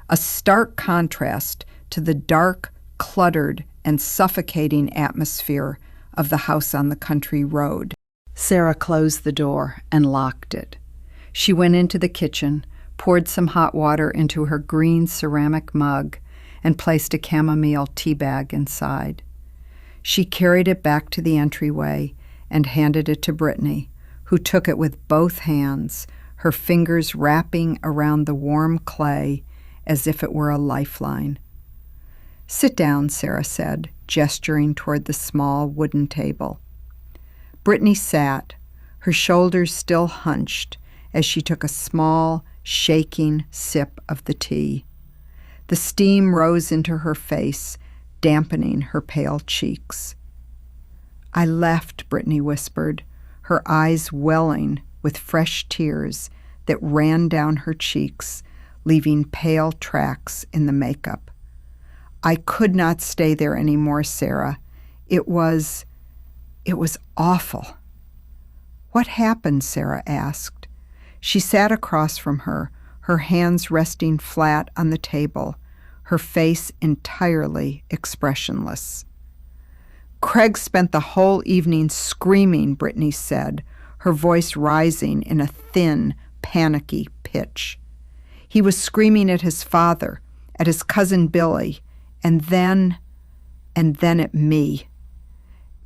B: a stark contrast to the dark, cluttered, and suffocating atmosphere of the house on the country road. Sarah closed the door and locked it. She went into the kitchen, poured some hot water into her green ceramic mug, and placed a chamomile tea bag inside. She carried it back to the entryway and handed it to Brittany, who took it with both hands, her fingers wrapping around the warm clay as if it were a lifeline. "Sit down," Sarah said, gesturing toward the small wooden table. Brittany sat, her shoulders still hunched, as she took a small, shaking sip of the tea. The steam rose into her face, dampening her pale cheeks. "I left," Brittany whispered, her eyes welling with fresh tears that ran down her cheeks, leaving pale tracks in the makeup. "I could not stay there anymore, Sarah. It was awful." "What happened?" Sarah asked. She sat across from her, her hands resting flat on the table, her face entirely expressionless. "Craig spent the whole evening screaming," Brittany said, her voice rising in a thin, panicky pitch. "He was screaming at his father, at his cousin Billy, and then at me.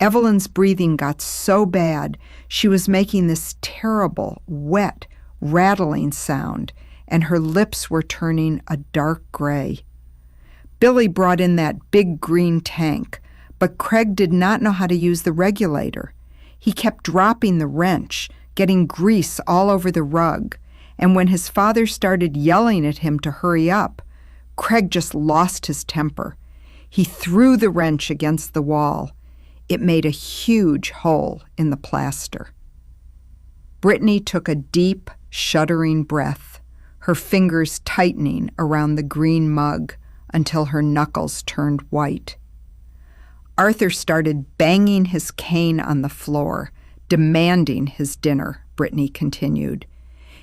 B: Evelyn's breathing got so bad, she was making this terrible, wet, rattling sound, and her lips were turning a dark gray. Billy brought in that big green tank, but Craig did not know how to use the regulator. He kept dropping the wrench, getting grease all over the rug, and when his father started yelling at him to hurry up, Craig just lost his temper. He threw the wrench against the wall. It made a huge hole in the plaster." Brittany took a deep, shuddering breath, her fingers tightening around the green mug until her knuckles turned white. "Arthur started banging his cane on the floor, demanding his dinner," Brittany continued.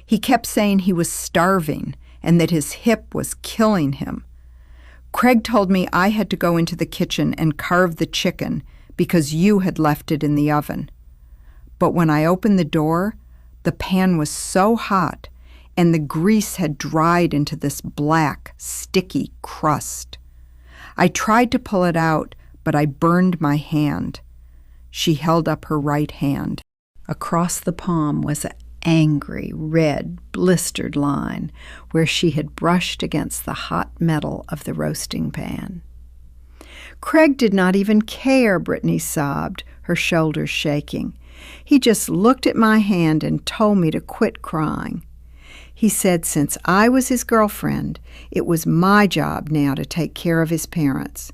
B: "He kept saying he was starving and that his hip was killing him. Craig told me I had to go into the kitchen and carve the chicken because you had left it in the oven. But when I opened the door, the pan was so hot and the grease had dried into this black, sticky crust. I tried to pull it out, but I burned my hand." She held up her right hand. Across the palm was an angry, red, blistered line where she had brushed against the hot metal of the roasting pan. "Craig did not even care," Brittany sobbed, her shoulders shaking. "He just looked at my hand and told me to quit crying.
A: He said since I was his girlfriend, it was my job now to take care of his parents.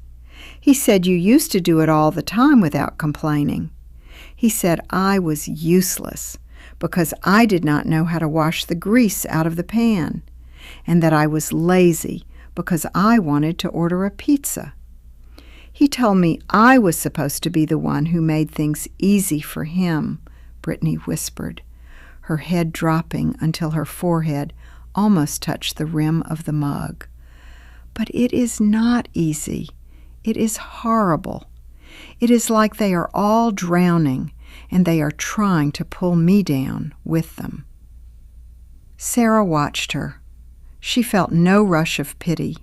A: He said you used to do it all the time without complaining. He said I was useless because I did not know how to wash the grease out of the pan, and that I was lazy because I wanted to order a pizza. He told me I was supposed to be the one who made things easy for him, Brittany whispered, her head dropping until her forehead almost touched the rim of the mug. But it is not easy. It is horrible. It is like they are all drowning, and they are trying to pull me down with them. Sarah watched her. She felt no rush of pity,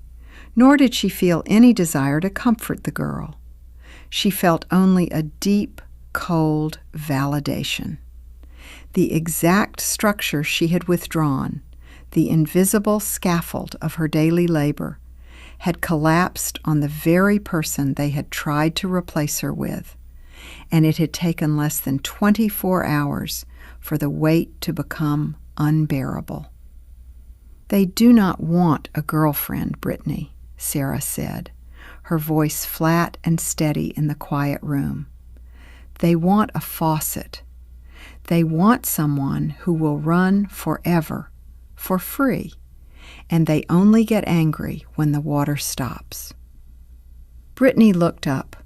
A: nor did she feel any desire to comfort the girl. She felt only a deep, cold validation. The exact structure she had withdrawn, the invisible scaffold of her daily labor, had collapsed on the very person they had tried to replace her with, and it had taken less than 24 hours for the weight to become unbearable. "They do not want a girlfriend, Brittany," Sarah said, her voice flat and steady in the quiet room. "They want a faucet. They want someone who will run forever, for free, and they only get angry when the water stops." Brittany looked up,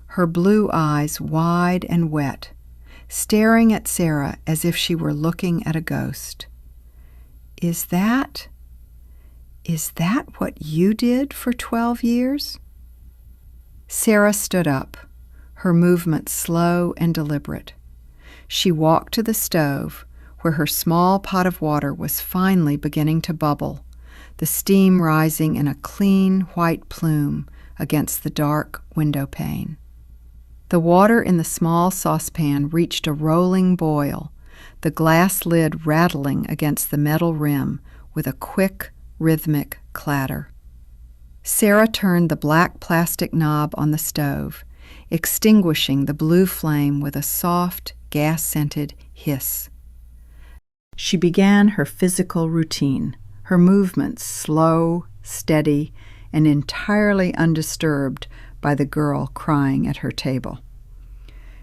A: her blue eyes wide and wet, staring at Sarah as if she were looking at a ghost. Is that what you did for 12 years? Sarah stood up, her movement slow and deliberate. She walked to the stove, where her small pot of water was finally beginning to bubble, the steam rising in a clean white plume against the dark window pane. The water in the small saucepan reached a rolling boil, the glass lid rattling against the metal rim with a quick, rhythmic clatter. Sarah turned the black plastic knob on the stove, extinguishing the blue flame with a soft, gas-scented hiss. She began her physical routine, her movements slow, steady, and entirely undisturbed by the girl crying at her table.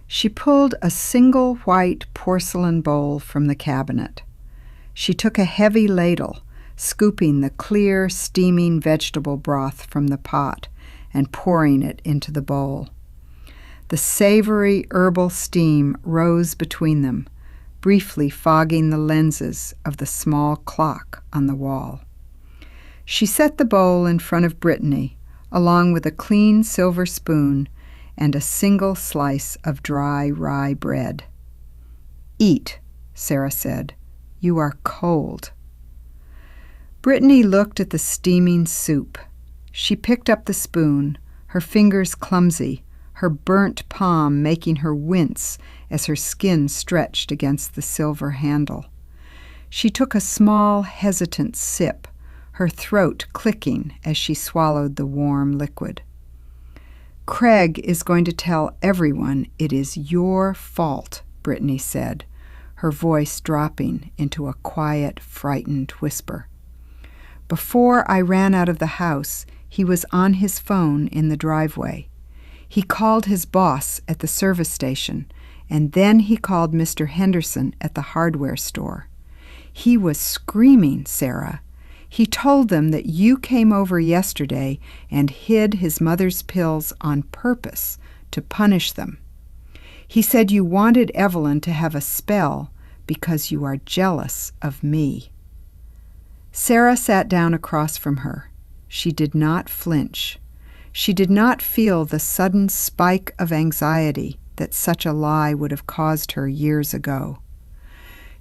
A: She pulled a single white porcelain bowl from the cabinet. She took a heavy ladle, scooping the clear, steaming vegetable broth from the pot and pouring it into the bowl. The savory herbal steam rose between them, briefly fogging the lenses of the small clock on the wall. She set the bowl in front of Brittany, along with a clean silver spoon and a single slice of dry rye bread. "Eat," Sarah said. "You are cold." Brittany looked at the steaming soup. She picked up the spoon, her fingers clumsy, her burnt palm making her wince as her skin stretched against the silver handle. She took a small, hesitant sip, her throat clicking as she swallowed the warm liquid. "Craig is going to tell everyone it is your fault," Brittany said, her voice dropping into a quiet, frightened whisper. "Before I ran out of the house, he was on his phone in the driveway. He called his boss at the service station, and then he called Mr. Henderson at the hardware store. He was screaming, Sarah. He told them that you came over yesterday and hid his mother's pills on purpose to punish them. He said you wanted Evelyn to have a spell because you are jealous of me." Sarah sat down across from her. She did not flinch. She did not feel the sudden spike of anxiety that such a lie would have caused her years ago.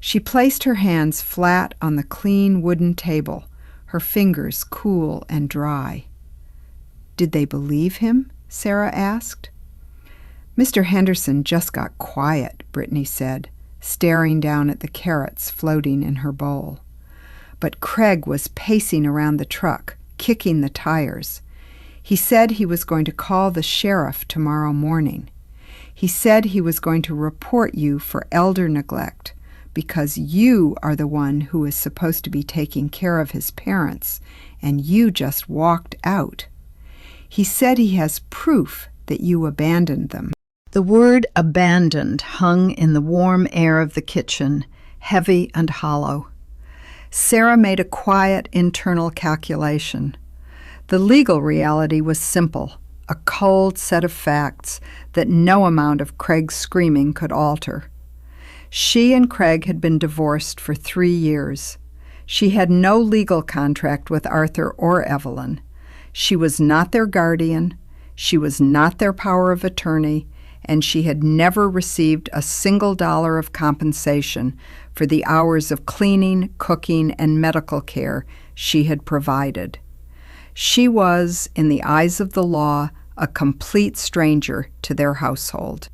A: She placed her hands flat on the clean wooden table, her fingers cool and dry. "Did they believe him?" Sarah asked. "Mr. Henderson just got quiet," Brittany said, staring down at the carrots floating in her bowl. "But Craig was pacing around the truck, kicking the tires. He said he was going to call the sheriff tomorrow morning. He said he was going to report you for elder neglect because you are the one who is supposed to be taking care of his parents, and you just walked out. He said he has proof that you abandoned them." The word abandoned hung in the warm air of the kitchen, heavy and hollow. Sarah made a quiet internal calculation. The legal reality was simple, a cold set of facts that no amount of Craig's screaming could alter. She and Craig had been divorced for 3 years. She had no legal contract with Arthur or Evelyn. She was not their guardian, she was not their power of attorney, and she had never received a single dollar of compensation for the hours of cleaning, cooking, and medical care she had provided. She was, in the eyes of the law, a complete stranger to their household.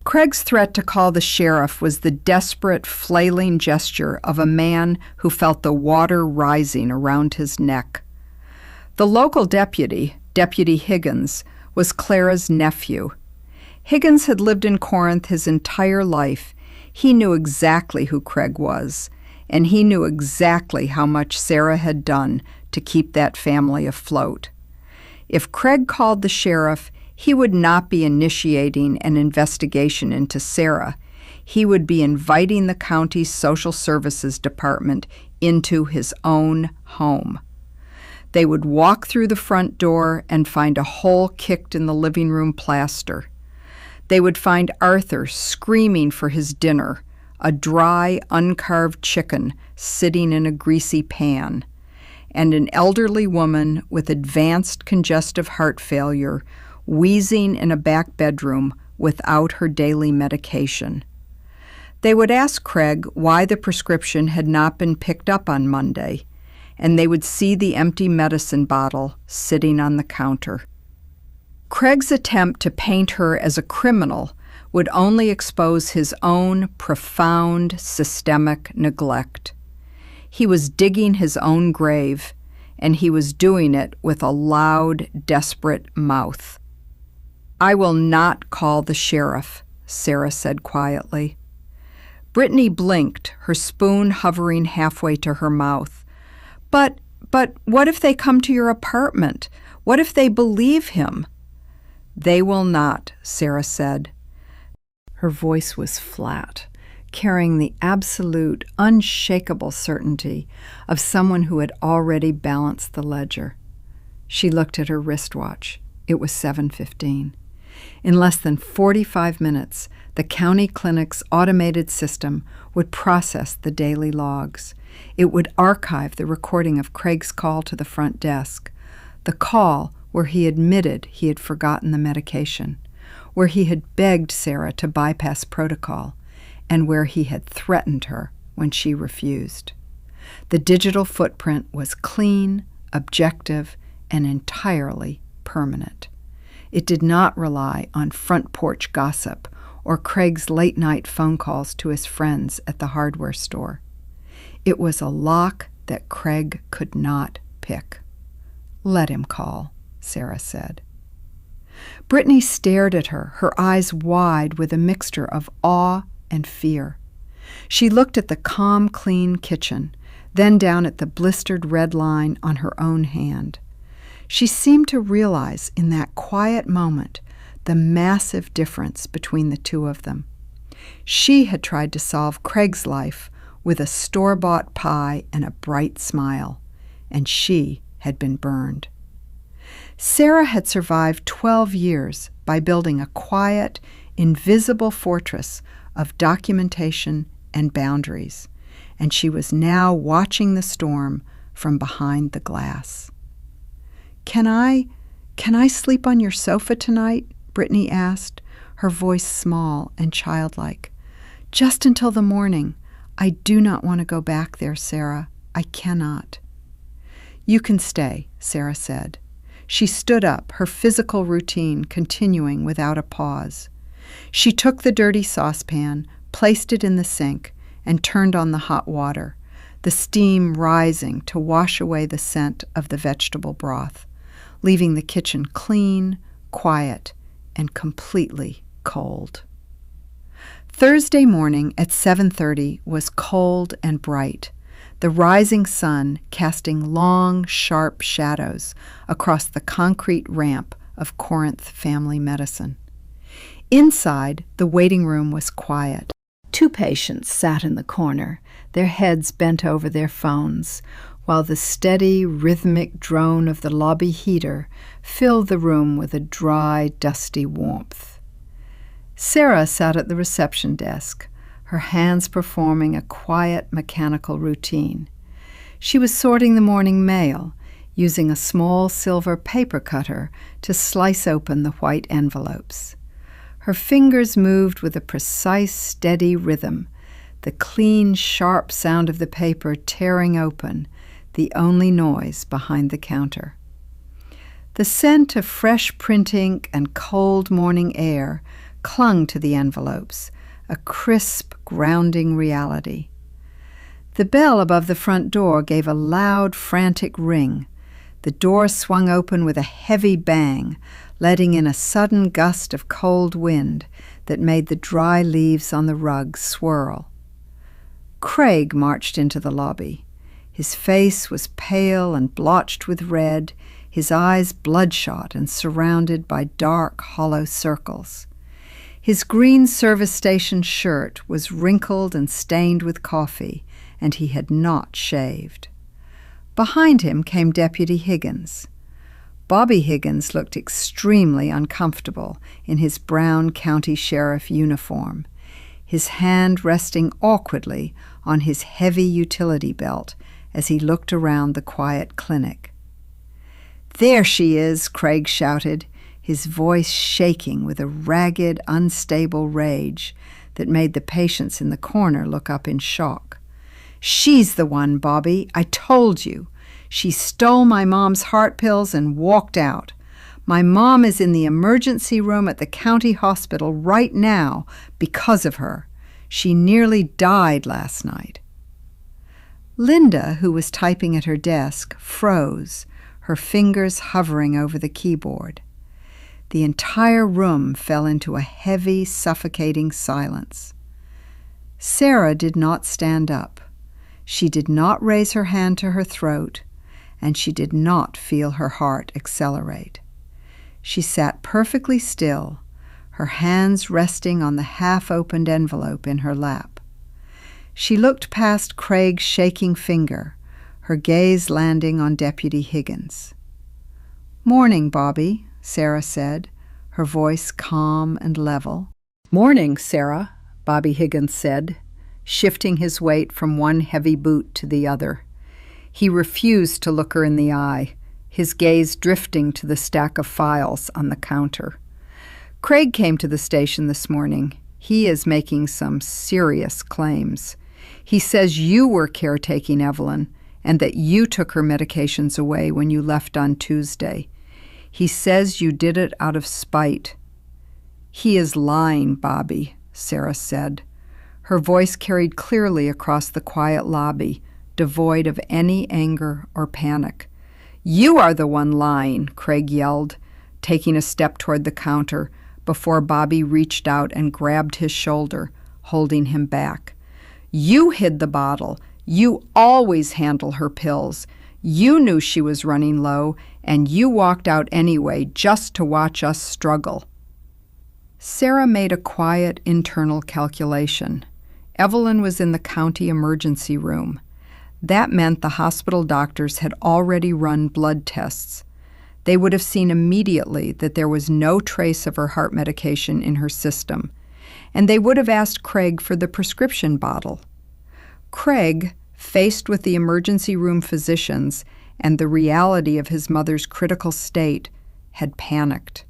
A: Craig's threat to call the sheriff was the desperate, flailing gesture of a man who felt the water rising around his neck. The local deputy, Deputy Higgins, was Clara's nephew. Higgins had lived in Corinth his entire life. He knew exactly who Craig was, and he knew exactly how much Sarah had done to keep that family afloat. If Craig called the sheriff, he would not be initiating an investigation into Sarah. He would be inviting the county's social services department into his own home. They would walk through the front door and find a hole kicked in the living room plaster. They would find Arthur screaming for his dinner, a dry, uncarved chicken sitting in a greasy pan, and an elderly woman with advanced congestive heart failure wheezing in a back bedroom without her daily medication. They would ask Craig why the prescription had not been picked up on Monday, and they would see the empty medicine bottle sitting on the counter. Craig's attempt to paint her as a criminal would only expose his own profound systemic neglect. He was digging his own grave, and he was doing it with a loud, desperate mouth. "I will not call the sheriff," Sarah said quietly. Brittany blinked, her spoon hovering halfway to her mouth. But what if they come to your apartment? What if they believe him?" "They will not," Sarah said. Her voice was flat, carrying the absolute, unshakable certainty of someone who had already balanced the ledger. She looked at her wristwatch. It was 7:15. In less than 45 minutes, the county clinic's automated system would process the daily logs. It would archive the recording of Craig's call to the front desk, the call where he admitted he had forgotten the medication, where he had begged Sarah to bypass protocol, and where he had threatened her when she refused. The digital footprint was clean, objective, and entirely permanent. It did not rely on front porch gossip or Craig's late-night phone calls to his friends at the hardware store. It was a lock that Craig could not pick. "Let him call," Sarah said. Brittany stared at her, her eyes wide with a mixture of awe and fear. She looked at the calm, clean kitchen, then down at the blistered red line on her own hand. She seemed to realize in that quiet moment the massive difference between the two of them. She had tried to solve Craig's life with a store-bought pie and a bright smile, and she had been burned. Sarah had survived 12 years by building a quiet, invisible fortress of documentation and boundaries, and she was now watching the storm from behind the glass. Can I sleep on your sofa tonight?" Brittany asked, her voice small and childlike. "Just until the morning. I do not want to go back there, Sarah. I cannot." "You can stay," Sarah said. She stood up, her physical routine continuing without a pause. She took the dirty saucepan, placed it in the sink, and turned on the hot water, the steam rising to wash away the scent of the vegetable broth, leaving the kitchen clean, quiet, and completely cold. Thursday morning at 7:30 was cold and bright, the rising sun casting long, sharp shadows across the concrete ramp of Corinth Family Medicine. Inside, the waiting room was quiet. 2 patients sat in the corner, their heads bent over their phones, while the steady, rhythmic drone of the lobby heater filled the room with a dry, dusty warmth. Sarah sat at the reception desk, her hands performing a quiet, mechanical routine. She was sorting the morning mail, using a small silver paper cutter to slice open the white envelopes. Her fingers moved with a precise, steady rhythm, the clean, sharp sound of the paper tearing open, the only noise behind the counter. The scent of fresh print ink and cold morning air clung to the envelopes, a crisp, grounding reality. The bell above the front door gave a loud, frantic ring. The door swung open with a heavy bang, letting in a sudden gust of cold wind that made the dry leaves on the rug swirl. Craig marched into the lobby. His face was pale and blotched with red, his eyes bloodshot and surrounded by dark, hollow circles. His green service station shirt was wrinkled and stained with coffee, and he had not shaved. Behind him came Deputy Higgins. Bobby Higgins looked extremely uncomfortable in his brown county sheriff uniform, his hand resting awkwardly on his heavy utility belt as he looked around the quiet clinic. "There she is," Craig shouted, his voice shaking with a ragged, unstable rage that made the patients in the corner look up in shock. "She's the one, Bobby. I told you. She stole my mom's heart pills and walked out. My mom is in the emergency room at the county hospital right now because of her. She nearly died last night." Linda, who was typing at her desk, froze, her fingers hovering over the keyboard. The entire room fell into a heavy, suffocating silence. Sarah did not stand up. She did not raise her hand to her throat, and she did not feel her heart accelerate. She sat perfectly still, her hands resting on the half-opened envelope in her lap. She looked past Craig's shaking finger, her gaze landing on Deputy Higgins. "Morning, Bobby," Sarah said, her voice calm and level. "Morning, Sarah," Bobby Higgins said, shifting his weight from one heavy boot to the other. He refused to look her in the eye, his gaze drifting to the stack of files on the counter. "Craig came to the station this morning. He is making some serious claims. He says you were caretaking Evelyn and that you took her medications away when you left on Tuesday. He says you did it out of spite." "He is lying, Bobby," Sarah said. Her voice carried clearly across the quiet lobby, devoid of any anger or panic. "You are the one lying," Craig yelled, taking a step toward the counter before Bobby reached out and grabbed his shoulder, holding him back. "You hid the bottle. You always handle her pills. You knew she was running low, and you walked out anyway just to watch us struggle." Sarah made a quiet internal calculation. Evelyn was in the county emergency room. That meant the hospital doctors had already run blood tests. They would have seen immediately that there was no trace of her heart medication in her system, and they would have asked Craig for the prescription bottle. Craig, faced with the emergency room physicians and the reality of his mother's critical state, had panicked.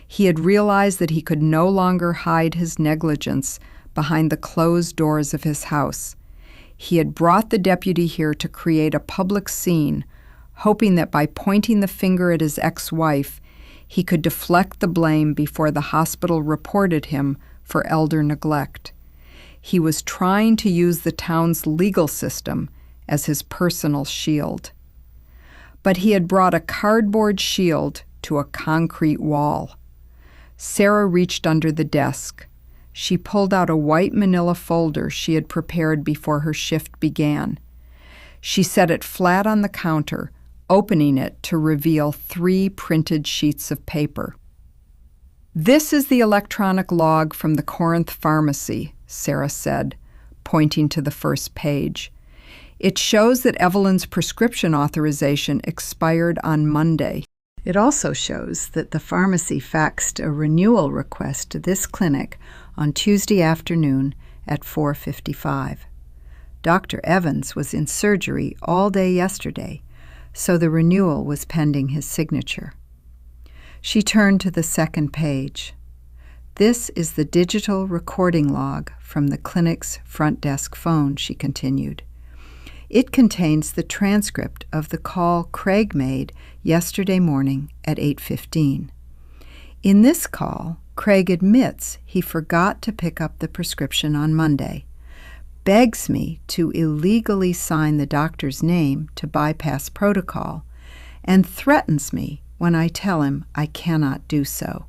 A: He had realized that he could no longer hide his negligence behind the closed doors of his house. He had brought the deputy here to create a public scene, hoping that by pointing the finger at his ex-wife, he could deflect the blame before the hospital reported him for elder neglect. He was trying to use the town's legal system as his personal shield. But he had brought a cardboard shield to a concrete wall. Sarah reached under the desk.
B: She pulled out a white manila folder she had prepared before her shift began. She set it flat on the counter, opening it to reveal 3 printed sheets of paper. "This is the electronic log from the Corinth Pharmacy," Sarah said, pointing to the first page. "It shows that Evelyn's prescription authorization expired on Monday."
A: It also shows that the pharmacy faxed a renewal request to this clinic on Tuesday afternoon at 4:55. Dr. Evans was in surgery all day yesterday, so the renewal was pending his signature. She turned to the second page. "This is the digital recording log from the clinic's front desk phone," she continued. "It contains the transcript of the call Craig made yesterday morning at 8:15. In this call, Craig admits he forgot to pick up the prescription on Monday, begs me to illegally sign the doctor's name to bypass protocol, and threatens me when I tell him I cannot do so."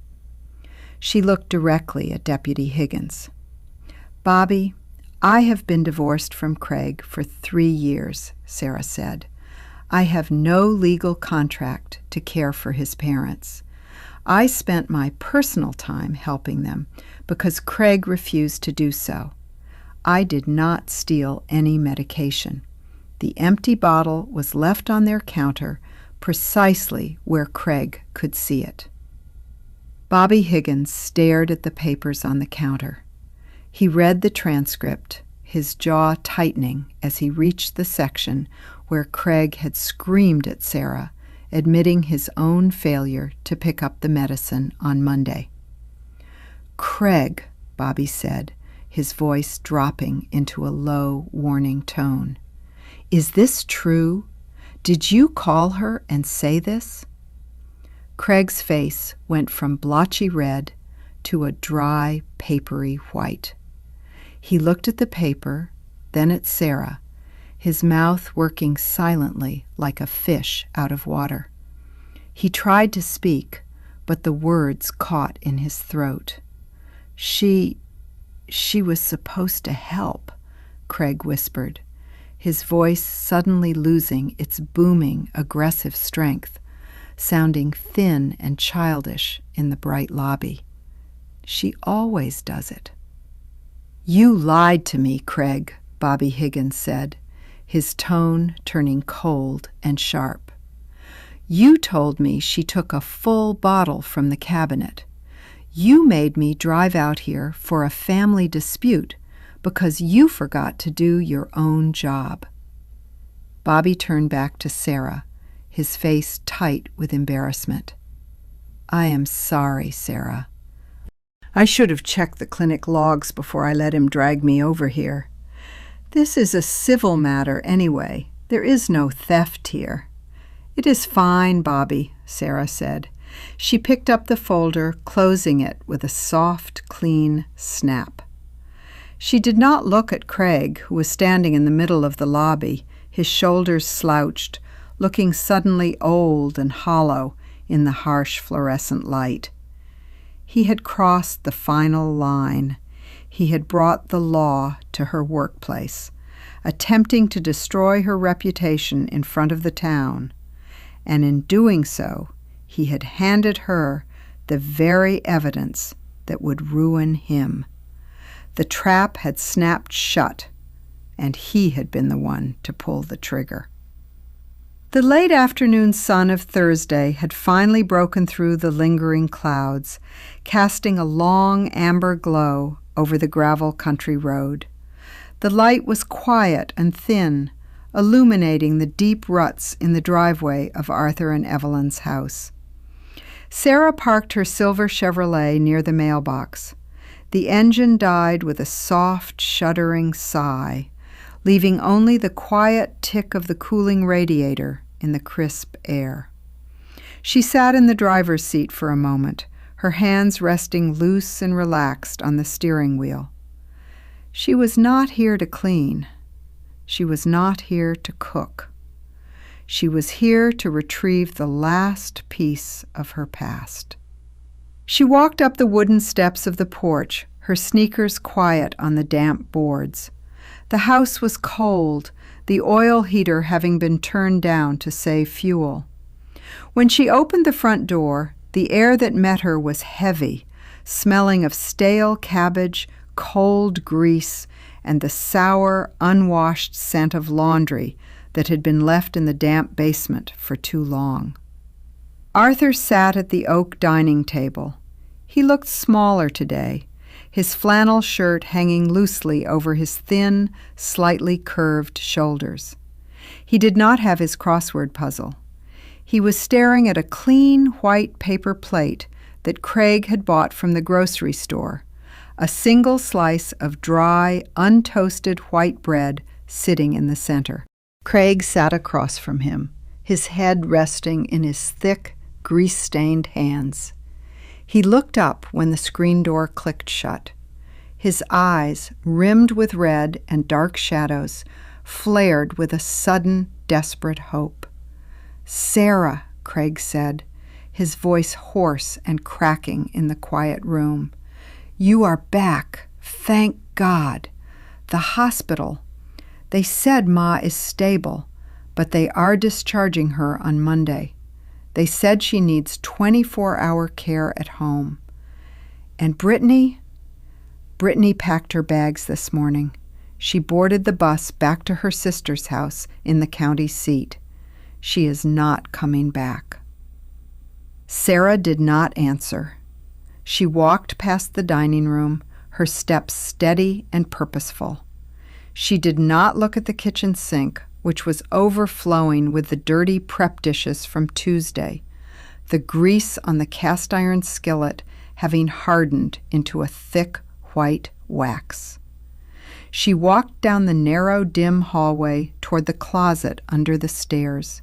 A: She looked directly at Deputy Higgins. "Bobby, I have been divorced from Craig for 3 years," Sarah said. "I have no legal contract to care for his parents. I spent my personal time helping them because Craig refused to do so. I did not steal any medication. The empty bottle was left on their counter precisely where Craig could see it." Bobby Higgins stared at the papers on the counter. He read the transcript, his jaw tightening as he reached the section where Craig had screamed at Sarah, admitting his own failure to pick up the medicine on Monday. "Craig," Bobby said, his voice dropping into a low, warning tone. "Is this true? Did you call her and say this?" Craig's face went from blotchy red to a dry, papery white. He looked at the paper, then at Sarah, his mouth working silently like a fish out of water. He tried to speak, but the words caught in his throat. She was supposed to help," Craig whispered, his voice suddenly losing its booming, aggressive strength, sounding thin and childish in the bright lobby. "She always does it." "You lied to me, Craig," Bobby Higgins said, his tone turning cold and sharp. "You told me she took a full bottle from the cabinet. You made me drive out here for a family dispute because you forgot to do your own job." Bobby turned back to Sarah, his face tight with embarrassment. "I am sorry, Sarah. I should have checked the clinic logs before I let him drag me over here. This is a civil matter anyway. There is no theft here." "It is fine, Bobby," Sarah said. She picked up the folder, closing it with a soft, clean snap. She did not look at Craig, who was standing in the middle of the lobby, his shoulders slouched, looking suddenly old and hollow in the harsh fluorescent light. He had crossed the final line. He had brought the law to her workplace, attempting to destroy her reputation in front of the town, and in doing so, he had handed her the very evidence that would ruin him. The trap had snapped shut, and he had been the one to pull the trigger. The late afternoon sun of Thursday had finally broken through the lingering clouds, casting a long amber glow over the gravel country road. The light was quiet and thin, illuminating the deep ruts in the driveway of Arthur and Evelyn's house. Sarah parked her silver Chevrolet near the mailbox. The engine died with a soft, shuddering sigh, leaving only the quiet tick of the cooling radiator in the crisp air. She sat in the driver's seat for a moment, her hands resting loose and relaxed on the steering wheel. She was not here to clean. She was not here to cook. She was here to retrieve the last piece of her past. She walked up the wooden steps of the porch, her sneakers quiet on the damp boards. The house was cold, the oil heater having been turned down to save fuel. When she opened the front door, the air that met her was heavy, smelling of stale cabbage, cold grease, and the sour, unwashed scent of laundry that had been left in the damp basement for too long. Arthur sat at the oak dining table. He looked smaller today, his flannel shirt hanging loosely over his thin, slightly curved shoulders. He did not have his crossword puzzle. He was staring at a clean white paper plate that Craig had bought from the grocery store, a single slice of dry, untoasted white bread sitting in the center. Craig sat across from him, his head resting in his thick, grease-stained hands. He looked up when the screen door clicked shut. His eyes, rimmed with red and dark shadows, flared with a sudden, desperate hope. "Sarah," Craig said, his voice hoarse and cracking in the quiet room. "You are back. Thank God. The hospital. They said Ma is stable, but they are discharging her on Monday. They said she needs 24-hour care at home. And Brittany? Brittany packed her bags this morning. She boarded the bus back to her sister's house in the county seat. She is not coming back." Sarah did not answer. She walked past the dining room, her steps steady and purposeful. She did not look at the kitchen sink, which was overflowing with the dirty prep dishes from Tuesday, the grease on the cast-iron skillet having hardened into a thick white wax. She walked down the narrow, dim hallway toward the closet under the stairs.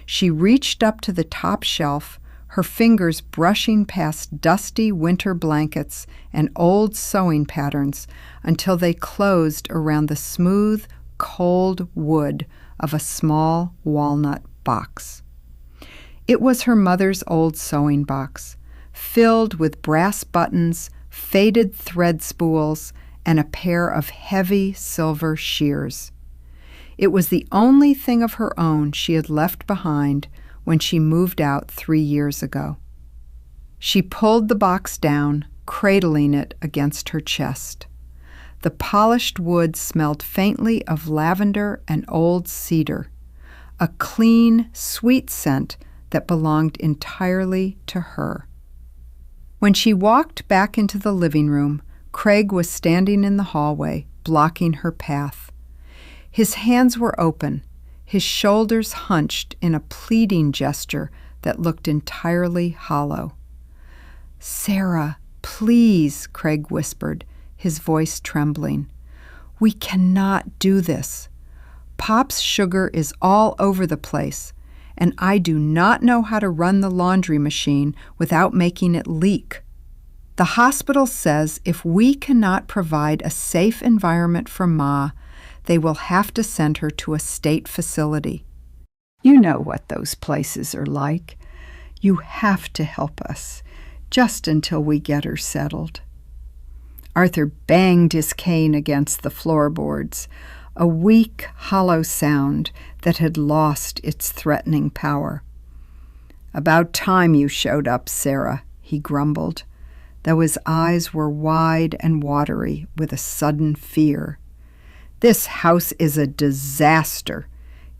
A: She reached up to the top shelf, her fingers brushing past dusty winter blankets and old sewing patterns until they closed around the smooth, cold wood of a small walnut box. It was her mother's old sewing box, filled with brass buttons, faded thread spools, and a pair of heavy silver shears. It was the only thing of her own she had left behind when she moved out 3 years ago. She pulled the box down, cradling it against her chest. The polished wood smelled faintly of lavender and old cedar, a clean, sweet scent that belonged entirely to her. When she walked back into the living room, Craig was standing in the hallway, blocking her path. His hands were open, his shoulders hunched in a pleading gesture that looked entirely hollow. "Sarah, please," Craig whispered, his voice trembling. "We cannot do this. Pop's sugar is all over the place, and I do not know how to run the laundry machine without making it leak. The hospital says if we cannot provide a safe environment for Ma, they will have to send her to a state facility. You know what those places are like. You have to help us, just until we get her settled." Arthur banged his cane against the floorboards, a weak, hollow sound that had lost its threatening power. "About time you showed up, Sarah," he grumbled, though his eyes were wide and watery with a sudden fear. "This house is a disaster.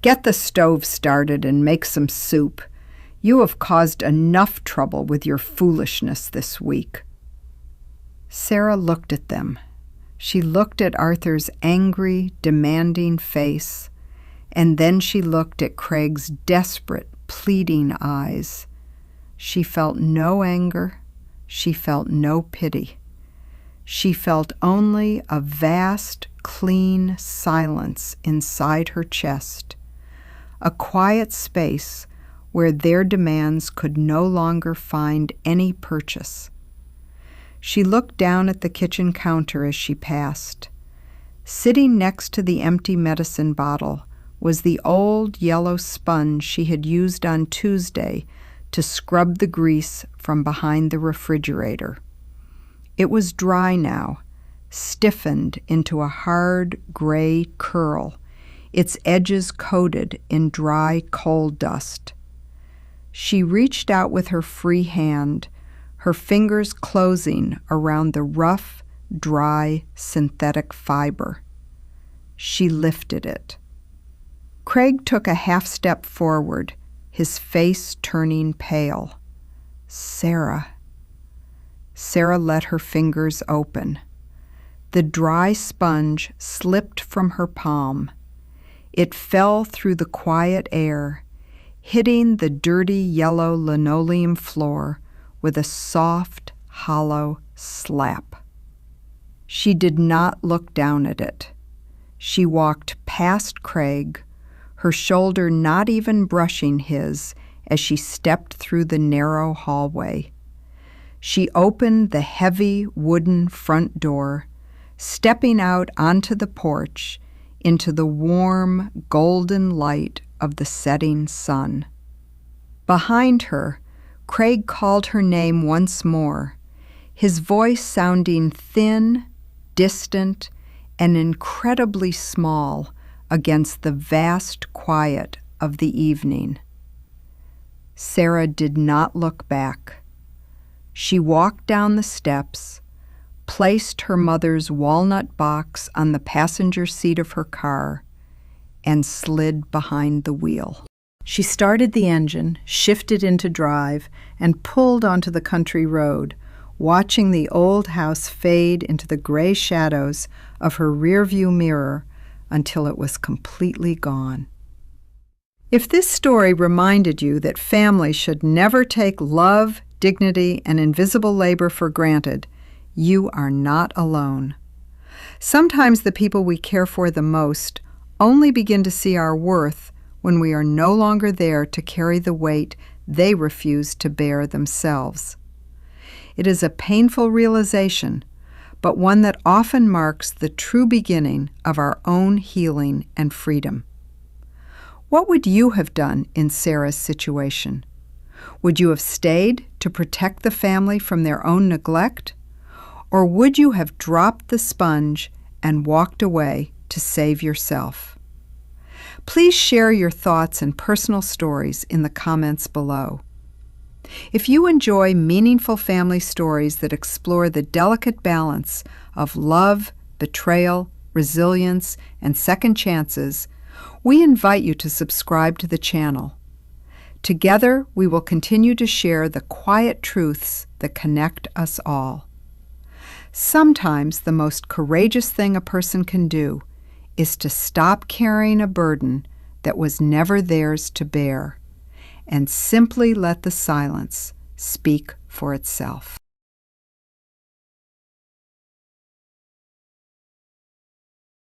A: Get the stove started and make some soup. You have caused enough trouble with your foolishness this week." Sarah looked at them. She looked at Arthur's angry, demanding face, and then she looked at Craig's desperate, pleading eyes. She felt no anger. She felt no pity. She felt only a vast, clean silence inside her chest, a quiet space where their demands could no longer find any purchase. She looked down at the kitchen counter as she passed. Sitting next to the empty medicine bottle was the old yellow sponge she had used on Tuesday to scrub the grease from behind the refrigerator.
B: It was dry now, stiffened into a hard gray curl, its edges coated in dry coal dust. She reached out with her free hand, her fingers closing around the rough, dry, synthetic fiber. She lifted it. Craig took a half step forward, his face turning pale. Sarah. Sarah let her fingers open. The dry sponge slipped from her palm. It fell through the quiet air, hitting the dirty yellow linoleum floor with a soft, hollow slap. She did not look down at it. She walked past Craig, her shoulder not even brushing his as she stepped through the narrow hallway. She opened the heavy wooden front door, stepping out onto the porch into the warm, golden light of the setting sun. Behind her, Craig called her name once more, his voice sounding thin, distant, and incredibly small against the vast quiet of the evening. Sarah did not look back. She walked down the steps, placed her mother's walnut box on the passenger seat of her car, and slid behind the wheel. She started the engine, shifted into drive, and pulled onto the country road, watching the old house fade into the gray shadows of her rearview mirror until it was completely gone. If this story reminded you that family should never take love, dignity, and invisible labor for granted, you are not alone. Sometimes the people we care for the most only begin to see our worth when we are no longer there to carry the weight they refuse to bear themselves. It is a painful realization, but one that often marks the true beginning of our own healing and freedom. What would you have done in Sarah's situation? Would you have stayed to protect the family from their own neglect? Or would you have dropped the sponge and walked away to save yourself? Please share your thoughts and personal stories in the comments below. If you enjoy meaningful family stories that explore the delicate balance of love, betrayal, resilience, and second chances, we invite you to subscribe to the channel. Together, we will continue to share the quiet truths that connect us all. Sometimes the most courageous thing a person can do is to stop carrying a burden that was never theirs to bear and simply let the silence speak for itself.